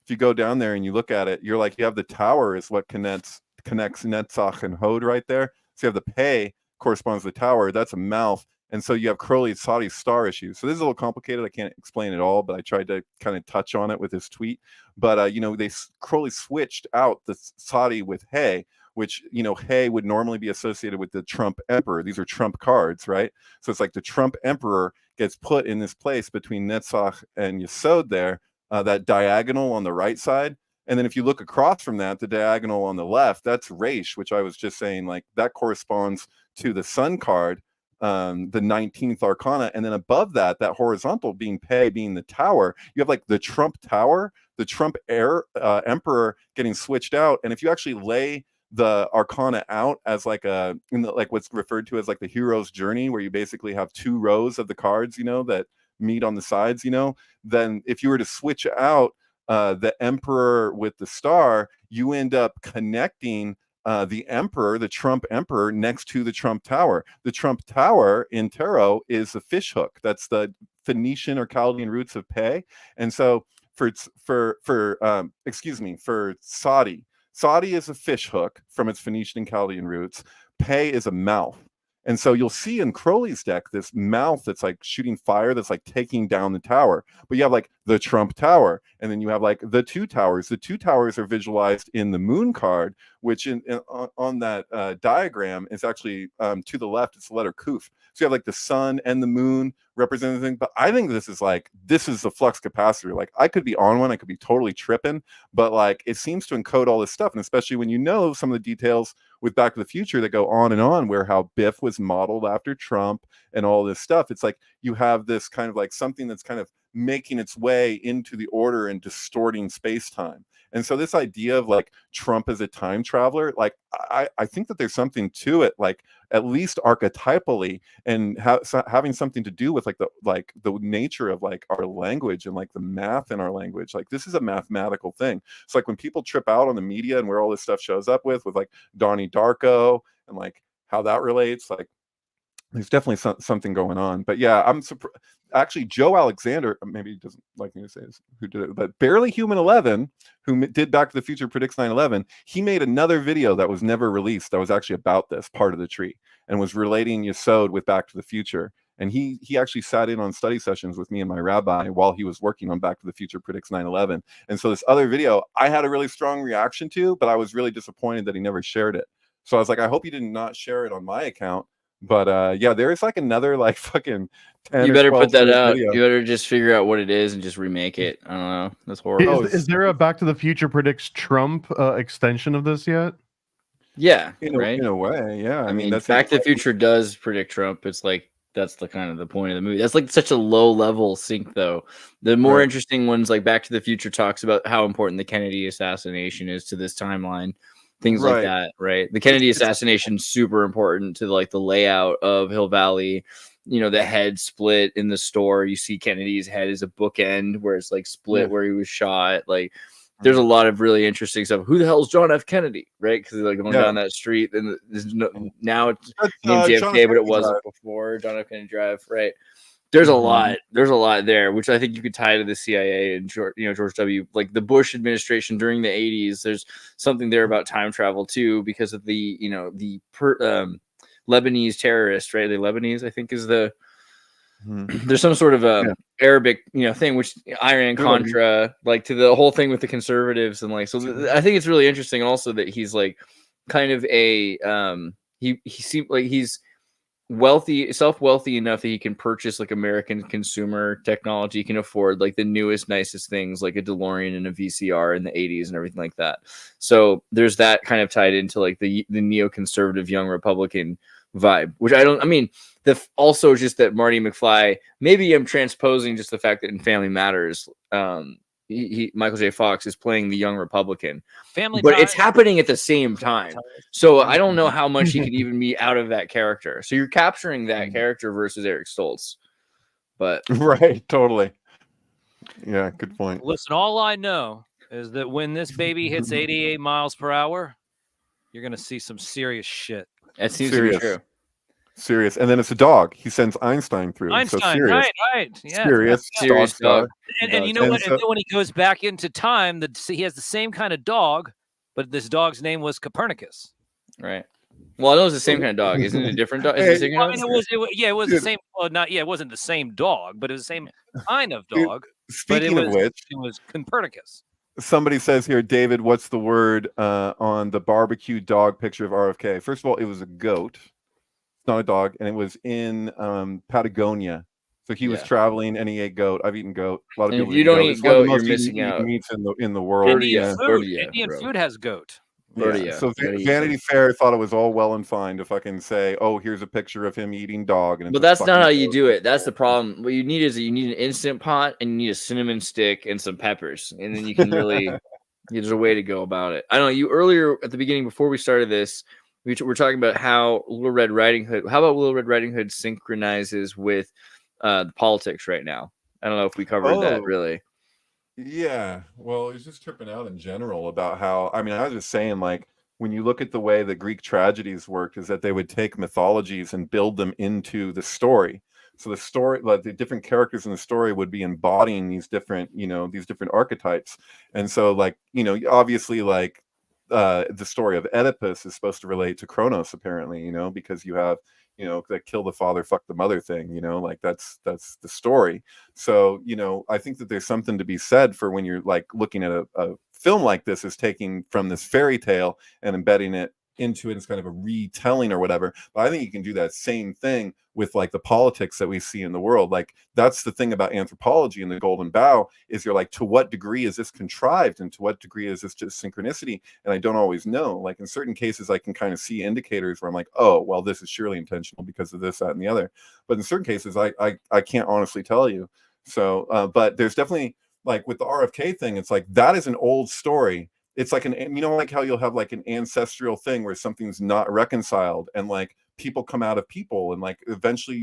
if you go down there and you look at it, you're like you have the tower is what connects Netzach and Hod right there. So you have the Pei corresponds to the tower. That's a mouth. And so you have Crowley Sadi star issues. So this is a little complicated. I can't explain it all, but I tried to kind of touch on it with this tweet. But, you know, Crowley switched out the Sadi with Hay, which, you know, Hay would normally be associated with the Trump Emperor. These are Trump cards, right? So it's like the Trump Emperor gets put in this place between Netzach and Yesod there, that diagonal on the right side. And then if you look across from that, the diagonal on the left, that's Reish, which I was just saying, like that corresponds to the Sun card, the 19th Arcana. And then above that, that horizontal being Pei, being the tower, you have like the Trump Tower, the Trump Emperor getting switched out. And if you actually lay the Arcana out as like like what's referred to as like the hero's journey, where you basically have 2 rows of the cards, you know, that meet on the sides, you know, then if you were to switch out the Emperor with the star, you end up connecting the Emperor, the Trump Emperor, next to the Trump Tower. The Trump Tower in tarot is the fish hook. That's the Phoenician or Chaldean roots of Pei. And so for Sadi is a fish hook from its Phoenician and Chaldean roots. Pei is a mouth. And so you'll see in Crowley's deck this mouth that's like shooting fire, that's like taking down the tower. But you have like the Trump Tower, and then you have like the 2 towers. The 2 towers are visualized in the moon card, which on that diagram is actually to the left, it's the letter Kuf. So you have like the sun and the moon representing the thing. But I think this is the flux capacitor. Like I could be on one, I could be totally tripping, but like it seems to encode all this stuff. And especially when you know some of the details with Back to the Future that go on and on, where how Biff was modeled after Trump and all this stuff. It's like you have this kind of like something that's kind of making its way into the order and distorting space-time. And so this idea of like Trump as a time traveler, like I think that there's something to it, like at least archetypally, and having something to do with like the nature of like our language and like the math in our language. Like this is a mathematical thing. It's like when people trip out on the media and where all this stuff shows up with like Donnie Darko and like how that relates, like there's definitely something going on. But yeah, I'm surprised. Actually, Joe Alexander, maybe he doesn't like me to say this, who did it, but Barely Human 11, who did Back to the Future Predicts 9/11, he made another video that was never released that was actually about this part of the tree and was relating Yesod with Back to the Future. And he actually sat in on study sessions with me and my rabbi while he was working on Back to the Future Predicts 9/11. And so this other video, I had a really strong reaction to, but I was really disappointed that he never shared it. So I was like, I hope he did not share it on my account. But yeah, there is like another like fucking 10 You or better 12 put that minute out. video. You better just figure out what it is and just remake it. I don't know. That's horrible. Is there a Back to the Future predicts Trump extension of this yet? Yeah, in right. a way, yeah. I mean, that's Back to the Future does predict Trump. It's like that's the kind of the point of the movie. That's like such a low level sync, though. The more Right. interesting ones, like Back to the Future, talks about how important the Kennedy assassination is to this timeline, things like Right. that. Right, the Kennedy assassination like, important to like the layout of Hill Valley. You know, the head split in the store. You see Kennedy's head as a bookend where it's like split where he was shot. Like, there's a lot of really interesting stuff. Who the hell is John F. Kennedy? Right? Because like going down that street, and there's now it's named JFK, but it wasn't before John F. Kennedy Drive. Right? There's a lot. There's a lot there, which I think you could tie to the CIA and George W. Like the Bush administration during the 80s. There's something there about time travel too, because of the Lebanese terrorist, right? The Lebanese, I think, is the there's some sort of Arabic, thing, which Iran Contra, like to the whole thing with the conservatives and like. So I think it's really interesting, also that he's like kind of a he seems like he's wealthy enough that he can purchase like American consumer technology. He can afford like the newest, nicest things, like a DeLorean and a VCR in the 80s and everything like that. So there's that kind of tied into like the neoconservative young Republican vibe, which also just that Marty McFly, maybe I'm transposing just the fact that in Family Matters, Michael J. Fox is playing the young Republican, but it's happening at the same time. So I don't know how much he could even be out of that character. So you're capturing that character versus Eric Stoltz, but right, totally. Yeah, good point. Listen, all I know is that when this baby hits 88 miles per hour, you're gonna see some serious shit. That seems to be true. Serious, and then it's a dog. He sends Einstein through. So serious, right, yeah, serious dog. And you know what? And then when he goes back into time, he has the same kind of dog, but this dog's name was Copernicus. Right. Well, I know it's the same kind of dog. Isn't it a different dog? Is it the same kind of dog? It was the same. Well, it wasn't the same dog, but it was the same kind of dog. Speaking of which, it was Copernicus. Somebody says here, David, what's the word on the barbecue dog picture of RFK? First of all, it was a goat. It's not a dog, and it was in Patagonia. So he was traveling, and he ate goat. I've eaten goat. A lot of people. If you don't eat goat, you're missing out. Meats in the world. Indian food has goat. Yeah. So Vanity Fair thought it was all well and fine to fucking say, "Oh, here's a picture of him eating dog." But that's not how you do it. That's the problem. What you need is an instant pot, and you need a cinnamon stick and some peppers, and then you can really. There's a way to go about it. I don't know. You earlier at the beginning, before we started this, we're talking about how Little Red Riding Hood. How about Little Red Riding Hood synchronizes with the politics right now? I don't know if we covered that really. Yeah, well, it's just tripping out in general about how, I was just saying, like, when you look at the way the Greek tragedies worked, is that they would take mythologies and build them into the story. So the story, like the different characters in the story would be embodying these different archetypes. And so, like, obviously, like, the story of Oedipus is supposed to relate to Kronos, apparently, because you have, that kill the father, fuck the mother thing, like that's the story. So, I think that there's something to be said for when you're like looking at a film like this, is taking from this fairy tale and embedding it into it as kind of a retelling or whatever. But I think you can do that same thing with like the politics that we see in the world. Like, that's the thing about anthropology and the Golden Bough, is you're like, to what degree is this contrived and to what degree is this just synchronicity? And I don't always know. Like, in certain cases I can kind of see indicators where I'm like, oh, well, this is surely intentional because of this, that, and the other. But in certain cases I can't honestly tell you. So but there's definitely, like with the RFK thing, it's like that is an old story. It's like like how you'll have like an ancestral thing where something's not reconciled, and like people come out of people, and like eventually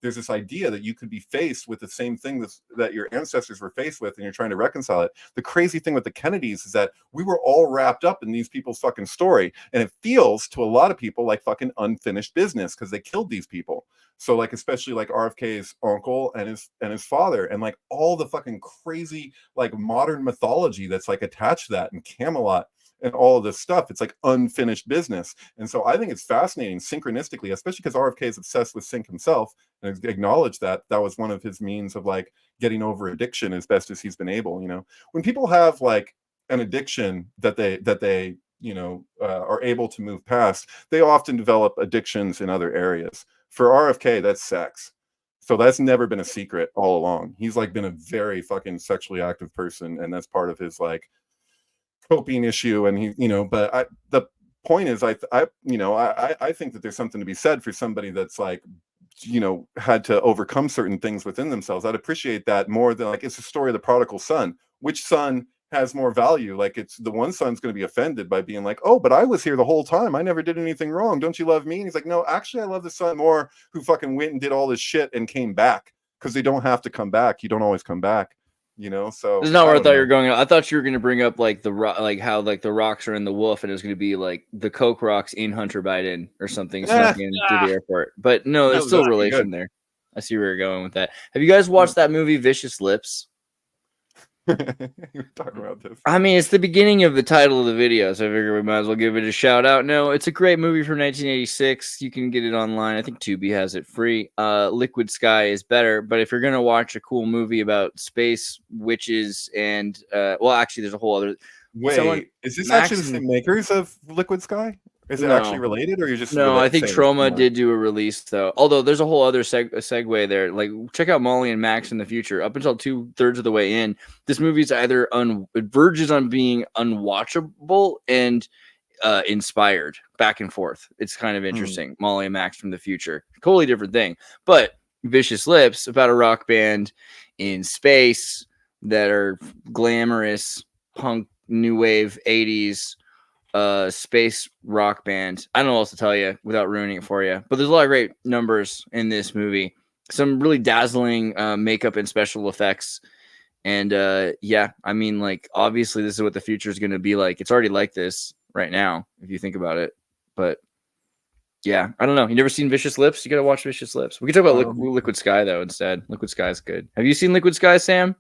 there's this idea that you could be faced with the same thing that your ancestors were faced with, and you're trying to reconcile it. The crazy thing with the Kennedys is that we were all wrapped up in these people's fucking story, and it feels to a lot of people like fucking unfinished business because they killed these people. So like, especially like RFK's uncle and his father, and like all the fucking crazy like modern mythology that's like attached to that, and Camelot and all of this stuff. It's like unfinished business. And so I think it's fascinating synchronistically, especially because RFK is obsessed with sync himself and acknowledged that was one of his means of like getting over addiction as best as he's been able. You know, when people have like an addiction that they are able to move past, they often develop addictions in other areas. For RFK, that's sex. So that's never been a secret all along. He's like been a very fucking sexually active person, and that's part of his like coping issue. And he, but the point is, I think that there's something to be said for somebody that's like, had to overcome certain things within themselves. I'd appreciate that more than like, it's a story of the prodigal son. Which son has more value? Like, it's the one son's going to be offended by being like, oh, but I was here the whole time, I never did anything wrong, don't you love me? And he's like, no, actually I love the son more who fucking went and did all this shit and came back, because they don't have to come back. You don't always come back, so this is not where I thought you were going. I thought you were going to bring up like how like the rocks are in the wolf, and it was going to be like the coke rocks in Hunter Biden or something snuck in through the airport. But no, there's still a relation there. I see where you're going with that. Have you guys watched that movie Vicious Lips? You're talking about this. I mean, it's the beginning of the title of the video, so I figure we might as well give it a shout out. No, it's a great movie from 1986. You can get it online. I think Tubi has it free. Liquid Sky is better, but if you're gonna watch a cool movie about space witches and actually, there's a whole other. Wait, is this actually the same makers of Liquid Sky? Is it actually related, or you just I think Troma did do a release though. Although there's a whole other segue there. Like, check out Molly and Max in the future. Up until 2/3 of the way in, this movie's either it verges on being unwatchable and inspired, back and forth. It's kind of interesting. Molly and Max from the future, totally different thing. But Vicious Lips, about a rock band in space that are glamorous punk new wave 80s. Space rock band. I don't know what else to tell you without ruining it for you, but there's a lot of great numbers in this movie. Some really dazzling makeup and special effects. And I mean, like, obviously this is what the future is going to be like. It's already like this right now, if you think about it. But yeah, I don't know. You never seen Vicious Lips? You got to watch Vicious Lips. We can talk about Liquid Sky though instead. Liquid Sky is good. Have you seen Liquid Sky, Sam?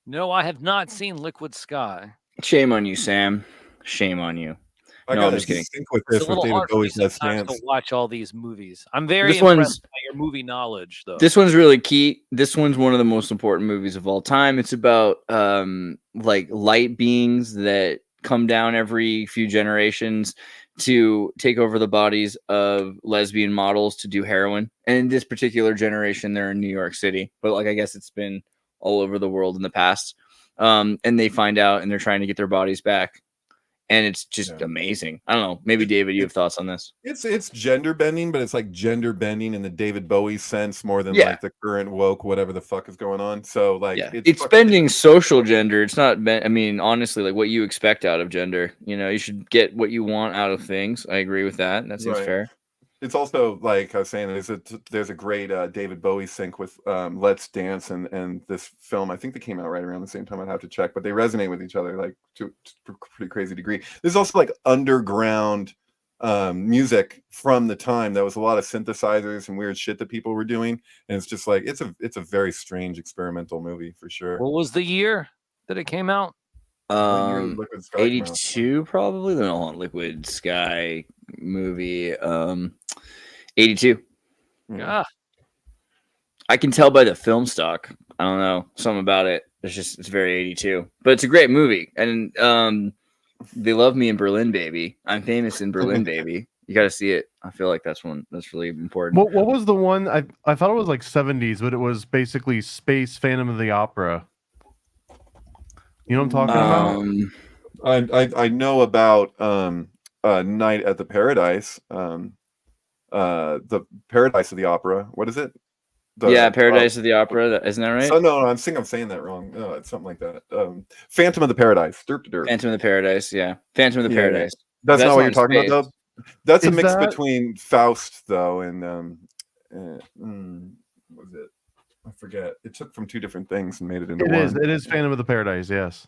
No, I have not seen Liquid Sky. Shame on you, Sam. Shame on you. I'm just kidding. It's a little hard for me sometimes to watch all these movies. I'm very impressed by your movie knowledge, though. This one's really key. This one's one of the most important movies of all time. It's about like light beings that come down every few generations to take over the bodies of lesbian models to do heroin. And in this particular generation, they're in New York City, but like I guess it's been all over the world in the past. And they find out, and they're trying to get their bodies back. And it's just amazing. I don't know. Maybe David, you have thoughts on this? It's gender bending, but it's like gender bending in the David Bowie sense more than like the current woke whatever the fuck is going on. So like it's bending social gender. It's not. I mean, honestly, like what you expect out of gender. You should get what you want out of things. I agree with that. That seems fair. It's also like I was saying, there's a great David Bowie sync with Let's Dance and this film. I think they came out right around the same time. I'd have to check, but they resonate with each other like to a pretty crazy degree. There's also like underground music from the time. That was a lot of synthesizers and weird shit that people were doing, and it's just like it's a very strange experimental movie for sure. What was the year that it came out? 82 probably. No, Liquid Sky movie 82. I can tell by the film stock. I don't know, something about it. It's very 82, but it's a great movie. And they love me in Berlin, baby. I'm famous in Berlin, baby. You got to see it. I feel like that's really important. What was the one? I thought it was like 70s, but it was basically Space Phantom of the Opera. You know what I'm talking about? I know about Night at the Paradise, the Paradise of the Opera. What is it? Paradise of the Opera. Isn't that right? So no, I think I'm saying that wrong. No, it's something like that. Phantom of the Paradise. Phantom of the Paradise. Yeah, Phantom of the Paradise. That's not what you're talking about, though. That's a mix between Faust, though, and was it? I forget. It took from two different things and made it into It one. is. It is Phantom of the Paradise. Yes.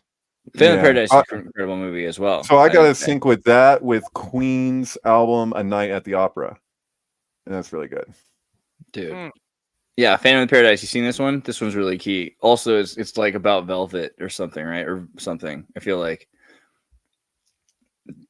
Phantom of Paradise is an incredible movie as well. So I got to sync with that with Queen's album A Night at the Opera, and that's really good, dude. Yeah, Phantom of the Paradise. You seen this one? This one's really key. Also, it's like about velvet or something, right? Or something. I feel like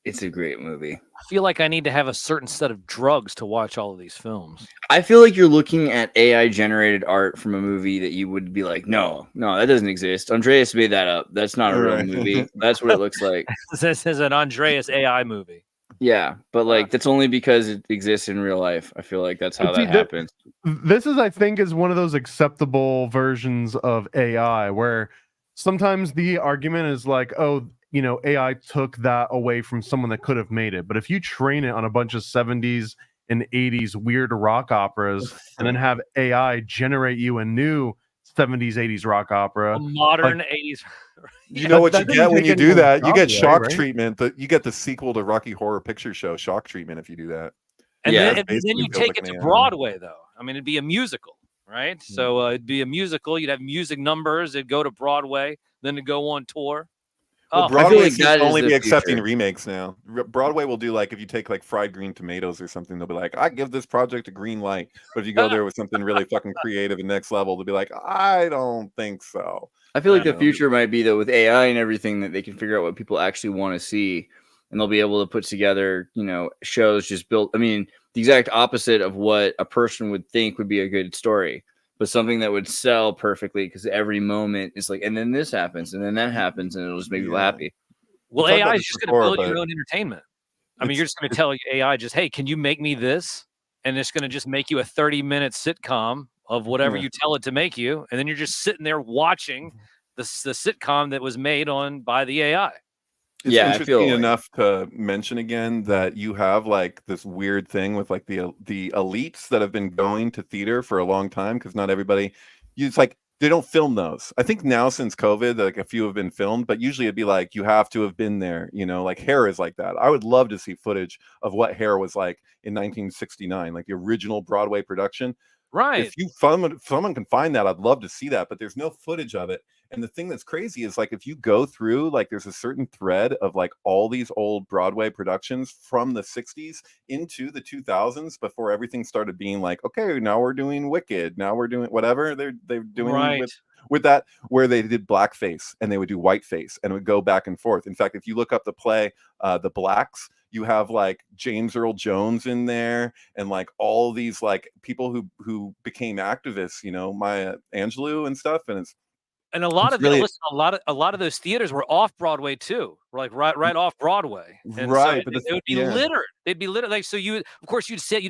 it's a great movie. I feel like I need to have a certain set of drugs to watch all of these films. I feel like you're looking at AI generated art from a movie that you would be like, no, that doesn't exist. Andreas made that up. That's not a real movie. That's what it looks like. This is an Andreas AI movie. Yeah, but like that's only because it exists in real life. I feel like that's how that happens. This is, I think, is one of those acceptable versions of AI where sometimes the argument is like, oh, you know, AI took that away from someone that could have made it. But if you train it on a bunch of 70s and 80s weird rock operas and then have AI generate you a new 70s, 80s rock opera, a modern 80s. You know what you get when you do that? You get shock treatment. You get the sequel to Rocky Horror Picture Show, shock treatment, if you do that. And then you take it to Broadway, though. I mean, it'd be a musical, right? So it'd be a musical. You'd have music numbers. It'd go to Broadway, then to go on tour. Well, Broadway seems only be accepting remakes now. Broadway will do like if you take like fried green tomatoes or something, they'll be like, I give this project a green light. But if you go there with something really fucking creative and next level, they'll be like, I don't think so. I feel like the future might be though with AI and everything that they can figure out what people actually want to see, and they'll be able to put together, you know, shows just built. I mean, the exact opposite of what a person would think would be a good story, but something that would sell perfectly because every moment is like, and then this happens, and then that happens, and it'll just make people happy. Well, AI is just going to build your own entertainment. I mean, you're just going to tell AI just, hey, can you make me this? And it's going to just make you a 30-minute sitcom of whatever you tell it to make you, and then you're just sitting there watching the sitcom that was made by the AI. It's interesting enough to mention again that you have like this weird thing with like the elites that have been going to theater for a long time because not everybody. It's like they don't film those. I think now since COVID, like a few have been filmed, but usually it'd be like you have to have been there. You know, like Hair is like that. I would love to see footage of what Hair was like in 1969, like the original Broadway production. Right. If someone can find that, I'd love to see that, but there's no footage of it. And the thing that's crazy is like if you go through, like there's a certain thread of like all these old Broadway productions from the 60s into the 2000s before everything started being like, okay, now we're doing Wicked, now we're doing whatever they're doing with that, where they did blackface and they would do whiteface and it would go back and forth. In fact, if you look up the play, The Blacks, you have like James Earl Jones in there and like all these like people who became activists, you know, Maya Angelou and stuff. And a lot of those theaters were off Broadway too, like right off Broadway. And right, so it would be littered. They'd be littered. Like so, you'd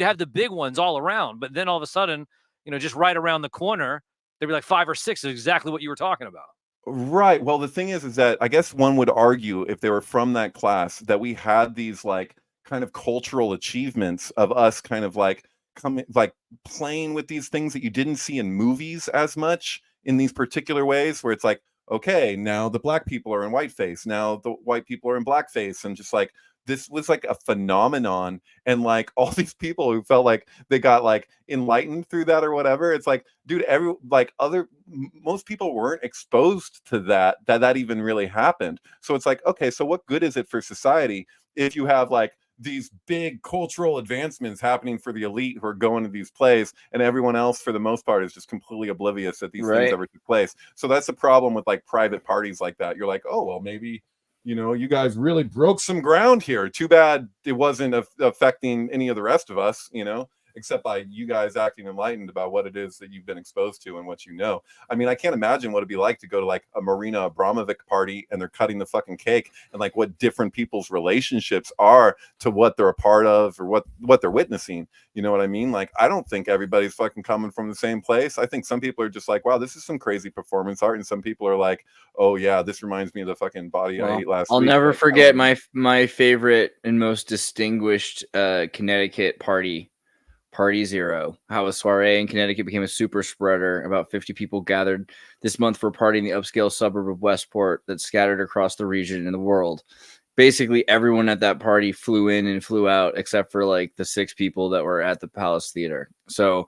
have the big ones all around, but then all of a sudden, you know, just right around the corner, there'd be like 5 or 6 is exactly what you were talking about. Right. Well, the thing is that I guess one would argue if they were from that class that we had these like kind of cultural achievements of us kind of like coming like playing with these things that you didn't see in movies as much in these particular ways where it's like, okay, now the black people are in whiteface, now the white people are in blackface, and just like this was like a phenomenon, and like all these people who felt like they got like enlightened through that or whatever. It's like, dude, most people weren't exposed to that even really happened. So it's like, okay, so what good is it for society if you have like these big cultural advancements happening for the elite who are going to these plays, and everyone else for the most part is just completely oblivious that these things ever took place. So that's the problem with like private parties like that. You're like, oh well, maybe, you know, you guys really broke some ground here. Too bad it wasn't affecting any of the rest of us, you know, except by you guys acting enlightened about what it is that you've been exposed to and what you know. I mean, I can't imagine what it'd be like to go to like a Marina Abramovic party and they're cutting the fucking cake and like what different people's relationships are to what they're a part of or what they're witnessing. You know what I mean? Like, I don't think everybody's fucking coming from the same place. I think some people are just like, wow, this is some crazy performance art. And some people are like, oh yeah, this reminds me of the fucking body I ate last week. I'll never forget my favorite and most distinguished Connecticut Party Zero, how a soiree in Connecticut became a super spreader. About 50 people gathered this month for a party in the upscale suburb of Westport that scattered across the region and the world. Basically, everyone at that party flew in and flew out except for like the 6 people that were at the Palace Theater. So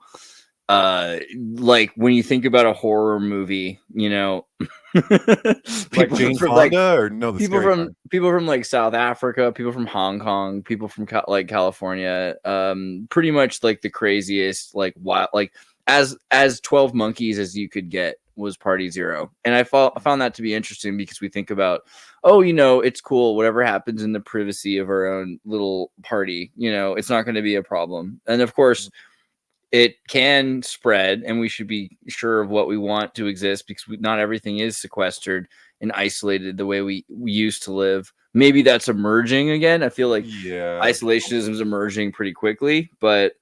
like when you think about a horror movie, you know, Like Jane Fonda, or no, the people from like South Africa, people from Hong Kong, people from like California, pretty much like the craziest, like wild, like as 12 monkeys as you could get was Party Zero. And I found that to be interesting because we think about, oh, you know, it's cool, whatever happens in the privacy of our own little party, you know, it's not going to be a problem. And of course it can spread, and we should be sure of what we want to exist, because not everything is sequestered and isolated the way we used to live. Maybe that's emerging again. I feel like isolationism is emerging pretty quickly, but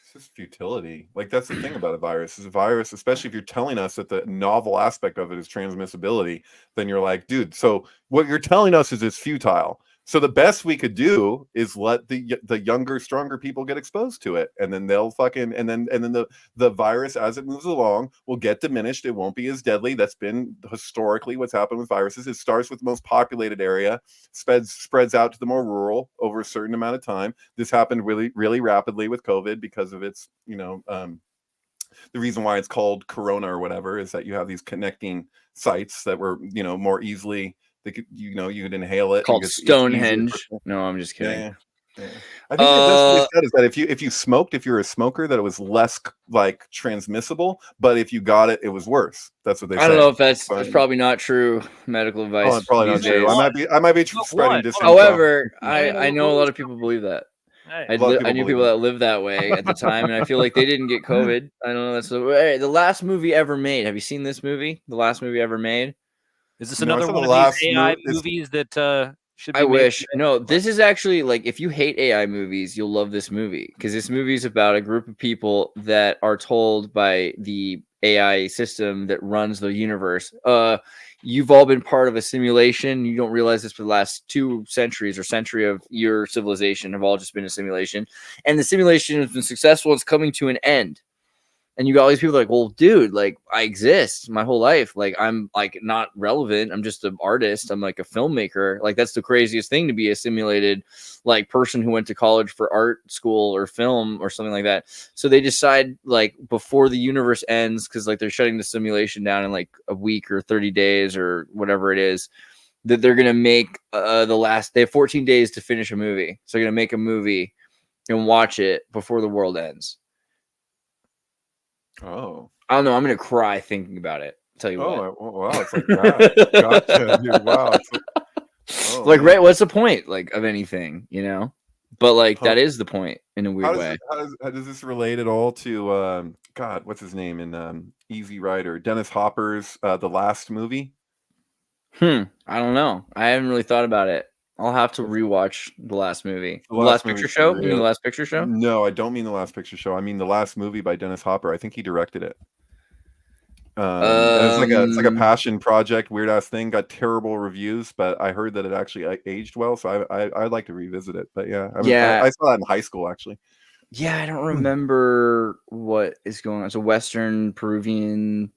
it's just futility. Like, that's the thing about a virus. Is a virus, especially if you're telling us that the novel aspect of it is transmissibility, then you're like, dude, so what you're telling us is it's futile. So the best we could do is let the younger, stronger people get exposed to it, and then they'll fucking and then the virus, as it moves along, will get diminished. It won't be as deadly. That's been historically what's happened with viruses. It starts with the most populated area, spreads out to the more rural over a certain amount of time. This happened really, really rapidly with COVID because of its, you know, the reason why it's called Corona or whatever is that you have these connecting sites that were, you know, more easily. They could, you know, you could inhale it. Called Stonehenge. No, I'm just kidding. Yeah. I think that's what they said, is that if you smoked, if you're a smoker, that it was less like transmissible, but if you got it, it was worse. That's what they said. I don't know if that's probably not true medical advice. Oh, probably not true. I might be spreading disinfo. However, I know a lot of people believe that. I knew people that lived that way at the time, and I feel like they didn't get COVID. I don't know. That's the last movie ever made. Have you seen this movie? The last movie ever made. Is this another one of these AI movies that should be I wish. No, this is actually, like, if you hate AI movies, you'll love this movie, because this movie is about a group of people that are told by the AI system that runs the universe, you've all been part of a simulation. You don't realize this for the last 2 centuries or century of your civilization have all just been a simulation, and the simulation has been successful. It's coming to an end. And you got all these people like, well, dude, like, I exist my whole life. Like, I'm like not relevant. I'm just an artist. I'm like a filmmaker. Like, that's the craziest thing, to be a simulated like person who went to college for art school or film or something like that. So they decide, like, before the universe ends, because like they're shutting the simulation down in like a week or 30 days or whatever it is, that they're gonna make they have 14 days to finish a movie. So they're gonna make a movie and watch it before the world ends. Oh, I don't know. I'm gonna cry thinking about it. I'll tell you what. Oh, wow, it's like that. Gotcha, dude. Wow. Like, right? What's the point, like, of anything, you know? But like, that is the point in a weird way. How does this relate at all to God? What's his name in Easy Rider? Dennis Hopper's The Last movie. I don't know. I haven't really thought about it. I'll have to rewatch The Last Movie. The Last Picture Show? You mean The Last Picture Show? No, I don't mean The Last Picture Show. I mean The Last Movie by Dennis Hopper. I think he directed it. It's like a passion project, weird ass thing. Got terrible reviews, but I heard that it actually aged well, so I'd like to revisit it. But yeah, I saw that in high school actually. Yeah, I don't remember what is going on. It's a Western Peruvian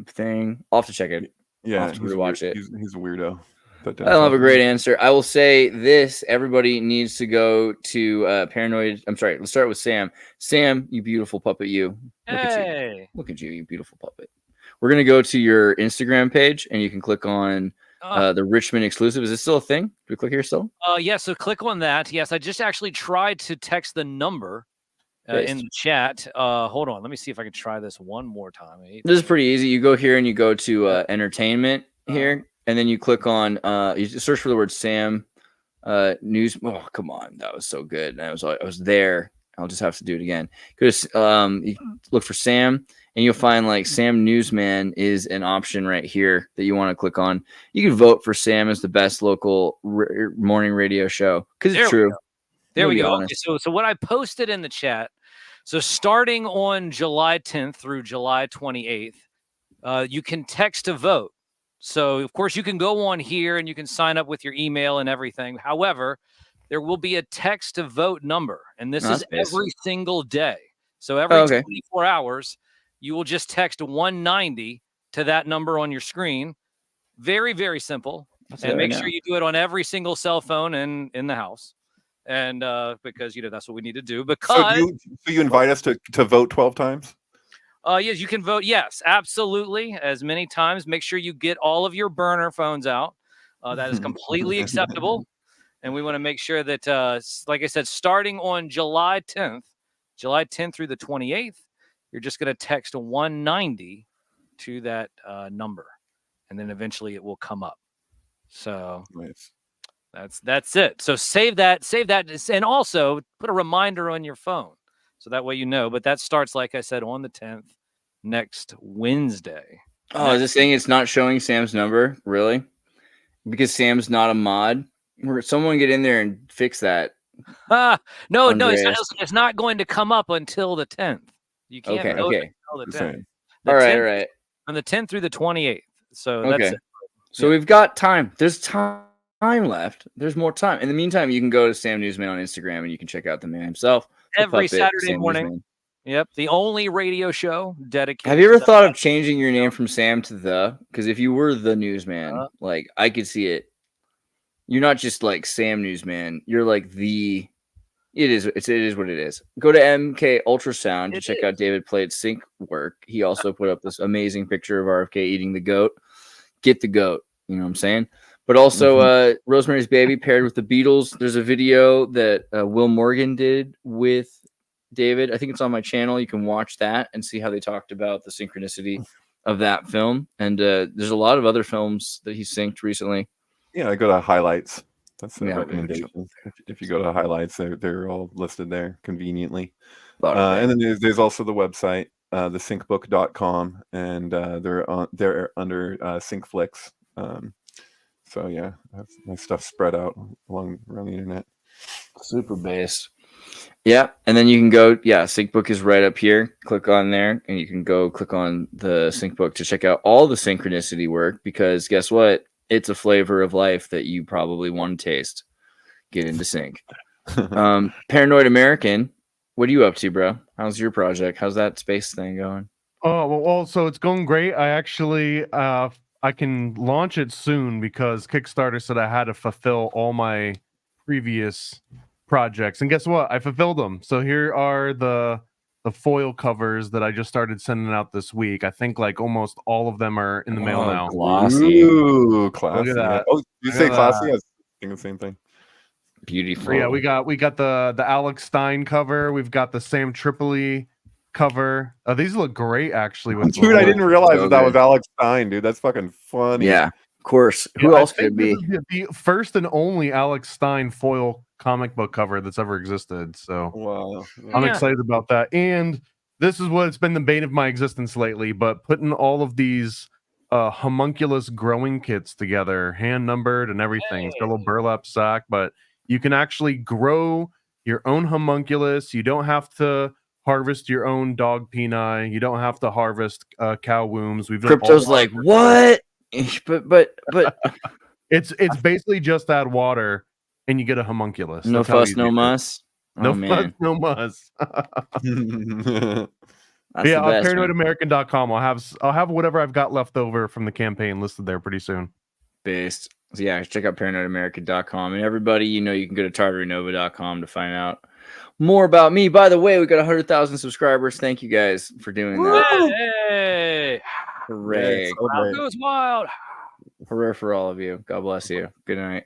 thing. I'll have to check it. Yeah, I'll have to rewatch it. He's a weirdo. I don't have a great answer. I will say this: everybody needs to go to Paranoid. I'm sorry. Let's start with Sam. Sam, you beautiful puppet, you. Look at you, you beautiful puppet. We're gonna go to your Instagram page, and you can click on the Richmond exclusive. Is this still a thing? Do we click here still? Yeah. So click on that. Yes, I just actually tried to text the number in the chat. Hold on. Let me see if I can try this one more time. This is pretty easy. You go here and you go to entertainment here. And then you click on you search for the word Sam news. Oh, come on, that was so good. I was there. I'll just have to do it again. Because you look for Sam, and you'll find like Sam Newsman is an option right here that you want to click on. You can vote for Sam as the best local morning radio show, because it's true. There we go. Okay, so what I posted in the chat. So starting on July 10th through July 28th, you can text to vote. So, of course, you can go on here and you can sign up with your email and everything. However, there will be a text to vote number, and this is every single day. So every 24 hours, you will just text 190 to that number on your screen. Very, very simple. And make sure you do it on every single cell phone in the house. And because, that's what we need to do. Because so you invite us to vote 12 times? Yes, you can vote. Yes, absolutely. As many times. Make sure you get all of your burner phones out. That is completely acceptable. And we want to make sure that, like I said, starting on July 10th through the 28th, you're just going to text 190 to that number, and then eventually it will come up. So Nice. that's it. So save that, and also put a reminder on your phone, so that way you know. But that starts, like I said, on the 10th, next Wednesday. Oh, is this saying it's not showing Sam's number? Really? Because Sam's not a mod? Someone get in there and fix that. No, Andreas. it's not going to come up until the 10th. You can't vote until the 10th. All right. From the 10th through the 28th. So that's it. So we've got time. There's time left. There's more time. In the meantime, you can go to Sam Newsman on Instagram and you can check out the man himself. Every Saturday morning. Newsman. Yep. The only radio show dedicated. Have you ever thought of changing your name from Sam to the? Because if you were the Newsman, like I could see it. You're not just like Sam Newsman. You're like the. It is what it is. Go to MK Ultrasound to check out David Plate's sync work. He also put up this amazing picture of RFK eating the goat. Get the goat. You know what I'm saying? But also Rosemary's Baby paired with the Beatles. There's a video that Will Morgan did with David. I think it's on my channel. You can watch that and see how they talked about the synchronicity of that film. And there's a lot of other films that he synced recently. Yeah, I go to highlights. That's the recommendation. If you go to highlights, they're all listed there conveniently. And then there's also the website, thesyncbook.com, and they're under Syncflix. So yeah, that's my stuff spread out around the internet. Super based. Yeah, and then you can go. Yeah, SyncBook is right up here. Click on there, and you can go click on the SyncBook to check out all the synchronicity work. Because guess what? It's a flavor of life that you probably want to taste. Get into sync. Paranoid American, what are you up to, bro? How's your project? How's that space thing going? Oh, well, so it's going great. I actually, I can launch it soon because Kickstarter said I had to fulfill all my previous projects. And guess what? I fulfilled them. So here are the foil covers that I just started sending out this week. I think like almost all of them are in the mail now. Glossy. Ooh, classy. Look at that. Oh, you say classy? I was thinking the same thing. Beautiful. Yeah, we got the Alex Stein cover. We've got the Sam Tripoli cover. These look great, actually. Dude, I didn't realize that was Alex Stein, dude. That's fucking funny. Yeah, of course. Who else could it be? The first and only Alex Stein foil comic book cover that's ever existed. So wow. I'm excited about that. And this is what it's been the bane of my existence lately, but putting all of these homunculus growing kits together, hand numbered and everything. It's got a little burlap sack, but you can actually grow your own homunculus. You don't have to harvest your own dog peni. You don't have to harvest cow wombs. Crypto's like, what? but it's basically just add water and you get a homunculus. No fuss, no muss. No fuss, no muss. Yeah, on paranoidamerican.com. I'll have whatever I've got left over from the campaign listed there pretty soon. Based. So yeah, check out paranoidamerican.com. And everybody, you can go to tartarinova.com to find out more about me. By the way, we got 100,000 subscribers. Thank you guys for doing that. Hey! Hooray. Crowd goes wild. Hooray for all of you. God bless you. Good night.